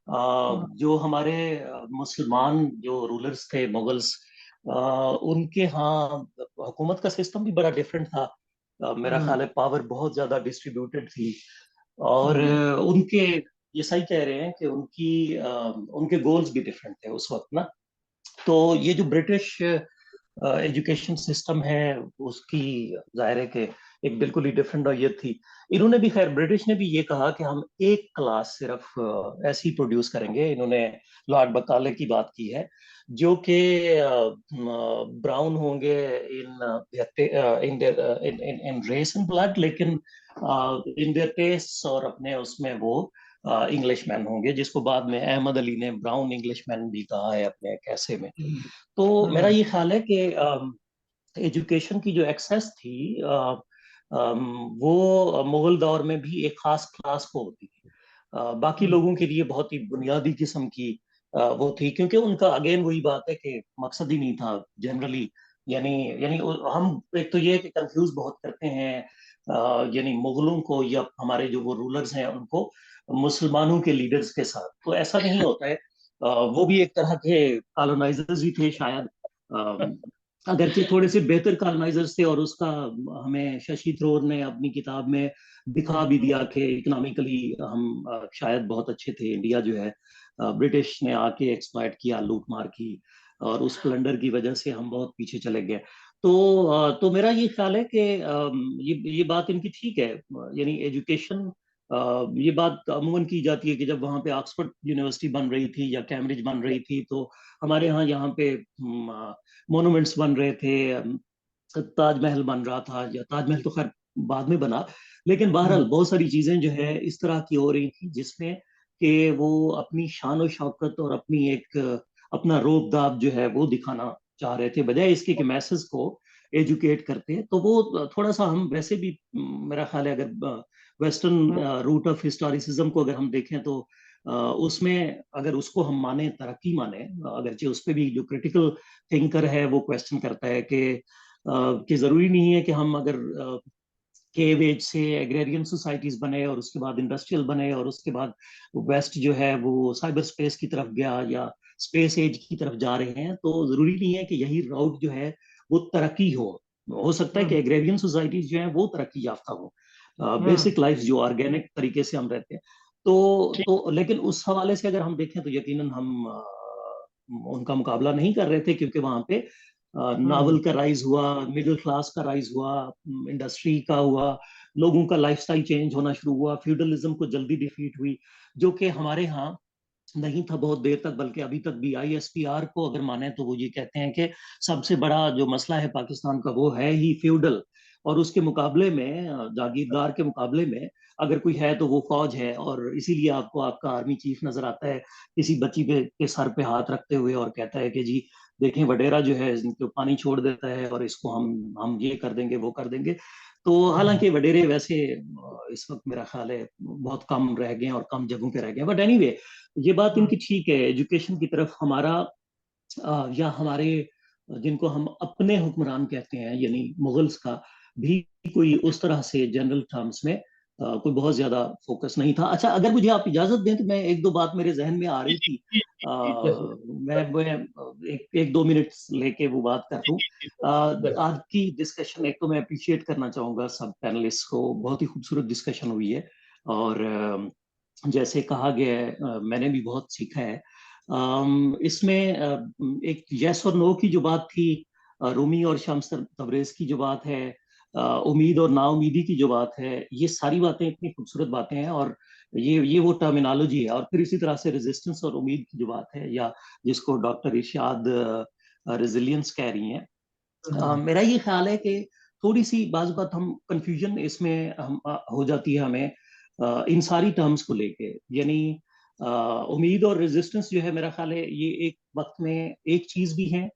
जो हमारे मुसलमान जो रूलर्स थे मुगल्स, उनके यहाँ हुकूमत का सिस्टम भी बड़ा डिफरेंट था। मेरा ख्याल है पावर बहुत ज्यादा डिस्ट्रीब्यूटेड थी, और उनके, ये सही कह रहे हैं कि उनके गोल्स भी डिफरेंट थे उस वक्त ना। तो ये जो ब्रिटिश एजुकेशन सिस्टम है उसकी जाहिर है कि एक बिल्कुल ही डिफरेंट नौयत थी। इन्होंने भी, खैर ब्रिटिश ने भी ये कहा कि हम एक क्लास सिर्फ ऐसी प्रोड्यूस करेंगे। इन्होंने लॉर्ड बकाले की बात की है, जो कि ब्राउन होंगे इन रेस एंड ब्लड, लेकिन इन देयर टेस्ट और अपने उसमें वो इंग्लिश मैन होंगे, जिसको बाद में अहमद अली ने ब्राउन इंग्लिश मैन भी कहा है अपने कैसे में। तो मेरा ये ख्याल है कि एजुकेशन की जो एक्सेस थी वो मुगल दौर में भी एक खास क्लास को होती थी। बाकी लोगों के लिए बहुत ही बुनियादी किस्म की वो थी, क्योंकि उनका अगेन वही बात है कि मकसद ही नहीं था जनरली। यानी यानी हम एक तो ये कि कंफ्यूज बहुत करते हैं यानी मुगलों को या हमारे जो वो रूलर्स हैं उनको मुसलमानों के लीडर्स के साथ, तो ऐसा नहीं होता है। वो भी एक तरह के कॉलोनाइजर्स ही थे शायद, अगरचे थोड़े से बेहतर कॉलोनाइजर्स थे। और उसका हमें शशि थरूर ने अपनी किताब में दिखा भी दिया कि इकोनॉमिकली हम शायद बहुत अच्छे थे। इंडिया जो है ब्रिटिश ने आके एक्सप्लॉइट किया, लूट मार की, और उस प्लंडर की वजह से हम बहुत पीछे चले गए। तो मेरा ये ख्याल है कि ये बात इनकी ठीक है। यानी एजुकेशन, ये बात अमूमन की जाती है कि जब वहाँ पे ऑक्सफोर्ड यूनिवर्सिटी बन रही थी या कैम्ब्रिज बन रही थी, तो हमारे यहाँ पे मोनूमेंट्स बन रहे थे, ताजमहल बन रहा था, या ताजमहल तो खैर बाद में बना, लेकिन बहरहाल बहुत सारी चीजें जो है इस तरह की हो रही थी जिसमें कि वो अपनी शान और शौकत और अपनी एक अपना रोब दाब जो है वो दिखाना चाह रहे थे, बजाय इसके कि मैसेज को एजुकेट करते। तो वो थोड़ा सा हम वैसे भी, मेरा ख्याल है अगर वेस्टर्न रूट ऑफ हिस्टोरिसिज्म को अगर हम देखें तो उसमें अगर उसको हम माने, तरक्की माने, अगरचे उस पर भी जो क्रिटिकल थिंकर है वो क्वेश्चन करता है कि जरूरी नहीं है कि हम अगर केव एज से एग्रेरियन सोसाइटीज बने और उसके बाद इंडस्ट्रियल बने और उसके बाद वेस्ट जो है वो साइबर स्पेस की तरफ गया या स्पेस एज की तरफ जा रहे हैं, तो जरूरी नहीं है कि यही राउट जो है वो तरक्की हो सकता है कि एग्रेरियन सोसाइटीज जो है वो तरक्की याफ्ता हो, बेसिक लाइफ जो ऑर्गेनिक तरीके से हम रहते हैं। तो लेकिन उस हवाले से अगर हम देखें तो यकीनन हम उनका मुकाबला नहीं कर रहे थे, क्योंकि वहां पे नावल का राइज हुआ, मिडिल क्लास का राइज हुआ, इंडस्ट्री का हुआ, लोगों का लाइफस्टाइल चेंज होना शुरू हुआ, फ्यूडलिज्म को जल्दी डिफीट हुई, जो कि हमारे यहाँ नहीं था बहुत देर तक। बल्कि अभी तक भी ISPR को अगर माने तो वो ये कहते हैं कि सबसे बड़ा जो मसला है पाकिस्तान का वो है ही फ्यूडल, और उसके मुकाबले में, जागीरदार के मुकाबले में अगर कोई है तो वो फौज है। और इसीलिए आपको आपका आर्मी चीफ नजर आता है किसी बच्ची के सर पे हाथ रखते हुए और कहता है कि जी देखें वडेरा जो है इनको पानी छोड़ देता है और इसको हम ये कर देंगे वो कर देंगे। तो हालांकि वडेरे वैसे इस वक्त मेरा ख्याल है बहुत कम रह गए और कम जगहों पे रह गए, बट एनीवे ये बात इनकी ठीक है। एजुकेशन की तरफ हमारा या हमारे जिनको हम अपने हुक्मरान कहते हैं यानी मुगल्स का भी कोई उस तरह से जनरल टर्म्स में कोई बहुत ज्यादा फोकस नहीं था। अच्छा अगर मुझे आप इजाजत दें तो मैं एक दो बात मेरे जहन में आ रही थी, मैं एक दो मिनट लेके वो बात कर लूं। आज की डिस्कशन एक तो मैं अप्रिशिएट करना चाहूंगा सब पैनलिस्ट को, बहुत ही खूबसूरत डिस्कशन हुई है, और जैसे कहा गया है मैंने भी बहुत सीखा है। इसमें एक यस और नो की जो बात थी, रूमी और शम्स तबरेज की जो बात है, उम्मीद और नाउमीदी की जो बात है, ये सारी बातें इतनी खूबसूरत बातें हैं, और ये वो टर्मिनोलॉजी है। और फिर इसी तरह से रेजिस्टेंस और उम्मीद की जो बात है, या जिसको डॉक्टर इरशाद रेजिलियंस कह रही हैं, मेरा ये ख्याल है कि थोड़ी सी बात हम कंफ्यूजन इसमें हम हो जाती है हमें इन सारी टर्म्स को लेके। यानी उम्मीद और रेजिस्टेंस जो है मेरा ख्याल है ये एक वक्त में एक चीज भी है,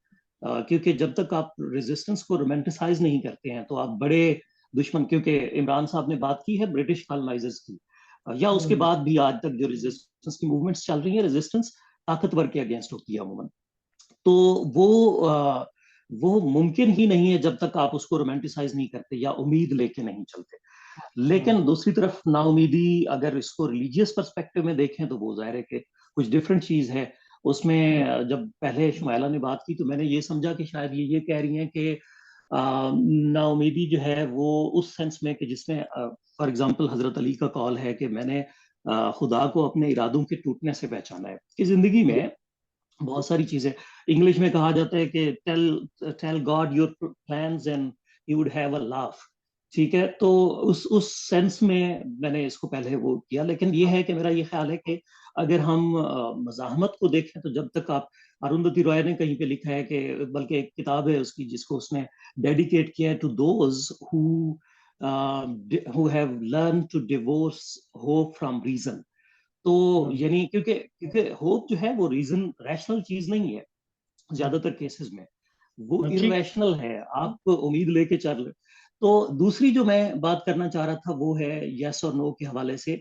क्योंकि जब तक आप रेजिस्टेंस को रोमांटिसाइज नहीं करते हैं तो आप बड़े दुश्मन, क्योंकि इमरान साहब ने बात की है ब्रिटिश कॉलोनाइजर्स की, या उसके बाद भी आज तक जो रेजिस्टेंस की मूवमेंट्स चल रही है, रेजिस्टेंस ताकतवर के अगेंस्ट होती है अमूमन। तो वो मुमकिन ही नहीं है जब तक आप उसको रोमांटिसाइज नहीं करते या उम्मीद लेके नहीं चलते। लेकिन दूसरी तरफ नाउमीदी, अगर इसको रिलीजियस पर्सपेक्टिव में देखें तो वो जाहिर है कि कुछ डिफरेंट चीज है उसमें। जब पहले शुमाइला ने बात की तो मैंने ये समझा कि शायद ये कह रही हैं कि नाउमीदी जो है वो उस सेंस में कि जिसमें फॉर एग्जांपल हजरत अली का कॉल है कि मैंने खुदा को अपने इरादों के टूटने से पहचाना है। कि जिंदगी में बहुत सारी चीजें, इंग्लिश में कहा जाता है कि tell God your plans and you would have a laugh. ठीक है, तो उस सेंस में मैंने इसको पहले वो किया। लेकिन ये है कि मेरा ये ख्याल है कि अगर हम मज़ाहमत को देखें तो जब तक आप, अरुंधति रॉय ने कहीं पे लिखा है कि, बल्कि एक किताब है उसकी जिसको उसने डेडिकेट किया है to those who have learn to divorce hope from reason. तो यानी क्योंकि होप जो है वो रीजन, रैशनल चीज नहीं है ज्यादातर केसेस में, वो इररेशनल है, आप उम्मीद लेके चल रहे। तो दूसरी जो मैं बात करना चाह रहा था वो है यस और नो के हवाले से।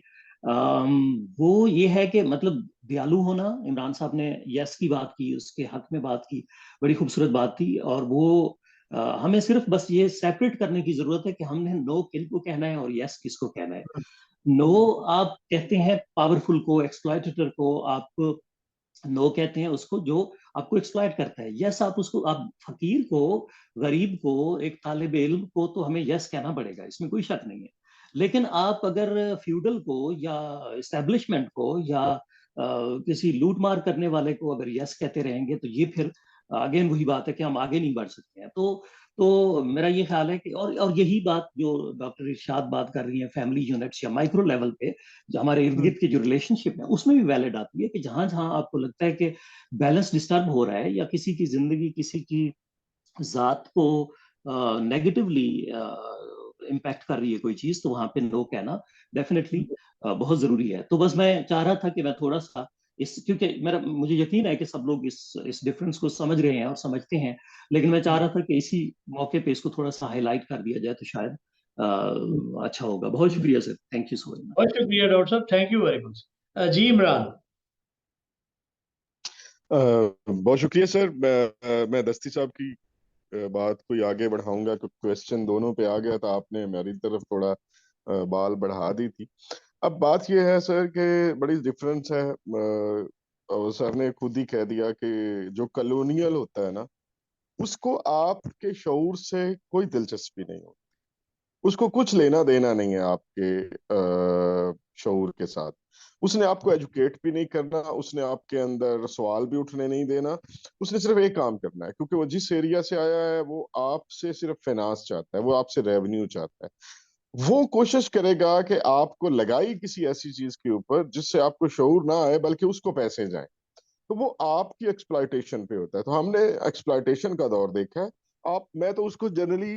वो ये है कि मतलब दयालु होना, इमरान साहब ने यस की बात की, उसके हक में बात की, बड़ी खूबसूरत बात थी। और वो हमें सिर्फ बस ये सेपरेट करने की जरूरत है कि हमने नो किनको कहना है और यस किसको कहना है। नो आप कहते हैं पावरफुल को, एक्सप्लॉइटेटर को, आप नो कहते हैं उसको जो आपको एक्सप्लॉइट करता है। यस आप उसको, आप फकीर को, गरीब को, एक तालिब इल्म को तो हमें यस कहना पड़ेगा, इसमें कोई शक नहीं है। लेकिन आप अगर फ्यूडल को या एस्टेब्लिशमेंट को या किसी लूट मार करने वाले को अगर यस कहते रहेंगे तो ये फिर अगेन वही बात है कि हम आगे नहीं बढ़ सकते हैं। तो मेरा ये ख्याल है कि और यही बात जो डॉक्टर इरशाद बात कर रही है फैमिली यूनिट्स या माइक्रो लेवल पे जो हमारे इर्द गिर्द के जो रिलेशनशिप है उसमें भी वैलिड आती है कि जहां जहां आपको लगता है कि बैलेंस डिस्टर्ब हो रहा है या किसी की जिंदगी, किसी की जात को नेगेटिवली इम्पैक्ट कर रही है कोई चीज, तो वहां पे नो कहना डेफिनेटली बहुत जरूरी है। तो बस मैं चाह रहा था कि मैं थोड़ा सा क्योंकि मुझे यकीन है कि सब लोग इस डिफरेंस को समझ रहे हैं और समझते हैं, लेकिन मैं चाह रहा था कि इसी मौके पे इसको थोड़ा सा हाईलाइट कर दिया जाए तो शायद अच्छा होगा। बहुत शुक्रिया sir, thank you so much. बहुत शुक्रिया डॉक्टर साहब, थैंक यू वेरी मच। जी इमरान। बहुत शुक्रिया सर। मैं दस्ती साहब की बात को आगे बढ़ाऊंगा क्योंकि क्वेश्चन दोनों पे आ गया था, आपने मेरी तरफ थोड़ा बाल बढ़ा दी थी। अब बात यह है सर कि बड़ी डिफरेंस है, और सर ने खुद ही कह दिया कि जो कॉलोनियल होता है ना उसको आपके शऊर से कोई दिलचस्पी नहीं होती, उसको कुछ लेना देना नहीं है आपके शऊर के साथ। उसने आपको एजुकेट भी नहीं करना, उसने आपके अंदर सवाल भी उठने नहीं देना, उसने सिर्फ एक काम करना है, क्योंकि वो जिस एरिया से आया है वो आपसे सिर्फ फाइनेंस चाहता है, वो आपसे रेवेन्यू चाहता है। वो कोशिश करेगा कि आपको लगाई किसी ऐसी चीज के ऊपर जिससे आपको शऊर ना आए बल्कि उसको पैसे जाएं, तो वो आपकी एक्सप्लॉयटेशन पे होता है। तो हमने एक्सप्लॉयटेशन का दौर देखा है। मैं तो उसको जनरली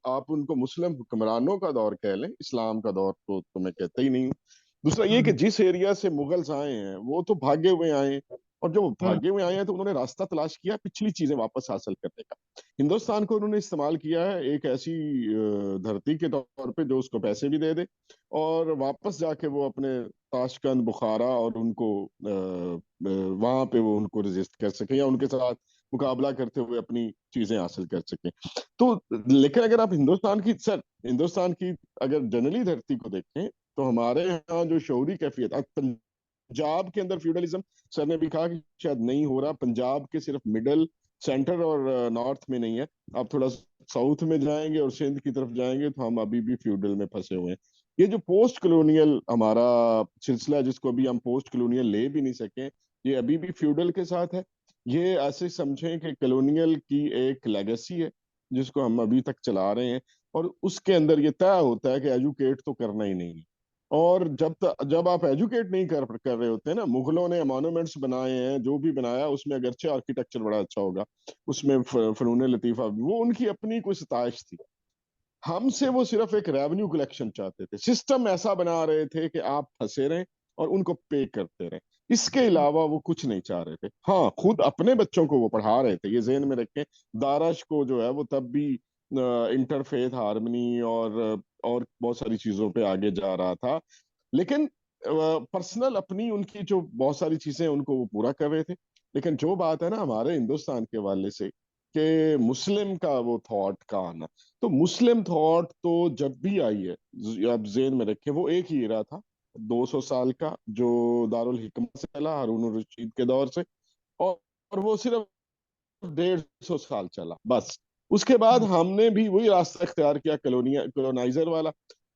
आप उनको मुस्लिम हुक्मरानों का दौर कह लें, इस्लाम का दौर तो मैं कहता ही नहीं हूँ। दूसरा ये कि जिस एरिया से मुगल्स आए हैं वो तो भागे हुए आए, और जब भागे हुए आए हैं तो उन्होंने रास्ता तलाश किया पिछली चीजें वापस हासिल करने का। हिंदुस्तान को उन्होंने इस्तेमाल किया है एक ऐसी धरती के तौर पे जो उसको पैसे भी दे दे, और वापस जाके वो अपने ताशकंद, बुखारा और उनको वहां पे वो उनको रेजिस्ट कर सके या उनके साथ मुकाबला करते हुए अपनी चीजें हासिल कर सके। तो लेकिन अगर आप हिंदुस्तान की अगर जनरली धरती को देखें तो हमारे यहाँ जो शौरी कैफियत, पंजाब के अंदर फ्यूडलिज्म सर ने भी कहा कि शायद नहीं हो रहा, पंजाब के सिर्फ मिडल, सेंटर और नॉर्थ में नहीं है। आप थोड़ा साउथ में जाएंगे और सिंध की तरफ जाएंगे तो हम अभी भी फ्यूडल में फंसे हुए हैं। ये जो पोस्ट कॉलोनियल हमारा सिलसिला है, जिसको अभी हम पोस्ट कॉलोनियल ले भी नहीं सके, ये अभी भी फ्यूडल के साथ है। ये ऐसे समझें कि कॉलोनियल की एक लेगेसी है जिसको हम अभी तक चला रहे हैं, और उसके अंदर ये तय होता है कि एजुकेट तो करना ही नहीं है। और जब आप एजुकेट नहीं कर रहे होते हैं ना, मुगलों ने मॉन्यूमेंट्स बनाए हैं, जो भी बनाया उसमें अगरचे आर्किटेक्चर बड़ा अच्छा होगा, उसमें फनून लतीफा भी, वो उनकी अपनी कोई सताइश थी। हमसे वो सिर्फ एक रेवेन्यू कलेक्शन चाहते थे, सिस्टम ऐसा बना रहे थे कि आप फंसे रहें और उनको पे करते रहें। इसके अलावा वो कुछ नहीं चाह रहे थे। हाँ, खुद अपने बच्चों को वो पढ़ा रहे थे, ये जेहन में रखें। दारश को जो है वो तब भी इंटरफेथ हार्मनी और बहुत सारी चीजों पे आगे जा रहा था, लेकिन पर्सनल अपनी उनकी जो बहुत सारी चीजें उनको वो पूरा कर रहे थे। लेकिन जो बात है ना हमारे हिंदुस्तान के हवाले से कि मुस्लिम का वो थॉट का आना, तो मुस्लिम थॉट तो जब भी आई है, अब जेन में रखे, वो एक ही इरा था 200 साल का जो दारुल हिकमत से चला हारून रशीद के दौर से, और वो सिर्फ 150 साल चला बस। उसके बाद हमने भी वही रास्ता इख्तियार किया कॉलोनाइजर वाला।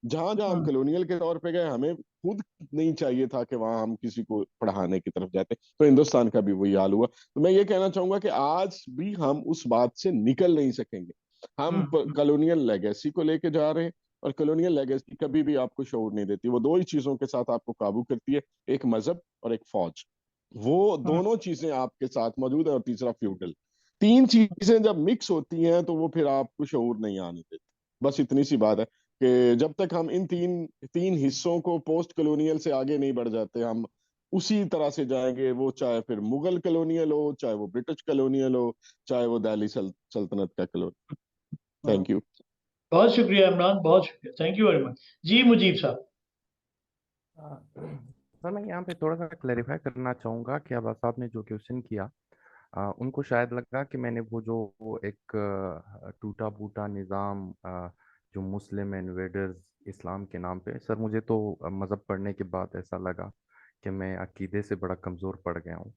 जहां जहां हम कॉलोनियल के तौर पे गए, हमें खुद नहीं चाहिए था कि वहां हम किसी को पढ़ाने की तरफ जाते, तो हिंदुस्तान का भी वही हाल हुआ। तो मैं ये कहना चाहूंगा कि आज भी हम उस बात से निकल नहीं सकेंगे। हम कॉलोनियल लेगेसी को लेके जा रहे हैं, और कॉलोनियल लेगेसी कभी भी आपको शऊर नहीं देती। वो दो ही चीजों के साथ आपको काबू करती है, एक मजहब और एक फौज। वो दोनों चीजें आपके साथ मौजूद है, और तीसरा फ्यूडल। तीन चीजें जब मिक्स होती हैं तो वो फिर आपको शऊर नहीं आने देती। बस इतनी सी बात है कि जब तक हम इन तीन तीन हिस्सों को पोस्ट कॉलोनियल से आगे नहीं बढ़ जाते, हम उसी तरह से जाएंगे। वो चाहे फिर मुगल कॉलोनियल हो, चाहे वो ब्रिटिश कॉलोनियल हो, चाहे वो दिल्ली सल्तनत का कॉलोनियल। Thank you. बहुत शुक्रिया इमरान, बहुत शुक्रिया, थैंक यू वेरी मच। जी मुजीब साहब। सर मैं यहाँ पे थोड़ा सा क्लेरिफाई करना चाहूँगा कि अब्बास साहब ने जो क्वेश्चन किया, उनको शायद लगा कि मैंने वो एक टूटा फूटा निज़ाम, जो मुस्लिम इन्वेडर्स इस्लाम के नाम पे। सर मुझे तो मज़हब पढ़ने के बाद ऐसा लगा कि मैं अकीदे से बड़ा कमज़ोर पड़ गया हूँ,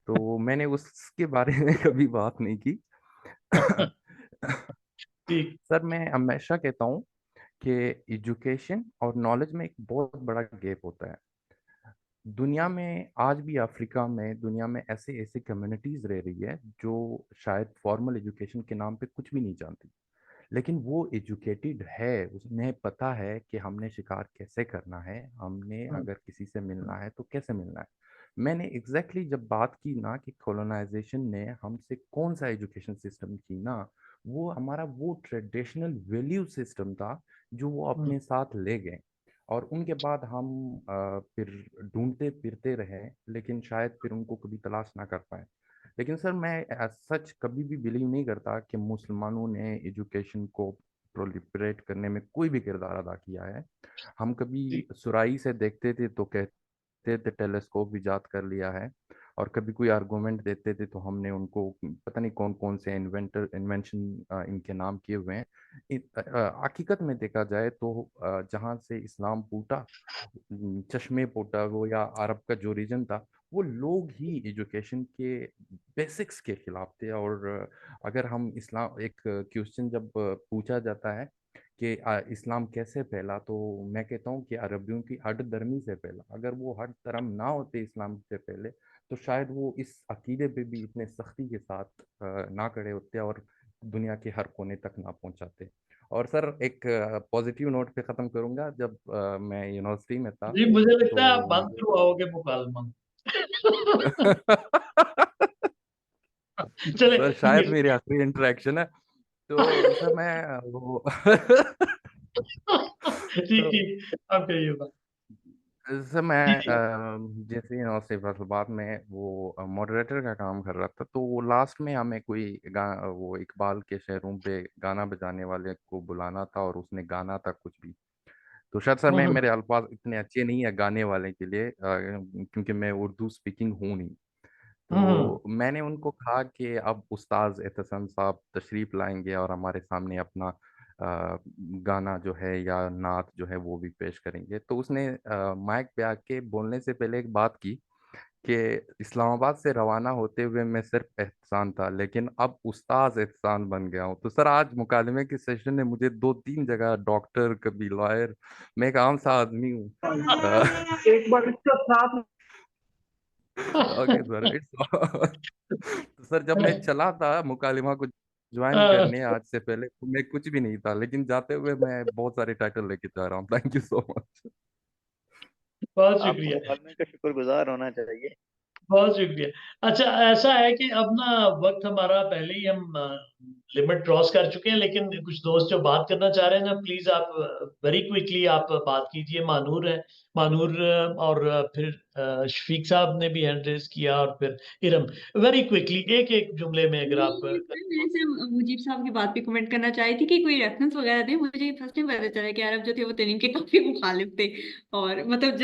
तो मैंने उसके बारे में कभी बात नहीं की। सर मैं हमेशा कहता हूँ कि एजुकेशन और नॉलेज में एक बहुत बड़ा गैप होता है। दुनिया में आज भी, अफ्रीका में, दुनिया में ऐसे ऐसे कम्युनिटीज रह रही है जो शायद फॉर्मल एजुकेशन के नाम पे कुछ भी नहीं जानती, लेकिन वो एजुकेटेड है, उन्हें पता है कि हमने शिकार कैसे करना है, हमने अगर किसी से मिलना है तो कैसे मिलना है। मैंने एग्जैक्टली जब बात की ना कि कॉलोनाइजेशन ने हमसे कौन सा एजुकेशन सिस्टम की ना, वो हमारा वो ट्रेडिशनल वैल्यू सिस्टम था जो वो अपने साथ ले गए, और उनके बाद हम फिर ढूंढते फिरते रहे, लेकिन शायद फिर उनको कभी तलाश ना कर पाए। लेकिन सर मैं सच कभी भी बिलीव नहीं करता कि मुसलमानों ने एजुकेशन को प्रोलिफरेट करने में कोई भी किरदार अदा किया है। हम कभी सुराई से देखते थे तो कहते थे टेलीस्कोप भी इजाद कर लिया है, और कभी कोई आर्गूमेंट देते थे तो हमने उनको पता नहीं कौन कौन से इन्वेंशन इनके नाम किए हुए हैं। हकीकत में देखा जाए तो जहाँ से इस्लाम फूटा, चश्मे पोटा वो या अरब का जो रीजन था, वो लोग ही एजुकेशन के बेसिक्स के खिलाफ थे। और अगर हम इस्लाम, एक क्वेश्चन जब पूछा जाता है कि इस्लाम कैसे फैला, तो मैं कहता हूँ कि अरबियों की हट धर्मी से फैला। अगर वो हट धर्म ना होते इस्लाम से पहले, तो शायद वो इस अकीदे पे भी इतने सख्ती के साथ ना खड़े होते और दुनिया के हर कोने तक ना पहुंचाते। और सर एक पॉजिटिव नोट पे खत्म करूंगा, जब मैं यूनिवर्सिटी में था जी मुझे लगता है आप तो बंद करवाओगे मुकालमा। चले सर शायद मेरी आखिरी इंटरेक्शन है, तो सर मैं वो ठीक ठीक, आप कहिए बात। सर मैं जैसे यूनिवर्सिटी फैसलाबाद में वो मॉडरेटर का काम कर रहा था, तो वो लास्ट में हमें कोई वो इकबाल के शेरों पे गाना बजाने वाले को बुलाना था, और उसने गाना था कुछ भी। तो शायद सर मेरे अल्फाज इतने अच्छे नहीं है गाने वाले के लिए, क्योंकि मैं उर्दू स्पीकिंग हूँ नहीं। तो मैंने उनको कहा कि अब उस्ताद एहतसाम साहब तशरीफ लाएंगे और हमारे सामने अपना गाना जो है या नात जो है वो भी पेश करेंगे। तो उसने माइक पे आके बोलने से पहले एक बात की कि इस्लामाबाद से रवाना होते हुए मैं सिर्फ एहसान था, लेकिन अब उस्ताद एहसान बन गया हूँ। तो सर आज मुकालमे के सेशन ने मुझे 2-3 जगह डॉक्टर, कभी लॉयर, मैं एक आम सा आदमी हूँ। एक बार इसका साथ ओके सर, इट्स तो सर जब मैं चला था मुकालिमा को ज्वाइन करने आज से पहले, तो मैं कुछ भी नहीं था, लेकिन जाते हुए मैं बहुत सारे टाइटल लेके जा रहा हूँ। Thank you so much. बहुत आपको शुक्रिया, मुकालमे का शुक्रगुजार होना चाहिए। बहुत शुक्रिया। अच्छा ऐसा है कि अब ना वक्त हमारा पहले ही हम लिमिट क्रॉस कर चुके हैं, लेकिन कुछ दोस्त जो बात करना चाह रहे हैं ना, प्लीज आप वेरी क्विकली आप बात कीजिए। मानूर है, मानूर और फिर शफीक साहब ने भी हैंड रेज किया और फिर इरम। वेरी क्विकली एक एक जुमले में अगर आप मैं सिर्फ मुजीब साहब की बात पे कमेंट करना चाही थी कि कोई रेफरेंस वगैरह दे। मुझे फर्स्ट टाइम पता चला कि अरब जो थे वो तलीम के काफी मुखालिफ थे, और मतलब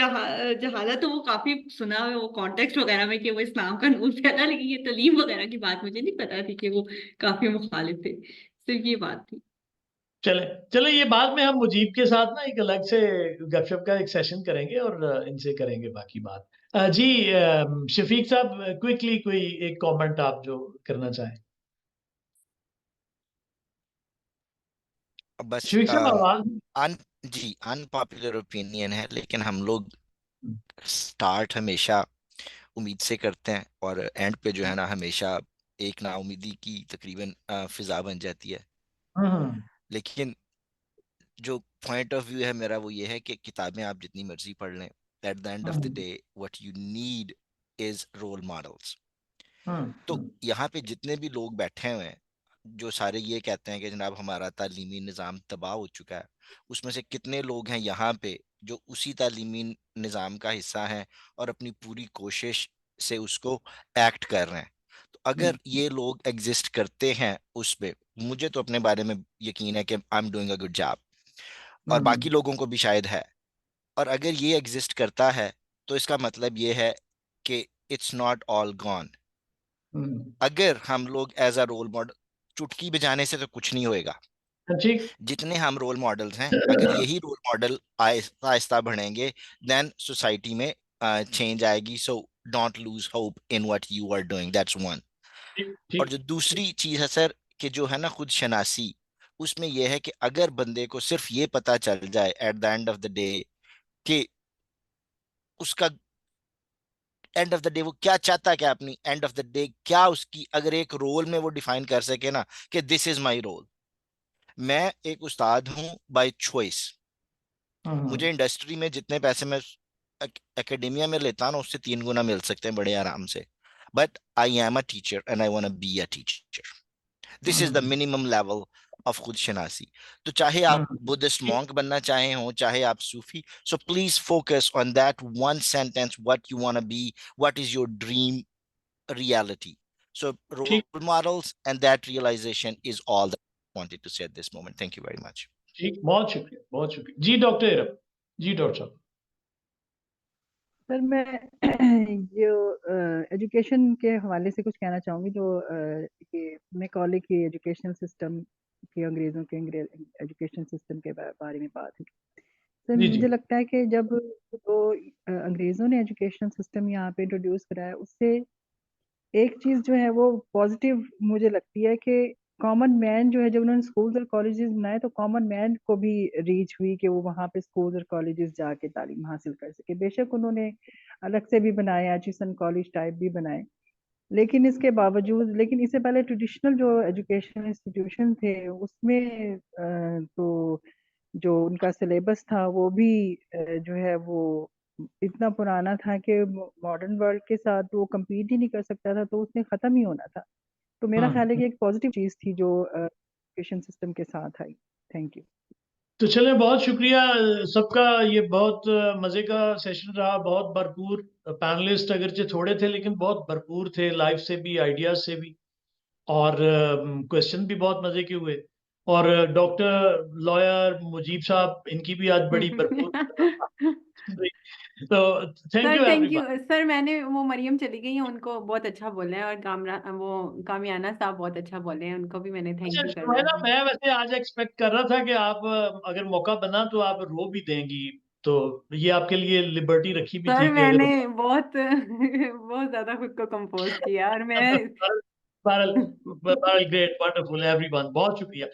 जहालत तो वो काफी सुना है वो कॉन्टेक्स्ट वगैरह में कि वो इस्लाम का नूर फैला, लेकिन ये तलीम वगैरह की बात मुझे नहीं पता थी कि वो काफी मुखालिफ थे। सिर्फ ये बात थी। चले चले, ये बाद में हम मुजीब के साथ ना एक अलग से गपशप का एक सेशन करेंगे और इनसे करेंगे बाकी बात। जी शफीक साहब क्विकली कोई एक कमेंट आप जो करना चाहें। बस शफीक साहब आवाज जी अनपॉपुलर ओपिनियन है, लेकिन हम लोग स्टार्ट हमेशा उम्मीद से करते हैं और एंड पे जो है ना हमेशा एक नाउमीदी की तकरीबन फिजा बन जाती है। लेकिन जो पॉइंट ऑफ व्यू है मेरा वो ये है कि किताबें आप जितनी मर्जी पढ़ लें, at the end of the day what you need is role models. तो यहाँ पे जितने भी लोग बैठे हुए हैं जो सारे ये कहते हैं कि जनाब हमारा तालीमी निज़ाम तबाह हो चुका है, उसमें से कितने लोग हैं यहाँ पे जो उसी तालीमी निज़ाम का हिस्सा हैं और अपनी पूरी कोशिश से उसको एक्ट कर रहे हैं। तो अगर ये लोग एग्जिस्ट करते हैं उस पे, मुझे तो अपने बारे में यकीन है कि I am doing a good job, और बाकी लोगों को भी शायद है। और अगर ये एग्जिस्ट करता है तो इसका मतलब ये है कि इट्स नॉट ऑल गॉन। अगर हम लोग एज अ रोल मॉडल, चुटकी बजाने से तो कुछ नहीं होएगा। जितने हम रोल मॉडल्स हैं, अगर यही रोल मॉडल आहिस्ता आहिस्ता बढ़ेंगे, देन सोसाइटी में चेंज आएगी। So don't lose hope in what you are doing, that's one. और जो दूसरी चीज है सर कि जो है ना खुद शनासी, उसमें यह है कि अगर बंदे को सिर्फ ये पता चल जाए eight the end of the day कि उसका एंड ऑफ द डे वो क्या चाहता है, क्या अपनी एंड ऑफ द डे क्या उसकी, अगर एक रोल में वो डिफाइन कर सके ना कि दिस इज माय रोल। मैं एक उस्ताद हूं बाय चॉइस। मुझे इंडस्ट्री में जितने पैसे मैं एकेडेमिया में लेता हूं ना उससे 3 गुना मिल सकते हैं बड़े आराम से, but I am a teacher and I want to be a teacher. This is the minimum level of खुद शनासी। तो चाहे आप बुद्धिस्ट मॉन्क बनना चाहे हो, चाहे आप सूफी, so please focus on that one sentence, what you want to be, what is your dream reality. So role models and that realization is all that I wanted to say at this moment. Thank you very much. ठीक, बहुत शुक्रिया, बहुत शुक्रिया जी। Doctor Iram जी, doctor साहब। Sir मैं जो education के हवाले से कुछ कहना चाहूँगी। जो ये मैकॉले की एजुकेशनल सिस्टम की, अंग्रेज़ों के एजुकेशन सिस्टम के बारे में बात है। सर मुझे लगता है कि जब वो अंग्रेज़ों ने एजुकेशनल सिस्टम यहाँ पे इंट्रोड्यूस कराया, उससे एक चीज़ जो है वो पॉजिटिव मुझे लगती है कि कॉमन मैन जो है, जब उन्होंने स्कूल्स और कॉलेजेस बनाए तो कॉमन मैन को भी रीच हुई कि वो वहाँ पे स्कूल्स और कॉलेजेस जाके तालीम हासिल कर सके। बेशक उन्होंने अलग से भी बनाए, एचिसन कॉलेज टाइप भी बनाए, लेकिन इसके बावजूद, लेकिन इससे पहले ट्रेडिशनल जो एजुकेशन इंस्टीट्यूशन थे उसमें तो जो उनका सिलेबस था वो भी जो है वो इतना पुराना था कि मॉडर्न वर्ल्ड के साथ वो compete ही नहीं कर सकता था, तो उसने खत्म ही होना था। तो मेरा ख्याल है कि एक पॉजिटिव चीज थी जो एजुकेशन सिस्टम के साथ आई। Thank you. तो चले, बहुत शुक्रिया सबका। ये बहुत मजे का सेशन रहा, बहुत भरपूर। पैनलिस्ट अगरचे थोड़े थे लेकिन बहुत भरपूर थे, लाइफ से भी, आइडियाज से भी, और क्वेश्चन भी बहुत मजे के हुए। और डॉक्टर लॉयर मुजीब साहब, इनकी भी आज बड़ी भरपूर तो थैंक यू एवरीवन। सर मैंने वो मरियम चली गई हैं, उनको बहुत अच्छा बोले हैं, और वो कामियाना साहब बहुत अच्छा बोले हैं, उनको भी मैंने थैंक यू करना है। मैं वैसे आज एक्सपेक्ट कर रहा था कि आप अगर मौका बना तो आप रो भी देंगी, तो ये आपके लिए लिबर्टी रखी भी सर थी कि मैंने अगर बहुत बहुत ज्यादा खुद को कंपोज किया, और मैं ग्रेट, वंडरफुल, एवरीवन, बहुत शुक्रिया।